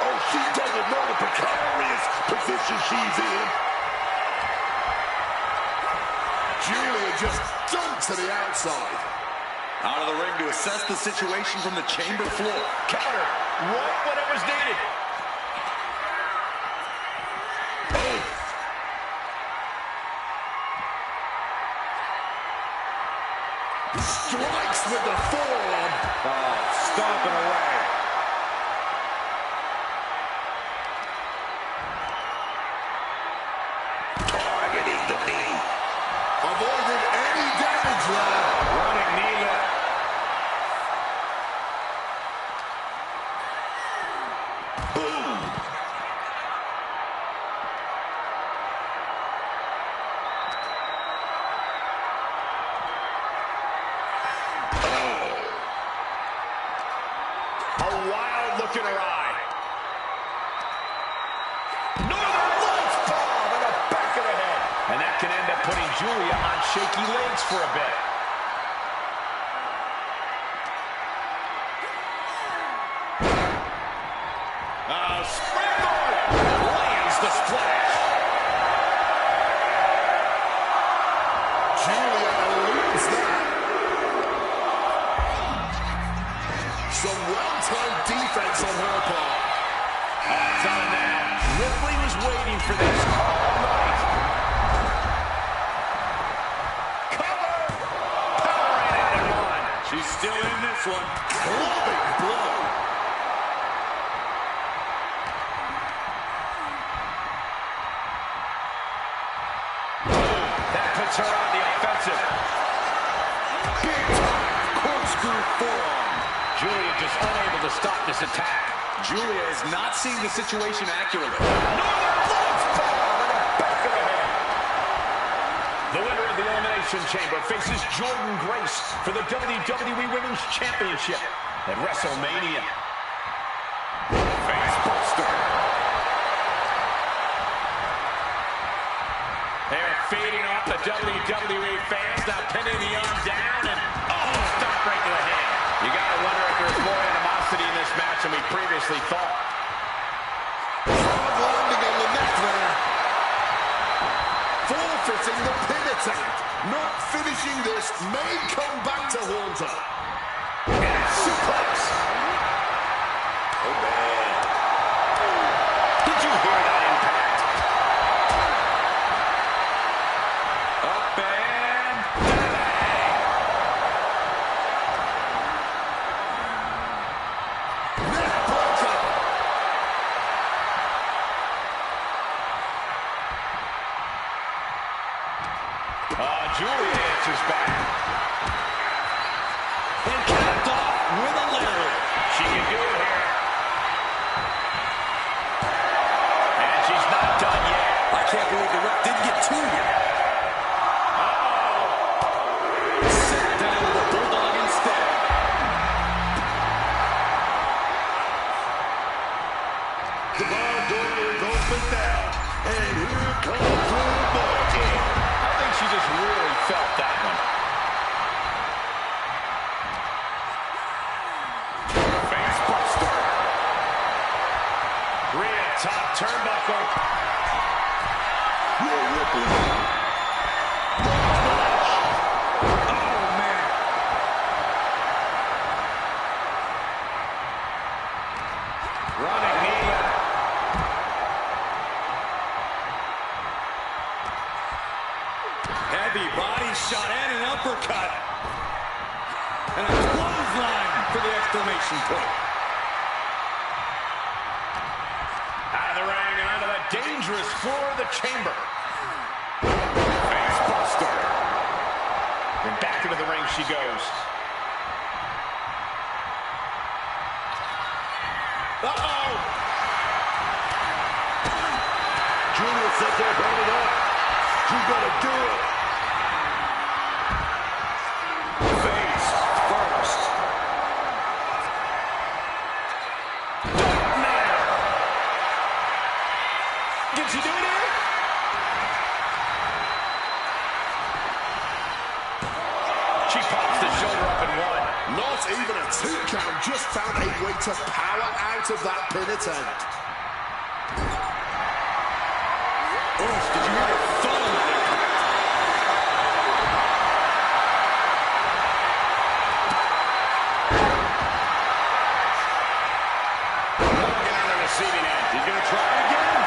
Oh, she doesn't know the precarious position she's in. Julia just jumped to the outside. Out of the ring to assess the situation from the chamber floor. Counter, right whatever's needed. Hits with the forearm. Oh, stomping away. Targeting the knee. Avoided any damage there. Running knee lift. Boom. A wild look in her eye. Northern Lights bomb in the back of the head. And that can end up putting Julia on shaky legs for a bit. Springboard lands the splash. Julia eludes that. Some well-timed defense on her part. Odds on that. Ripley was waiting for this all night. Cover! Powering out and one. She's still in this one. Clubbing blow. That puts her on the offensive. Big time corkscrew forearm. Julia just unable to stop this attack. Julia is not seeing the situation accurately. Northern Lights bomb in the back of the head. The winner of the Elimination Chamber faces Jordan Grace for the WWE Women's Championship at WrestleMania. Face buster. They're feeding off the WWE fans, now pinning the arm down, and stop right to the head. You gotta wonder if there's more animosity in this match than we previously thought. Hard landing on the neck there. Forfeiting the pin attempt. Not finishing this may come back to haunt her. Suplex. Oh, man. Did you hear that impact? Up and Neck breaker. Julia answers back. and capped off with a lariat. She can do it here. And she's not done yet. I can't believe the ref didn't get two yet. Set down with a bulldog instead. The barn door is open now, and here comes Drew Morgan. I think she just really felt that one. Face buster. Rhea, top turnbuckle. Rhea Ripley. Oh, man. Running knee. Heavy body shot and an uppercut. And a clothesline for the exclamation point. Out of the ring and onto the dangerous floor of the chamber. Face buster. And back into the ring she goes. Uh-oh! Julia said they're burning up. You gotta do it. Face first. Don't matter. Can she do it here? She pops the shoulder up and one. Not even a 2 count, just found a way to power out of that pin attempt. Oof, did you hear the thud on that impact? Morgan on the receiving end. He's going to try it again.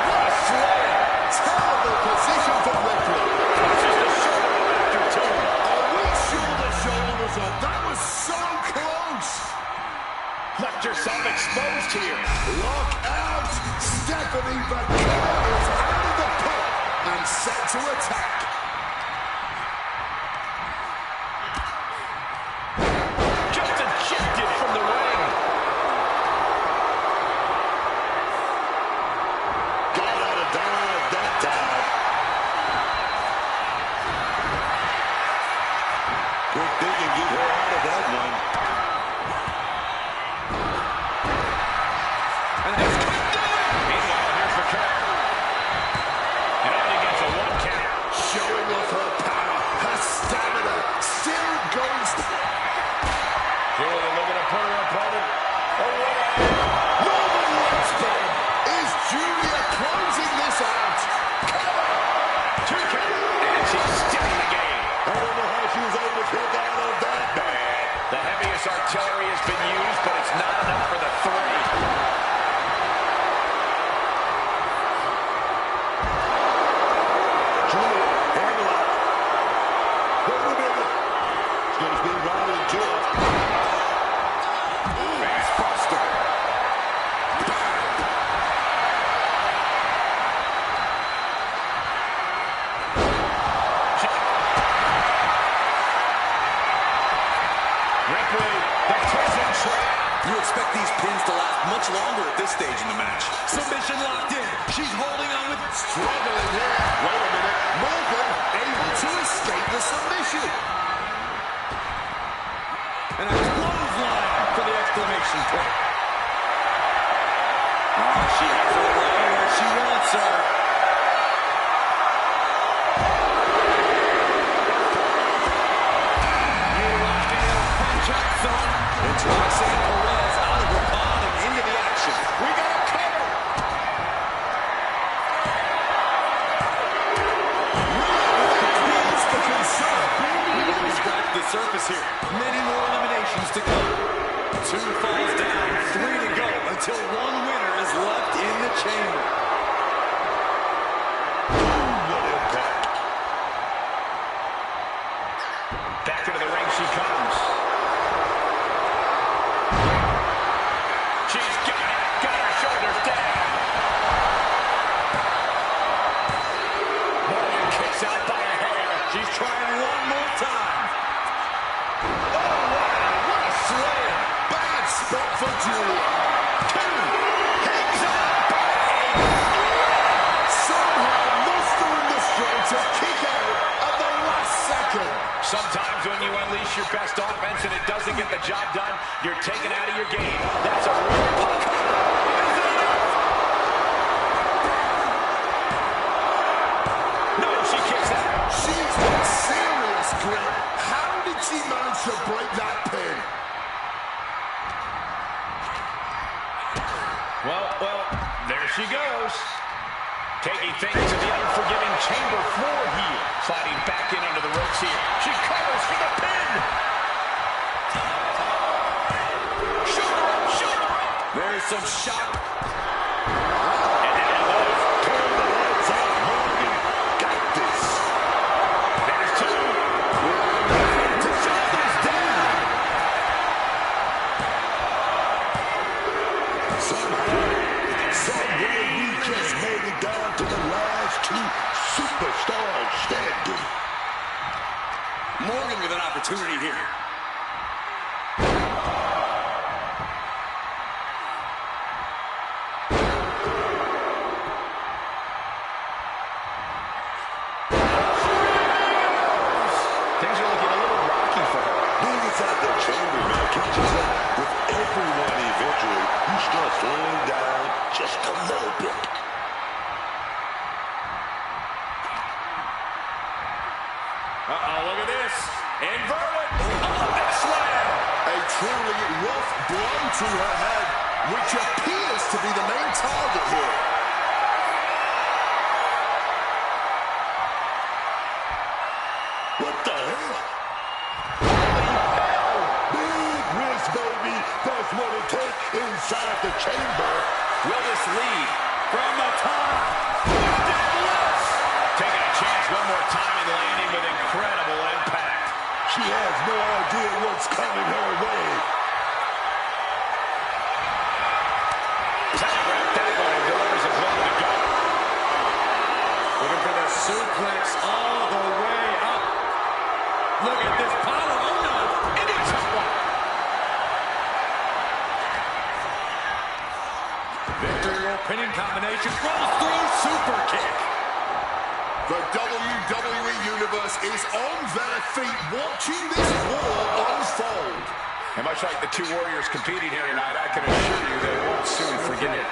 What a slam. Terrible position for Ripley. Just a shoulder after two. herself exposed here. Look out! Stephanie Vaquero is out of the pit and set to attack. Just ejected from the ring. Got out of dodge that time. Good thinking, get her out of that one. And this could do it. Meanwhile, here's Vaquero. And only gets a 1 count. Showing off her power, her stamina, still goes. Really looking to put her opponent away. Norman Lexburn. Is Julia closing this out? 2 count. And she's still in the game. I don't know how she was able to kick out of that bad. The heaviest artillery has been used, but it's not enough for the 3. Julia, handle up. Wait a minute. She's going to spin right into it. Face buster. Ripley, the prison trap. You expect these pins to last much longer at this stage in the match. Submission locked in. She's holding on with... Struggling here. Wait a minute. Morgan able to escape the submission. And a clothesline for the exclamation point. Oh, she has her right where she wants her. It's Roxanne Perez out of her pod and into the action. We got a cover. We've only scratched the surface here. Many more eliminations to come. 2 falls down, 3 to go until one winner is left in the chamber. What impact. Back into the ring she comes. She's got her shoulders down. Morgan kicks out by a hair. She's trying one more time. Oh, wow, what a slam. Bad spot for Julia. 2. Hangs on by 8. Somehow mustering the strength to kick out at the last second. Sometimes when you unleash your best offense and it doesn't get the job done, you're taken out of your game. That's a real puck. No, she kicks out. She's got serious grip. How did she manage to break that pin? Well, there she goes. Taking things to the unforgiving chamber floor here. Sliding back in under the ropes here. She covers for the pin. Shoulder up. There's some shock. And now those Turn the lights out, Morgan. Got this. There's 2. To shoulders down. Some way we just made it down to the last 2 superstars standing. Morgan with an opportunity here. Things are looking a little rocky for her. Being inside the chamber, man, catches up with everyone eventually. You start slowing down just a little bit. Uh-oh, look at this. Inverted. Big slam. A truly rough blow to her head, which appears to be the main target here. What the hell? Holy hell! Big risk, baby. That's what it takes inside the chamber. Will this lead from the top? Taking a chance one more time and landing with incredible impact. She has no idea what's coming her way. pinning combination. Rolls through, super kick. The WWE Universe is on their feet watching this war unfold. And much like the two warriors competing here tonight, I can assure you they won't soon forget it.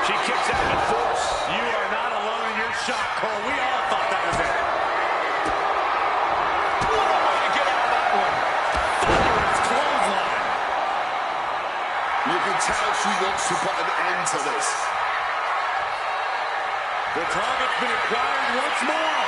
She kicks out with force. You are not alone in your shot, Cole. We all thought that was it. What a way to get out of that one. Thunderous clothesline. You can tell she wants to put an end to this. The target's been acquired once more.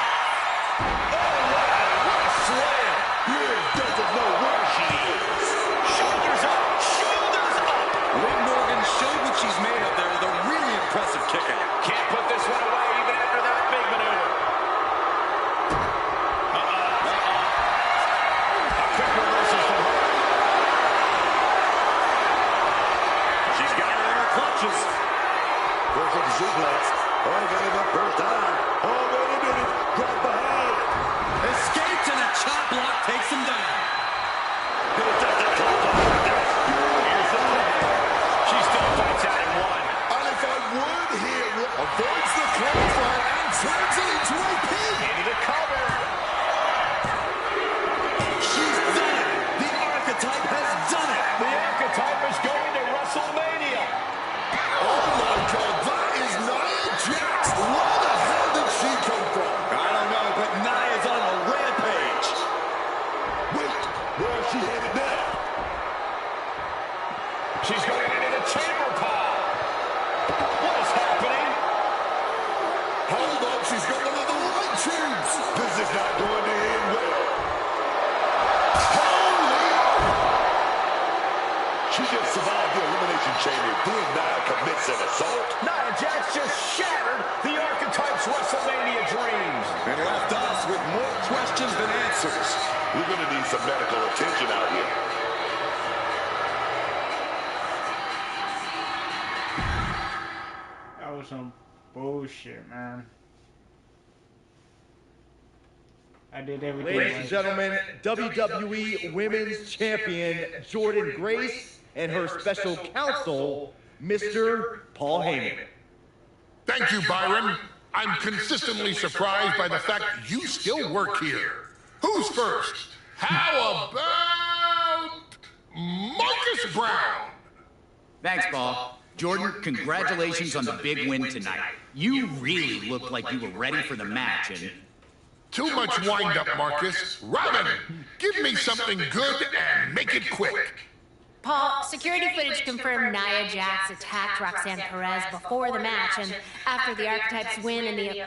Oh, wow, what a slam. Liv doesn't know where she is. Shoulders up, shoulders up. Liv Morgan showed what she's made of there with a really impressive kick out. Can't put this one away even after that big maneuver. A quick reversal from her. She's got her in her clutches. Goes up suplex. Oh, got him up first time. Oh, wait a minute. Drop behind. Escapes and a chop block takes him down. She still fights out in one. And if I weren't here, avoids the clothesline and turns it into a pin. Into the cover. She's done it. The Archetype has done it. The Archetype is going to WrestleMania. Oh my God, that is Nia Jax. Where the hell did she come from? I don't know, but Nia's on a rampage. Wait, where is she headed now? She's going into the chamber pile. What is happening? Hold on, she's got one of the light tubes. This is not going to end well. She just survived the Elimination Chamber. Then Nia commits an assault. Nia Jax just shattered the Archetype's WrestleMania dreams. And left us with more questions than answers. We're going to need some medical attention out here. That was some bullshit, man. I did everything. Ladies and gentlemen, WWE Women's Champion Jordynne Grace and her special counsel, Mr. Paul Heyman. Thank you, Byron. I'm consistently surprised by the fact you still work here. Who's first? How about Marcus Brown? Thanks, Paul. Jordan, congratulations on the big win tonight. You really looked like you were ready for the match, and... Too much wind-up, Marcus. Robin, give me something good and make it quick. Paul, security footage confirmed Nia Jax attacked Roxanne Perez before the match and after the Archetypes win in the...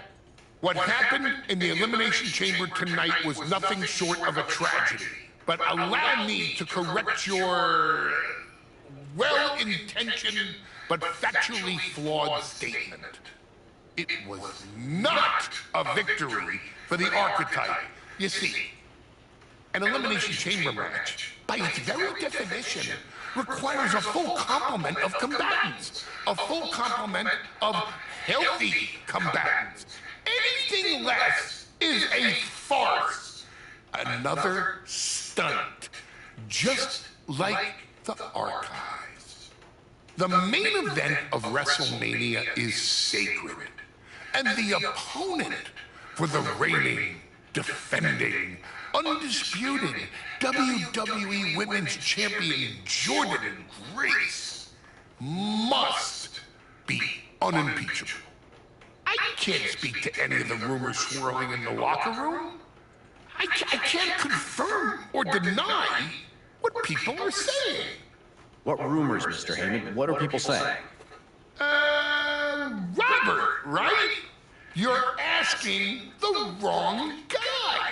What happened in the Elimination Chamber tonight was nothing short of a tragedy. But allow me to correct your well-intentioned but factually flawed statement. It was not a victory for the Archetype. You see, an Elimination Chamber match, by its very definition, requires a full complement of combatants. A full complement of healthy combatants. Anything less is a farce. Another stunt. Just like the Archives. The main event of WrestleMania is sacred. And the opponent for the reigning, defending, undisputed WWE Women's Champion Jordynne Grace must be unimpeachable. I can't speak to any of the rumors swirling in the locker room. I can't confirm or deny what people are saying. What rumors, Mr. Heyman? What are people saying? Robert, right? You're asking the wrong guy.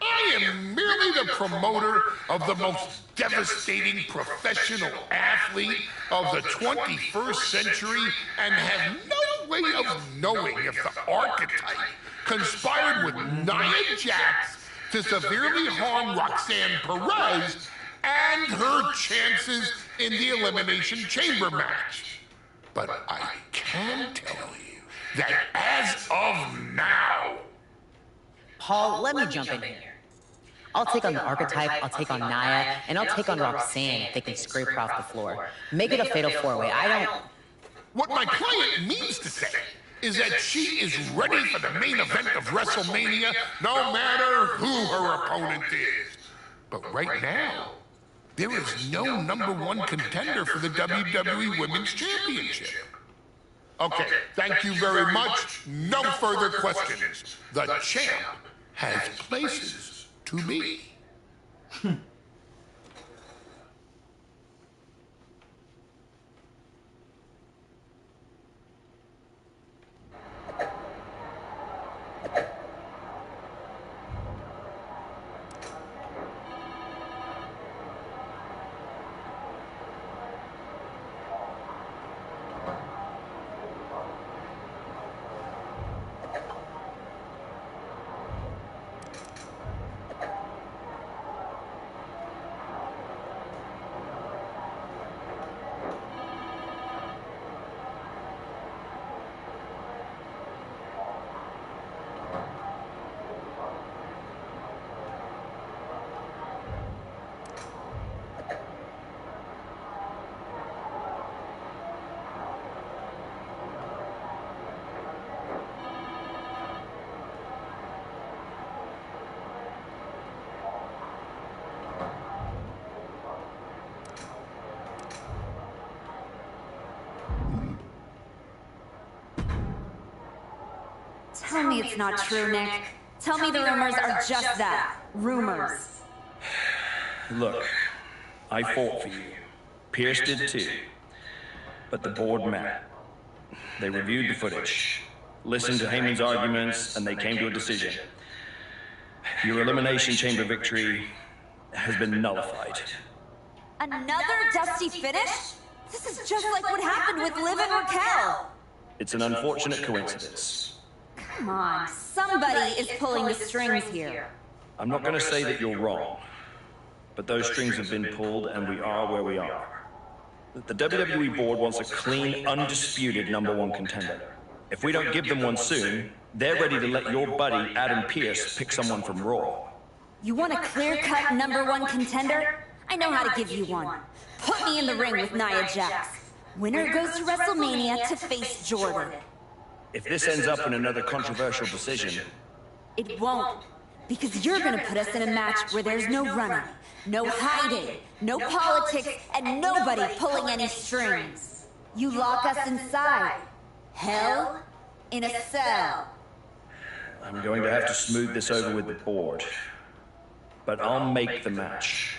I am merely the promoter of the most devastating professional athlete of the 21st century and have no way of knowing if the Archetype conspired with Nia Jax to severely harm Roxanne Perez and her chances in the Elimination Chamber match. But I can tell you that as of now... Paul, let me jump in here. I'll take on the Archetype, I'll take on Nia, and I'll take on Roxanne if they can scrape her off the floor. Make it a fatal four-way. I don't... What my client means to say is that she is ready for the main event of WrestleMania, no matter who her opponent is. But right now, there is no #1 contender for the WWE Women's Championship. Okay, thank you very much. No further questions. The champ has places to be. Tell me it's not true, Nick. Tell me the rumors are just that. Rumors. Look, I fought for you. Pierce did too. But the board met. They reviewed the footage, listened to Heyman's arguments, and they came to a decision. Your Elimination Chamber victory has been nullified. Another dusty finish? This is just like what happened with Liv and Raquel. It's an unfortunate coincidence. Come on, somebody is pulling the strings here. I'm not going to say that you're wrong, but those strings have been pulled and we are where we are. The WWE board wants a clean, undisputed #1 contender. If we don't give them one soon, they're ready to let your buddy Adam Pearce pick someone from Raw. You want a clear-cut #1 contender? I know how to give you one. Put me in the ring with Nia Jax. Winner goes to WrestleMania to face Jordan. If this ends up in another controversial decision... It won't. Because you're gonna put us in a match where there's no running, no hiding, no politics, and nobody pulling any strings. You lock us inside. Hell in a cell. I'm going to have to smooth this over with the board. But I'll make the match.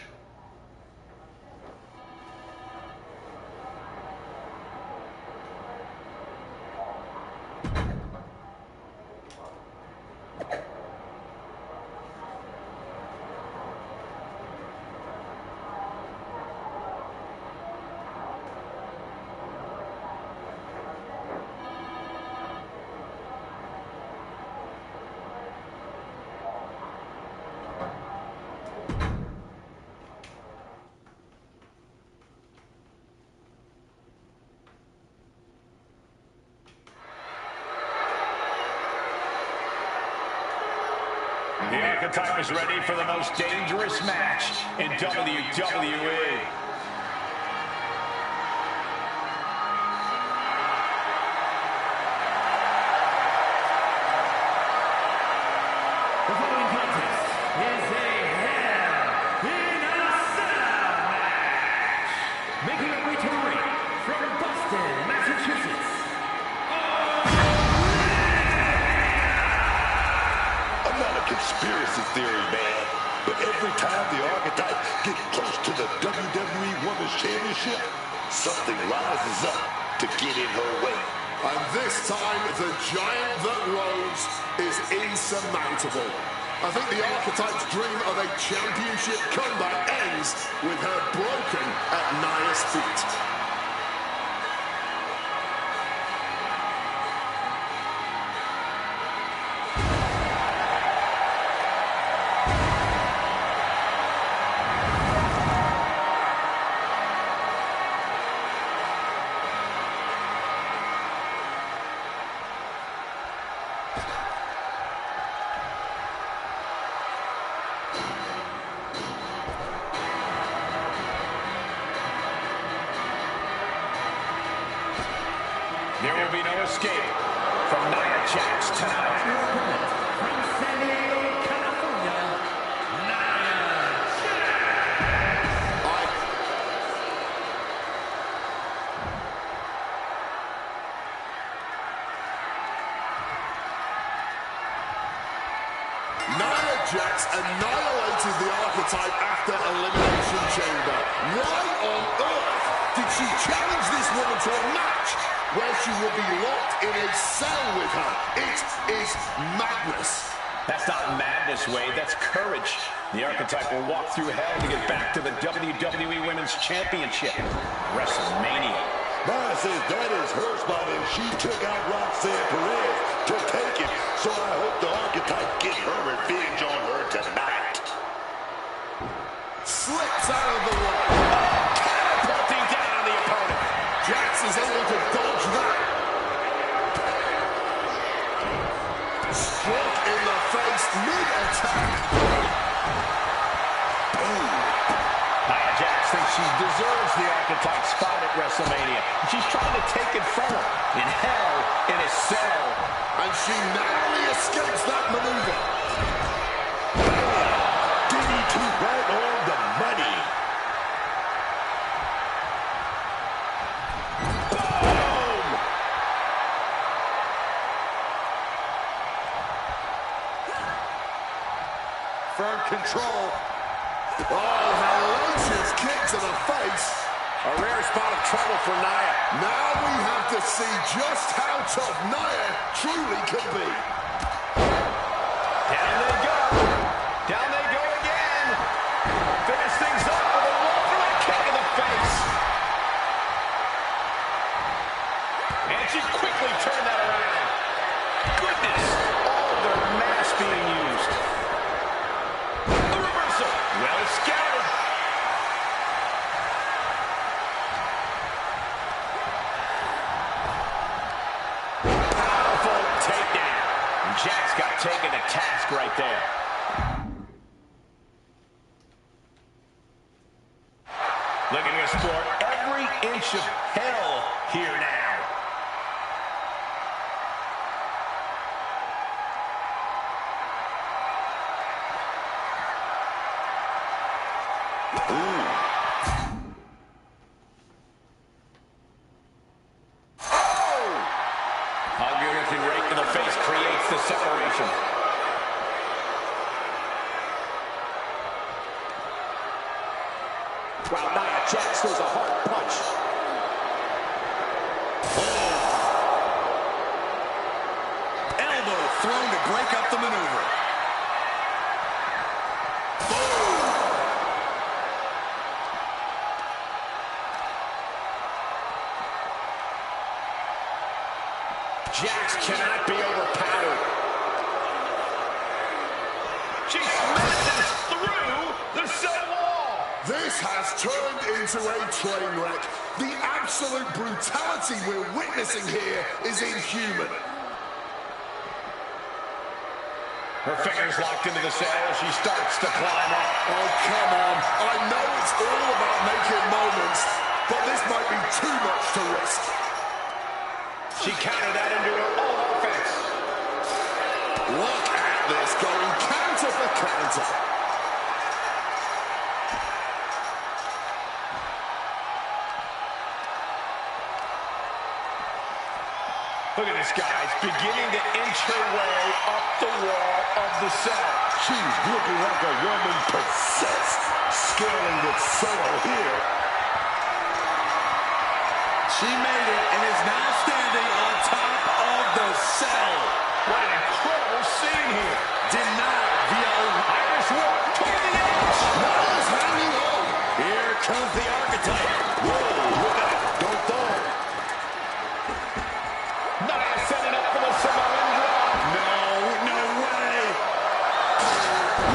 The Archetype is ready for the most dangerous match in WWE. The following contest is a Hell in a Cell match. Making her way to the ring from Boston, Massachusetts. I'm not a conspiracy theory man, but every time the Archetype gets close to the WWE Women's Championship, something rises up to get in her way. And this time, the giant that rose is insurmountable. I think the Archetype's dream of a championship comeback ends with her broken at Nia's feet. There will be no escape from Nia Jax tonight. From San Diego, California, Nia Nia Jax annihilated the Archetype after Elimination Chamber. Why on earth did she challenge this woman to a match where she will be locked in a cell with her? It is madness. That's not madness, Wade. That's courage. The Archetype will walk through hell to get back to the WWE Women's Championship. WrestleMania. Nia says that is her spot, and she took out Roxanne Perez to take it. So I hope the Archetype get her revenge on her tonight. Slips out of the way. Catapulting down on the opponent. Jax is able to dodge that. Struck in the face mid-attack. Boom. Nia Jax thinks she deserves the Archetype spot at WrestleMania. She's trying to take it from her. In hell, in a cell. And she narrowly escapes that maneuver. DDT right on the money. Boom! Firm control. Oh, hellacious kick to the face. A rare spot of trouble for Nia. Now we have to see just how tough Nia truly can be. Down they go. Down they go again. Finish things up with a low kick in the face. And she quickly turned that around. Goodness. All their mass being used. A reversal. Well scouted. Powerful takedown. And Jax got taken to task right there. Looking to explore every inch of hell here now. Hug-lifting right to the face creates the separation. Wow, Nia Jax throws a hard punch. Elbow thrown to break up the maneuver. Jax cannot be overpowered. She smashes through the cell wall. This has turned into a train wreck. The absolute brutality we're witnessing here is inhuman. Her fingers locked into the cell as she starts to climb up. Oh, come on. I know it's all about making moments, but this might be too much to risk. She countered that into an all-offense. Look at this, going counter for counter. Look at this, guys, beginning to inch her way up the wall of the cell. She's looking like a woman possessed, scaling the cell here. She made it and is now standing on top of the cell. What an incredible scene here. Denied via Irish whip toward the edge. Nia's hanging on. Here comes the Archetype. Whoa, look out, don't fall. Nia setting up for the Samoan drop. No way.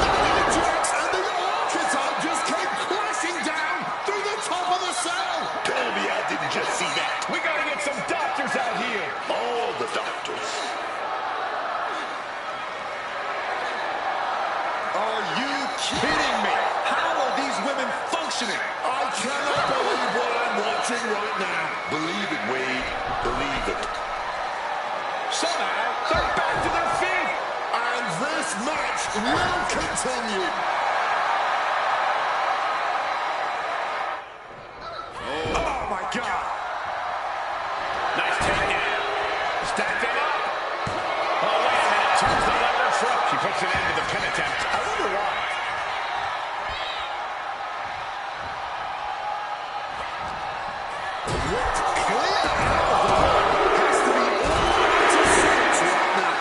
Nia Jax and the Archetype just came crashing down through the top of the cell. Tell me I didn't just see that. We got to get some doctors out here. All the doctors. Are you kidding me? How are these women functioning? I cannot believe what I'm watching right now. Believe it, Wade. Believe it. somehow they're back to their feet. And this match will continue. Oh my God. Nice takedown. Stack them up. Oh, wait a minute. Turns the lever front. She puts an end to the pin attempt. I wonder why. Whipped clear out of the ring. Has to be all to six right now.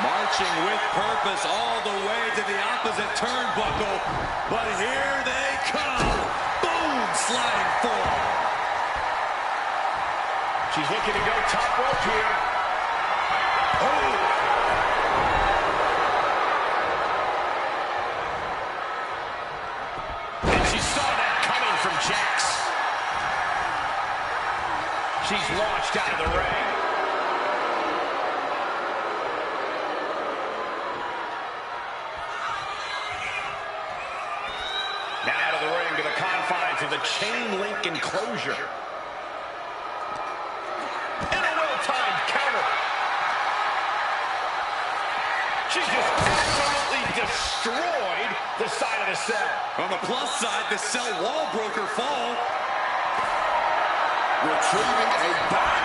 Marching with purpose all the way to the opposite turnbuckle. But here they come. Boom! Sliding forward. She's looking to go top rope here. Oh! And she saw that coming from Jax. She's launched out of the ring. Now out of the ring to the confines of the chain link enclosure. And a well-timed counter. She's just absolutely destroyed the side of the cell. On the plus side, the cell wall broke her fall. Retrieving a bag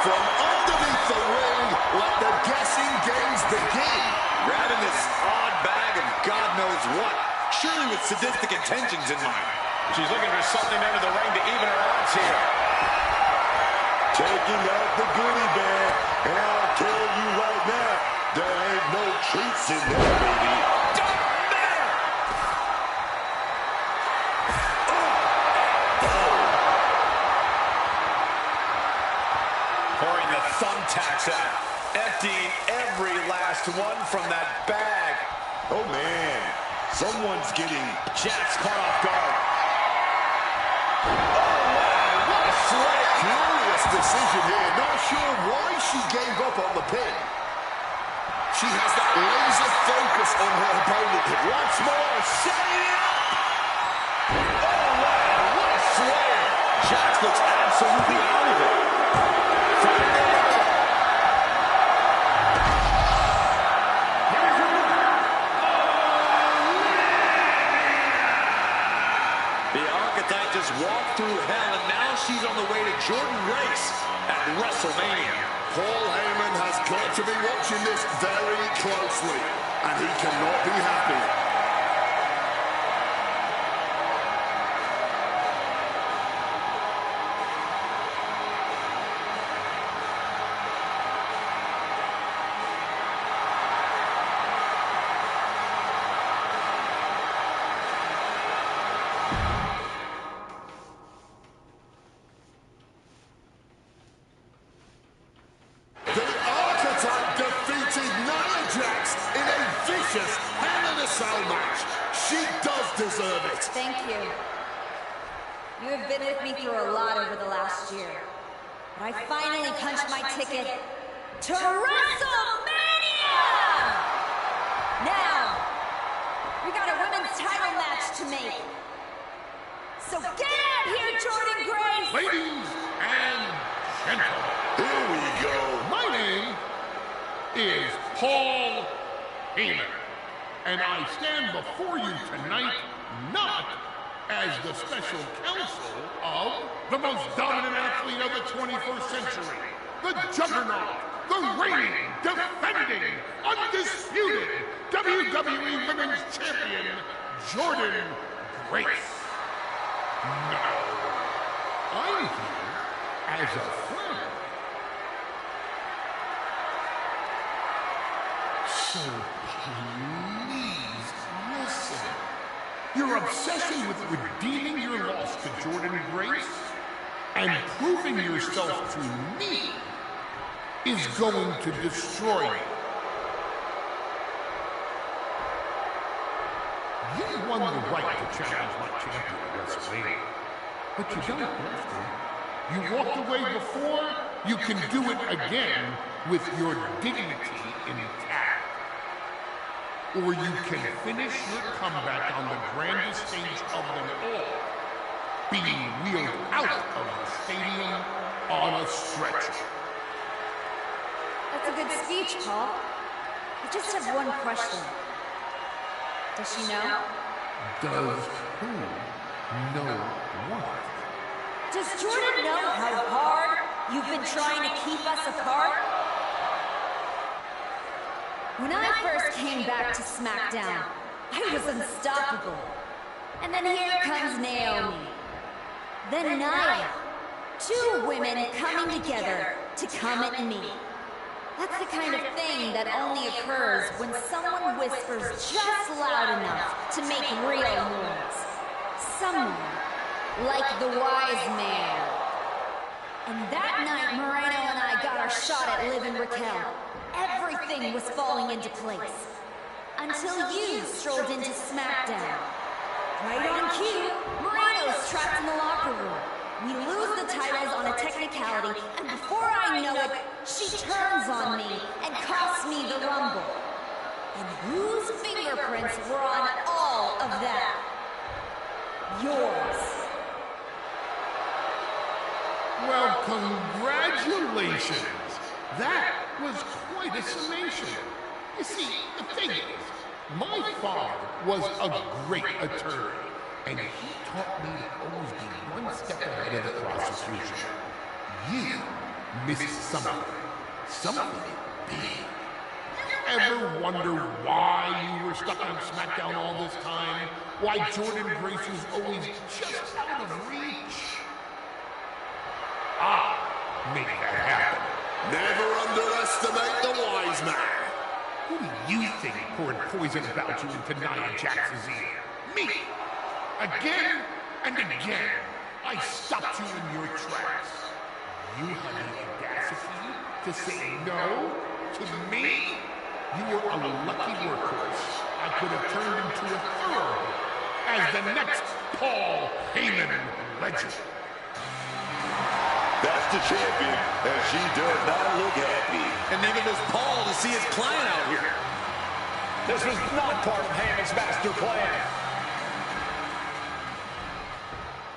from underneath the ring. Let the guessing games begin. Grabbing this odd bag of God knows what. Surely with sadistic intentions in mind. She's looking for something under the ring to even her odds here. Taking out the goodie bag. And I'll tell you right now, there ain't no treats in there, baby. Pouring the thumbtacks out. Emptying every last one from that bag. Oh, man. Someone's getting... Jax caught off guard. Oh, wow. What a slay. Curious decision here. Not sure why she gave up on the pin. She has that laser focus on her opponent. Once more, setting it up. Oh, wow. What a slam. Jax looks absolutely out of it. The Archetype just walked through hell, and now she's on the way to Jordan Grace at WrestleMania. Paul Heyman has got to be watching this very closely, and he cannot be happy. Deserve it. Thank you. You have been with me through a lot over the last year. But I finally punched my ticket to WrestleMania! Now, we got a women's title match to make. So get out here, Jordan Grace! Ladies and gentlemen, here we go. My name is Paul Heyman. And I stand before you tonight not as the special counsel of the most dominant athlete of the 21st century, the juggernaut, the reigning, defending, undisputed WWE Women's Champion, Jordan Grace. No, I'm here as a friend. So please listen. Your obsession with redeeming your loss to Jordan Grace and proving yourself to me is going to destroy you. You won the right to challenge my champion at WrestleMania, but you don't have to. You walked away before, you can do it again with your dignity intact. Or you can finish your comeback on the grandest stage of them all, being wheeled out of the stadium on a stretcher. That's a good speech, Paul. I just have one question. Does she know? Does who know what? Does Jordan know how hard you've been trying to keep us apart? When I first came back to SmackDown, I was unstoppable. And then here comes Naomi. Then Nia. Two women coming together to come at me. That's the kind of thing that only occurs when someone whispers just loud enough to make real noise. Someone like the wise man. And that night, Moreno and I got our shot at Liv and Raquel. Everything was falling into place. Until you strolled into SmackDown. Right on cue, Moreno's trapped in the locker room. We lose the titles on a technicality, and before I know it, she turns on me and costs me the Rumble. And whose fingerprints were on all of that? Yours. Well, congratulations. That was quite a summation. You see, the thing is, my father was a great attorney, and he taught me to always be one step ahead of the prosecution. You missed something. Something big. You ever wonder why you were stuck on SmackDown all this time? Why Jordan Grace was always just out of reach? Make that happen. Never underestimate the wise man. Who do you think poured poison about you into Nia Jax's ear? Me! Again and again, I stopped you in your tracks. You had the audacity to say no to me? You were a lucky workhorse. I could have turned into a thoroughbred as the next Paul Heyman legend. That's the champion, and she does not look happy. And neither does Paul to see his client out here. This was not part of Heyman's master plan.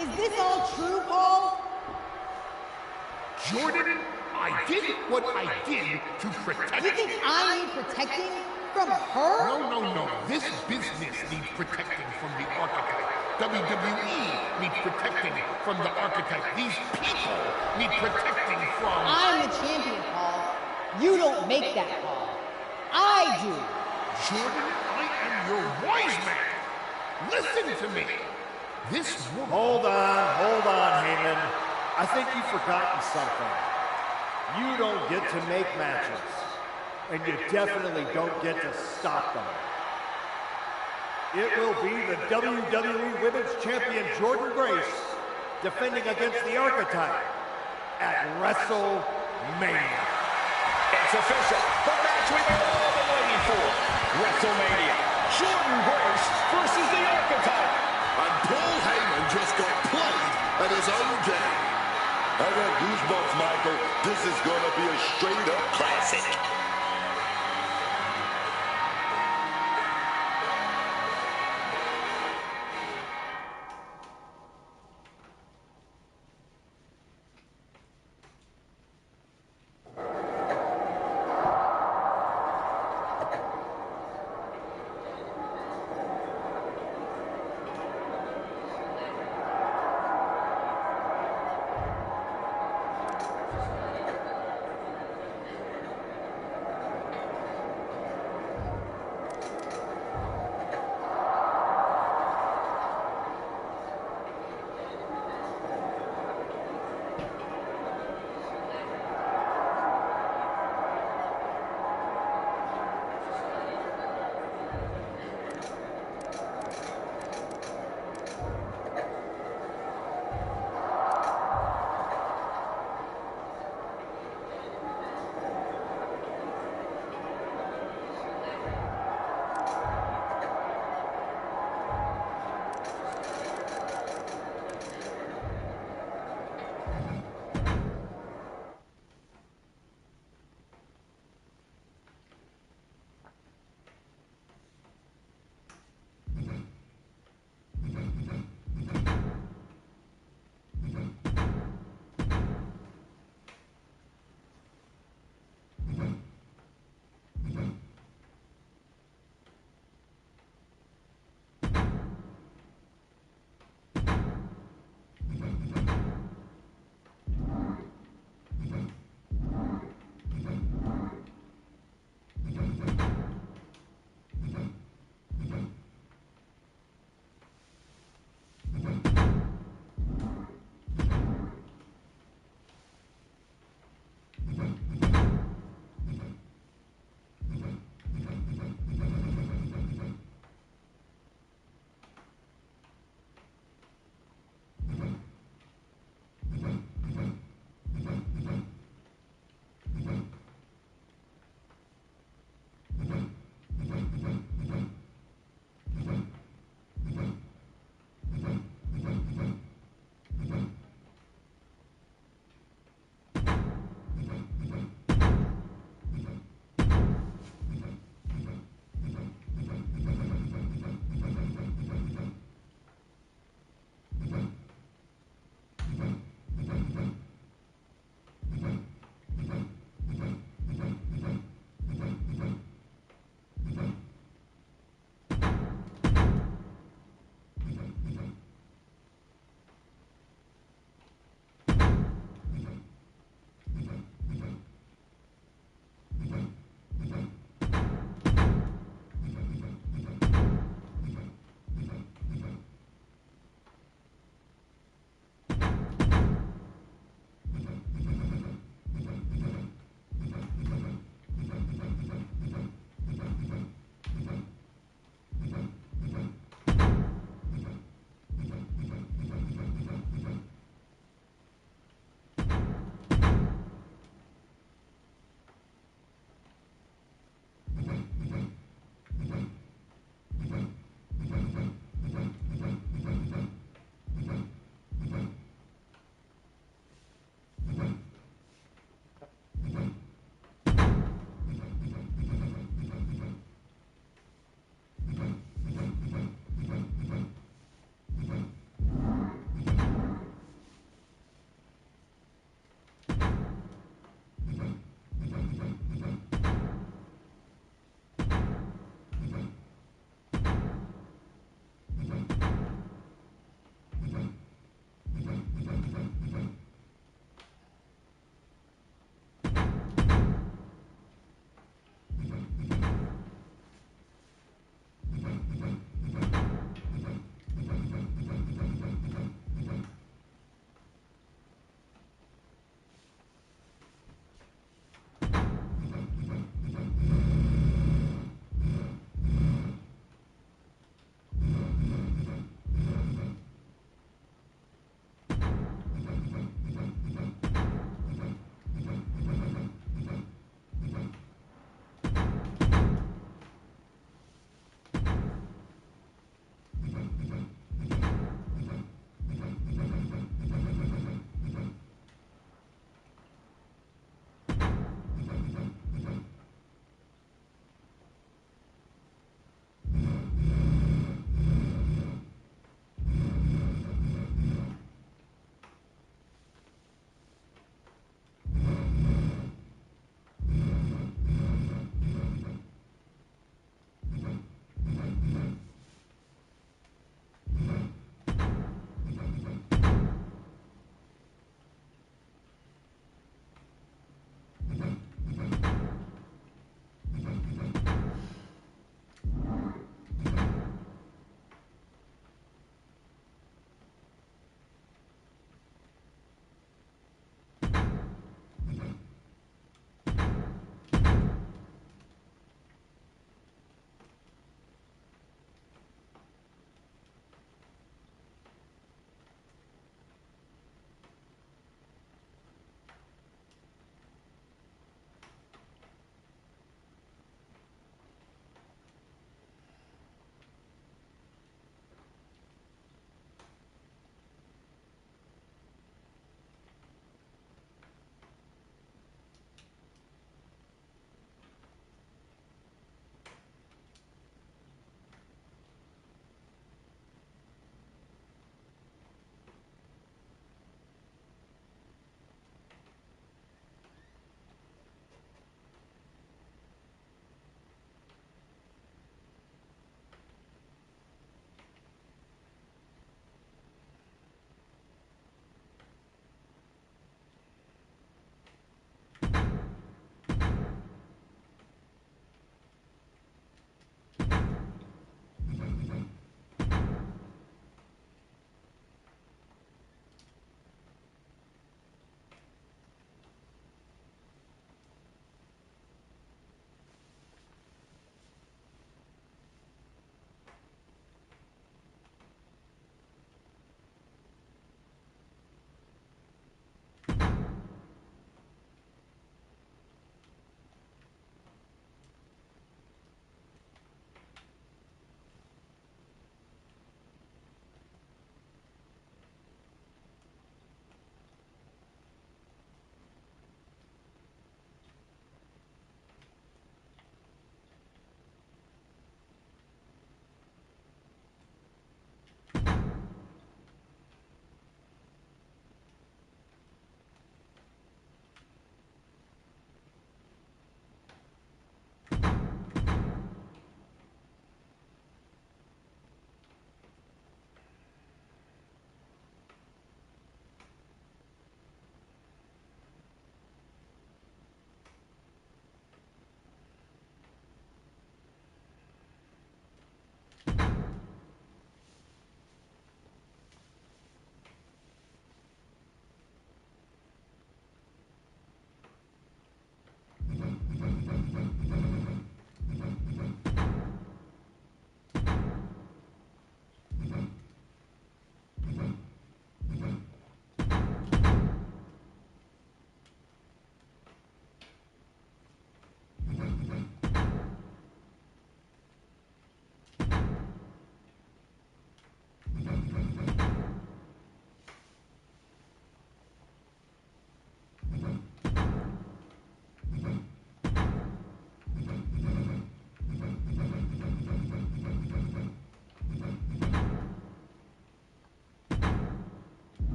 Is this all true, Paul? Jordan, I did what I did to protect you. You think I need protecting from her? No. This business needs protecting from the archetype. WWE needs protecting from the archetype. These people need protecting from... I'm the champion, Paul. You don't make that call. I do. Jordan, I am your wise man. Listen to me. This woman... Hold on, Heyman. I think you've forgotten something. You don't get to make matches. And you definitely don't get to stop them. It will be the WWE Women's Champion Jordan Grace defending against the Archetype at WrestleMania. It's official. The match we've all been waiting for. WrestleMania. Jordan Grace versus the Archetype. And Paul Heyman just got played at his own game. I got goosebumps, Michael. This is going to be a straight-up classic.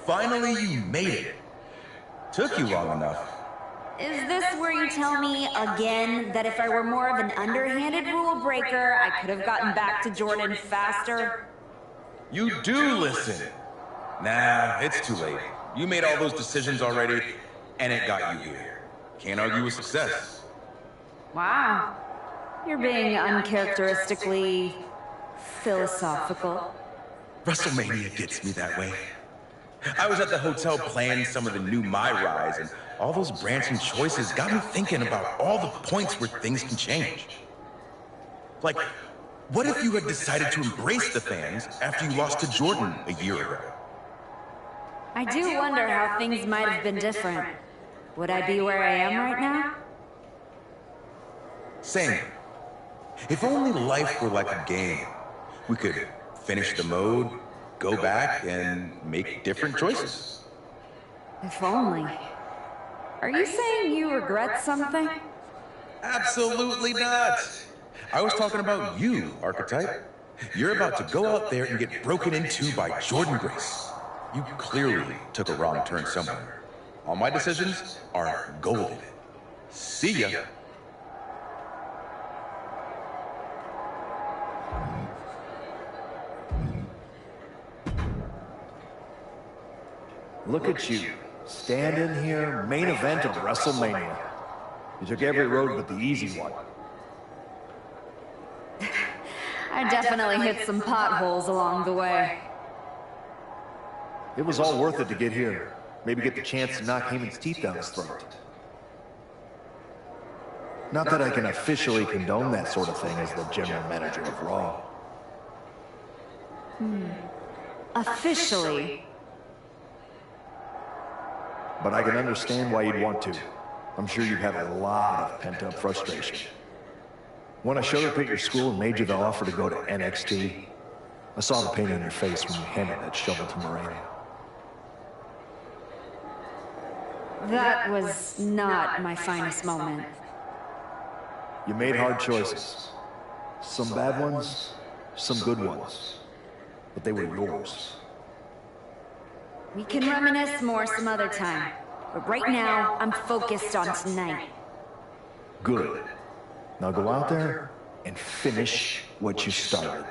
Finally, you made it. Took you long enough. Is this where you tell me again that if I were more of an underhanded rule breaker, I could have gotten back to Jordan faster? You do listen. Nah, it's too late. You made all those decisions already, and it got you here. Can't argue with success. Wow. You're being uncharacteristically philosophical. WrestleMania gets me that way. I was at the hotel playing some of the new MyRise, and all those branching choices got me thinking about all the points where things can change. Like, what if you had decided to embrace the fans after you lost to Jordan a year ago? I do wonder how things might have been different. Would I be where I am right now? Same. If only life were like a game, we could finish the mode, go back, and make different choices. If only. Are you saying you regret something? Absolutely not. I was talking about you, Archetype. You're about to go out there and get broken into by Jordan Grace. You clearly took a wrong turn somewhere. All my decisions are golden. See ya. Look at you, standing here, main event of WrestleMania. You took every road but the easy one. I definitely hit some potholes along the way. It was all worth it to get here. Maybe get the chance to knock Heyman's teeth down his throat. Not that I can officially condone that sort of thing as the general manager of Raw. Officially. But I can understand why you'd want to. I'm sure you have a lot of pent-up frustration. When I showed up at your school and made you the offer to go to NXT, I saw the pain on your face when you handed that shovel to Moreno. That was not my finest moment. You made hard choices. Some bad ones, some good ones. But they were yours. We can reminisce more some other time. But right now, I'm focused on tonight. Good. Now go out there and finish what you started.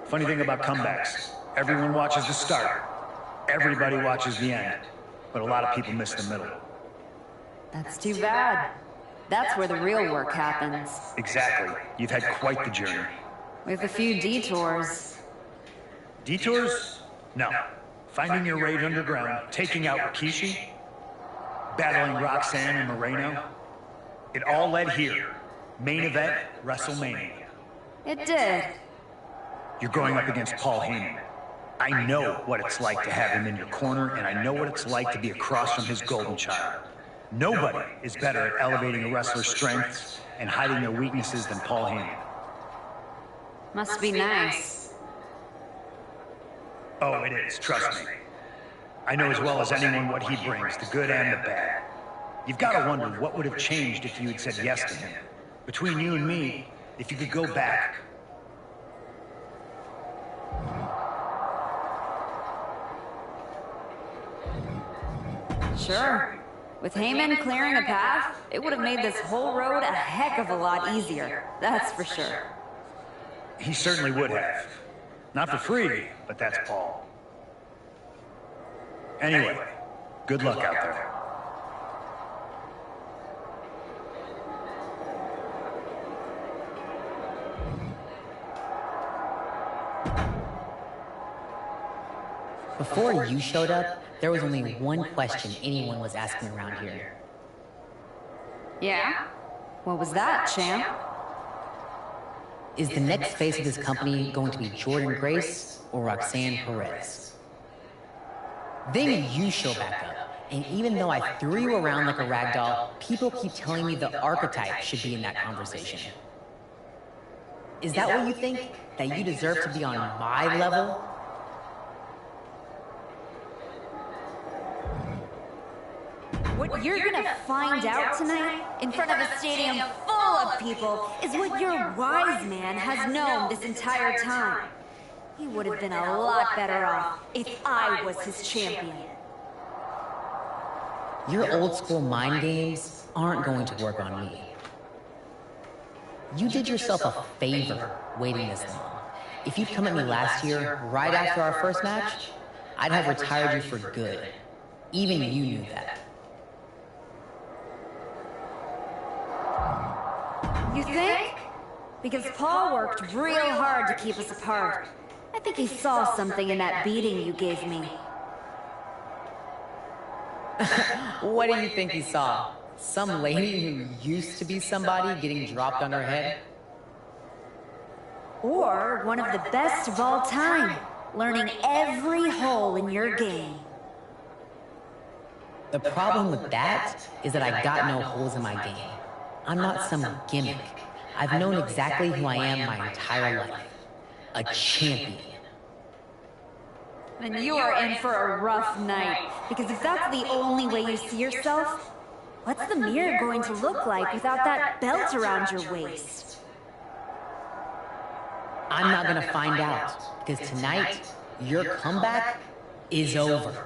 Funny thing about comebacks, everyone watches the start. Everybody watches the end. But a lot of people miss the middle. That's too bad. That's where the real work happens. Exactly. You've had quite the journey. With a few detours. Detours? No. Finding your rage underground, taking out Rikishi, battling Roxanne and Moreno. It all led here. Main event, WrestleMania. It did. You're going up against Paul Heyman. I know what it's like to have him in your corner, and I know what it's like to be across from his golden child. Nobody is better at elevating a wrestler's strengths and hiding their weaknesses than Paul Heyman. Must be nice. Oh, it is, trust me. I know as well as anyone what he brings, the good and the bad. You've got to wonder what would have changed if you had said yes to him. Between you and me, if you could go back. Sure. With Heyman clearing a path, it would have made this whole road a heck of a lot easier. That's for sure. He certainly would have. Not for free, but that's Paul. Anyway, good luck out there. Before you showed up, there was only one question anyone was asking around here. Yeah? What was that, champ? Is the next face of this company going to be Jordan Grace or Roxanne Perez? Then you show back up, and even though I threw you around like a rag doll, people keep telling me the archetype should be in that conversation. Is that what you think? That you deserve to be on my level? What you're gonna find out tonight, in front of a stadium full of people, is what your wise man has known this entire time. He would have been a lot better off if I was his champion. Your old school mind games aren't going to work on me. You did yourself a favor waiting this long. If you'd come at me last year, right after our first match, I'd have retired you for good. Even you knew that. You think? Because Paul worked real hard to keep us apart. I think he saw something in that beating you gave me. What do you think he saw? Some lady who used to be somebody getting dropped on her head? Or one of the best of all time, learning every hole in your game. The problem with that is that I got no holes in my game. I'm not some gimmick. I've known exactly who I am my entire life. A champion. Then you are in for a rough night, because if that's the only way you see yourself, what's the mirror going to look like without that belt around your waist? I'm not gonna find out, because tonight, your comeback is over.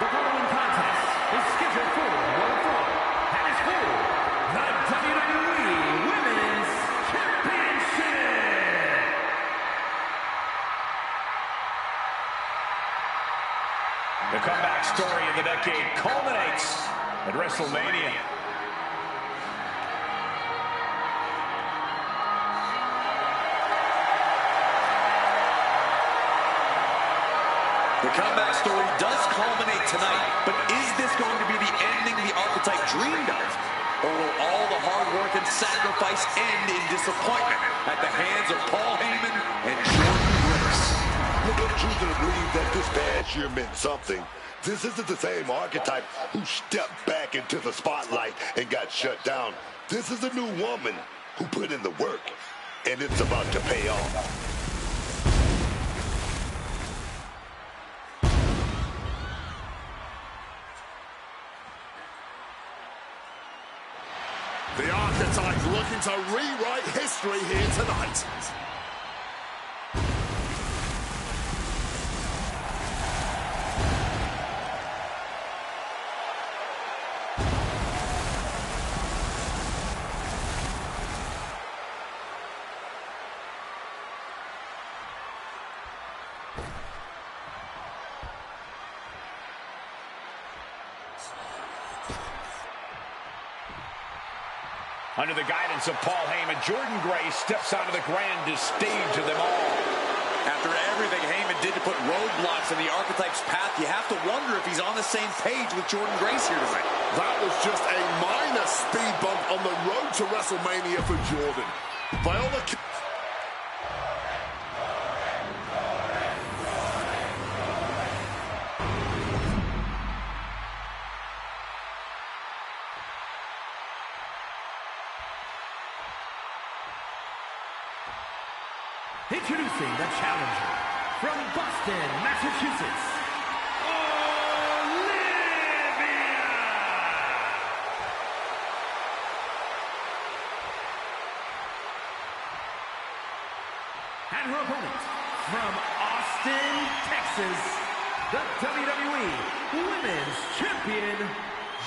The following contest is scheduled for one fall and is for the WWE Women's Championship. The comeback story of the decade culminates at WrestleMania. The comeback story does culminate tonight, but is this going to be the ending the archetype dreamed of? Or will all the hard work and sacrifice end in disappointment at the hands of Paul Heyman and Jordan Grace? Look, I'm choosing to believe that this past year meant something. This isn't the same archetype who stepped back into the spotlight and got shut down. This is a new woman who put in the work, and it's about to pay off. The archetype looking to rewrite history here tonight. Under the guidance of Paul Heyman, Jordan Grace steps onto the grandest stage of them all. After everything Heyman did to put roadblocks in the archetype's path, you have to wonder if he's on the same page with Jordan Grace here tonight. That was just a minor speed bump on the road to WrestleMania for Jordan. By all accounts, Introducing the challenger from Boston, Massachusetts, Olivia! And her opponent from Austin, Texas, the WWE Women's Champion,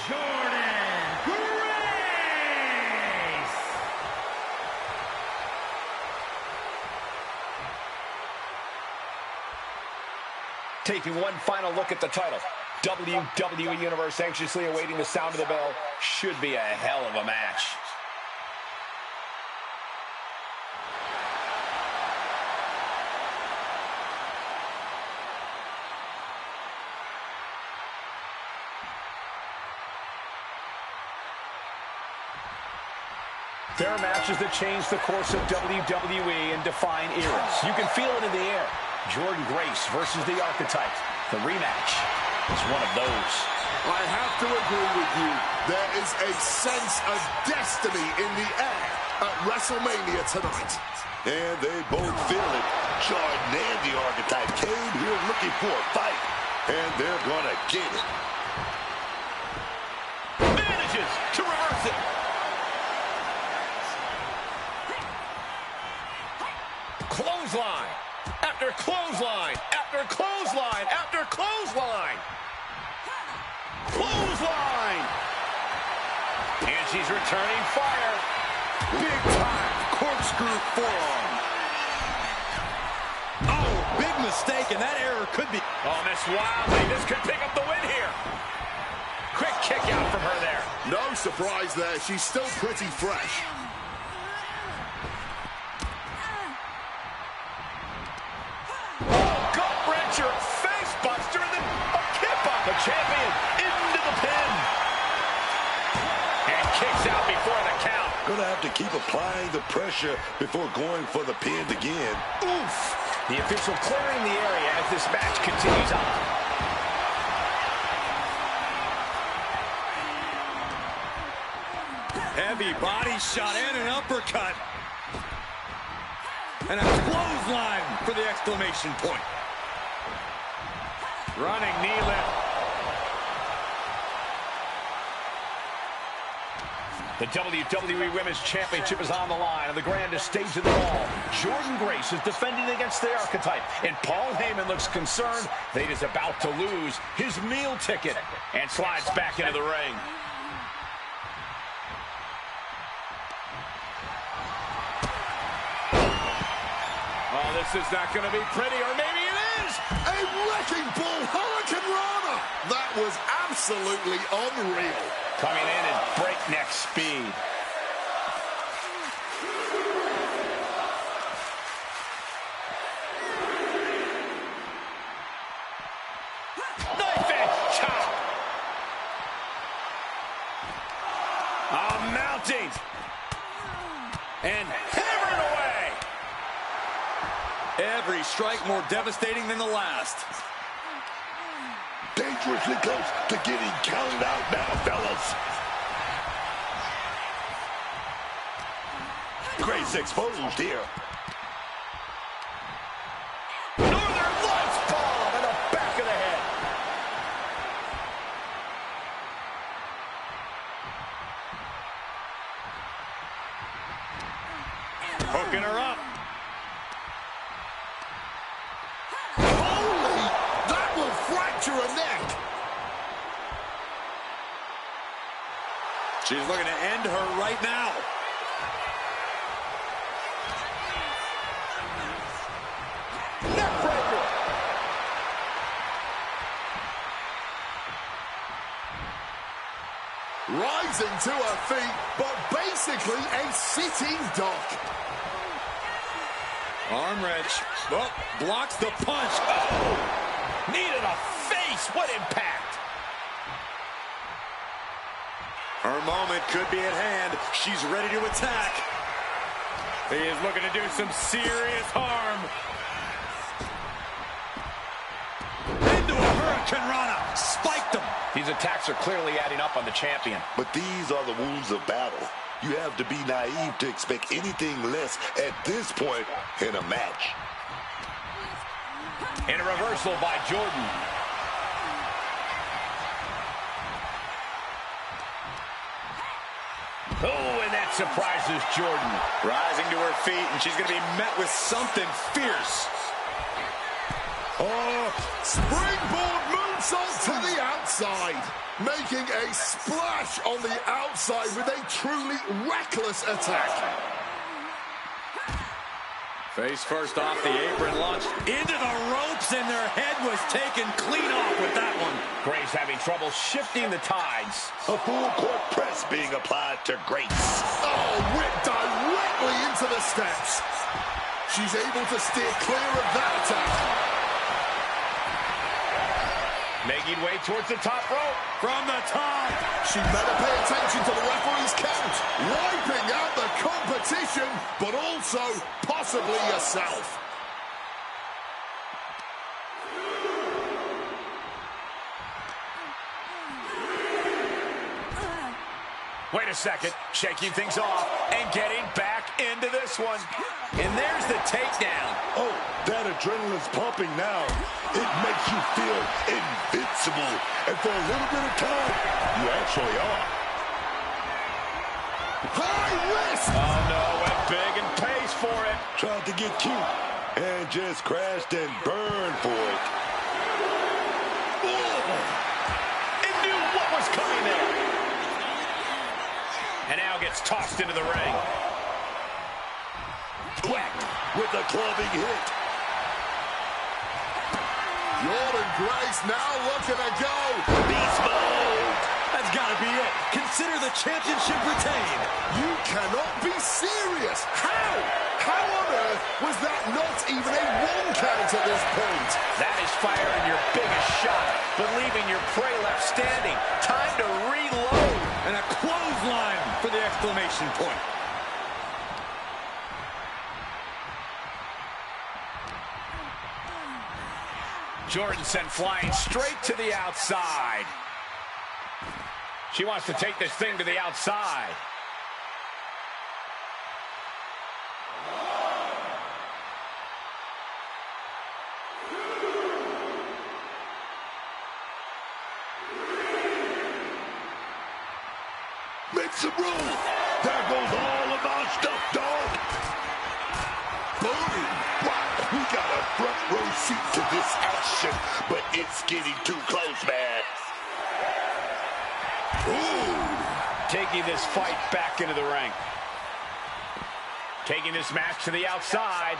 Jordan Grace! Taking one final look at the title. WWE Universe anxiously awaiting the sound of the bell. Should be a hell of a match. There are matches that change the course of WWE and define eras. You can feel it in the air. Jordan Grace versus the Archetype. The rematch is one of those. I have to agree with you. There is a sense of destiny in the air at WrestleMania tonight. And they both feel it. Jordan and the Archetype came here looking for a fight. And they're gonna get it. Manages to reverse it. Clothesline. After clothesline. After clothesline. After clothesline. Clothesline. And she's returning fire. Big time corkscrew forearm. Oh, big mistake, and that error could be... Oh, Miss Wildly, this could pick up the win here. Quick kick out from her there. No surprise there. She's still pretty fresh. Oh, gut wrencher, face buster, and then a kip up. The champion into the pin. And kicks out before the count. Gonna have to keep applying the pressure before going for the pin again. Oof. The official clearing the area as this match continues on. Heavy body shot and an uppercut. And a clothesline for the exclamation point. Running knee lift. The WWE Women's Championship is on the line on the grandest stage of them all. Jordan Grace is defending against the Archetype, and Paul Heyman looks concerned that he is about to lose his meal ticket and slides back into the ring. Oh, this is not going to be pretty, or maybe it is! A wrecking ball Hurricane Rana! That was absolutely unreal. Coming in at breakneck speed. Knife edge chop! Mounting! And hammering away! Every strike more devastating than the last. Dangerously close to getting counted out now, fellas. Grace exposed here. Northern Lights bomb in the back of the head. Hooking her up. Fracture a neck. She's looking to end her right now. Neckbreaker. Rising to her feet, but basically a sitting duck. Arm wrench. Oh, blocks the punch. Oh! Knee to the face. What impact? Her moment could be at hand. She's ready to attack. He is looking to do some serious harm. Into a Hurricane Rana. Spiked him. These attacks are clearly adding up on the champion. But these are the wounds of battle. You have to be naive to expect anything less at this point in a match. And a reversal by Jordan. Oh, and that surprises Jordan. Rising to her feet, and she's going to be met with something fierce. Oh, springboard moonsault to the outside. Making a splash on the outside with a truly reckless attack. Face first off the apron, launched into the ropes, and their head was taken clean off with that one. Grace having trouble shifting the tides. A full court press being applied to Grace. Oh, whipped directly into the steps. She's able to steer clear of that attack. Making way towards the top rope. From the top. She better pay attention to the referee's count. Wiping out the competition, but also possibly herself. Wait a second, shaking things off and getting back into this one. And there's the takedown. Oh, that adrenaline's pumping now. It makes you feel invincible. And for a little bit of time, you actually are. High risk! Oh no, went big and pays for it. Tried to get cute and just crashed and burned for it. It knew what was coming there. And now gets tossed into the ring. Whacked with a clubbing hit. Jordan Grace now looking to go. Beast mode. That's got to be it. Consider the championship retained. You cannot be serious. How? How on earth was that not even a 1 count at this point? That is firing your biggest shot, but leaving your prey left standing. Time to reload. And a clothesline for the exclamation point. Jordan sent flying straight to the outside. She wants to take this thing to the outside. Make some room. There goes all of our stuff, dog. Boom. Wow, we got a front row seat to this action, but it's getting too close, man. Ooh. Taking this fight back into the ring. Taking this match to the outside.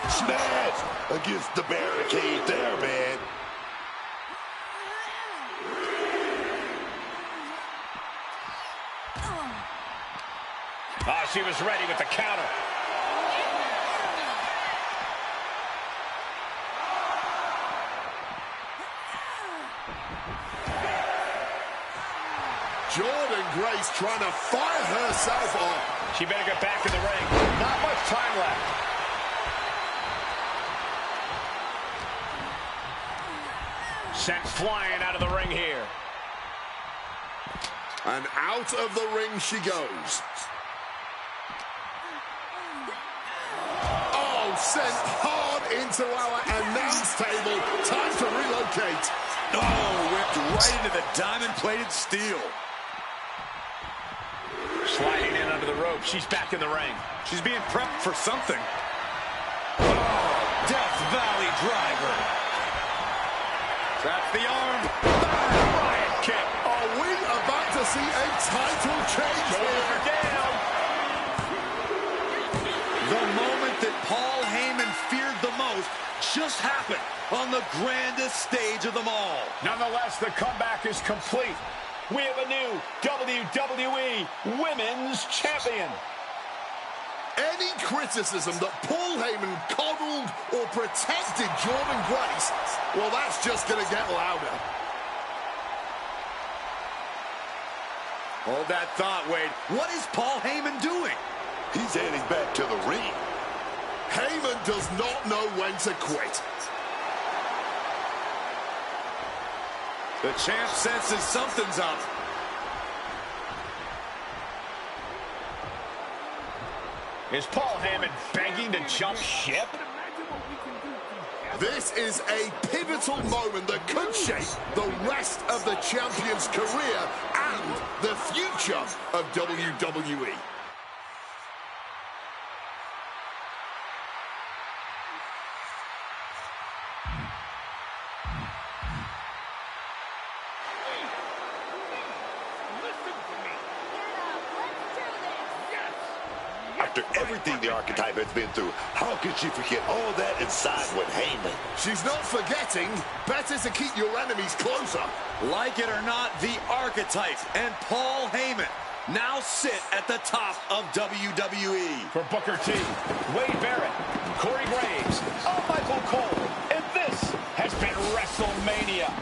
Smash against the barricade there, man. Ah, she was ready with the counter. Jordan Grace trying to fire herself off. She better get back in the ring. Not much time left. Sent flying out of the ring here. And out of the ring she goes. Oh, sent hard into our announce table. Time to relocate. Oh, whipped right into the diamond-plated steel. Sliding in under the rope. She's back in the ring. She's being prepped for something. Oh, Death Valley driver. Traps the arm. Riot kick. Are we about to see a title change here? Down. The moment that Paul Heyman feared the most just happened on the grandest stage of them all. Nonetheless, the comeback is complete. We have a new WWE Women's Champion. Any criticism that Paul Heyman coddled or protected Jordan Grace, well, that's just going to get louder. Hold that thought, Wade. What is Paul Heyman doing? He's heading back to the ring. Heyman does not know when to quit. The champ senses something's up. Is Paul Heyman begging to jump ship? This is a pivotal moment that could shape the rest of the champion's career and the future of WWE. After everything the Archetype has been through, how could she forget all that inside with Heyman? She's not forgetting. Better to keep your enemies closer. Like it or not, the Archetype and Paul Heyman now sit at the top of WWE. For Booker T, Wade Barrett, Corey Graves, I'm Michael Cole, and this has been WrestleMania.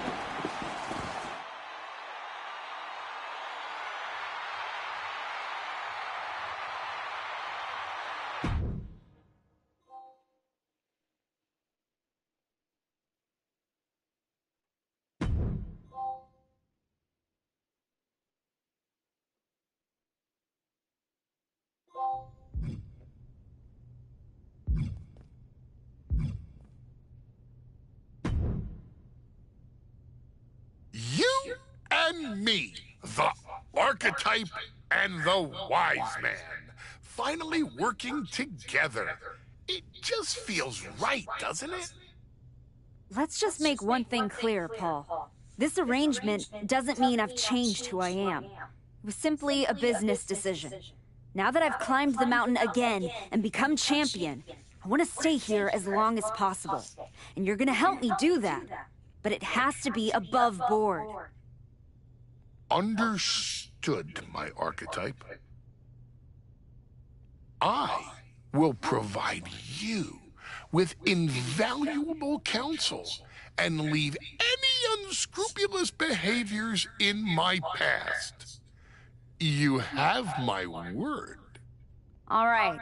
me, the archetype and the wise man, finally working together. It just feels right, doesn't it? Let's just make one thing clear, Paul. This arrangement doesn't mean I've changed who I am. It was simply a business decision. Now that I've climbed the mountain again and become champion, I want to stay here as long as possible. And you're gonna help me do that. But it has to be above board. Understood, my archetype. I will provide you with invaluable counsel and leave any unscrupulous behaviors in my past. You have my word. All right.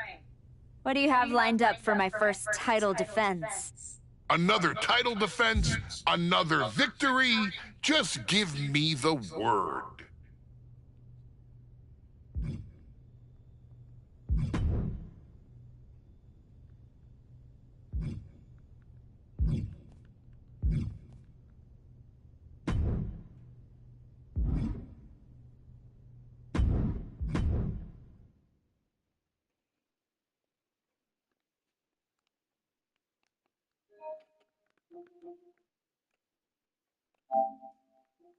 What do you have lined up for my first title defense? Another title defense, another victory. Just give me the word.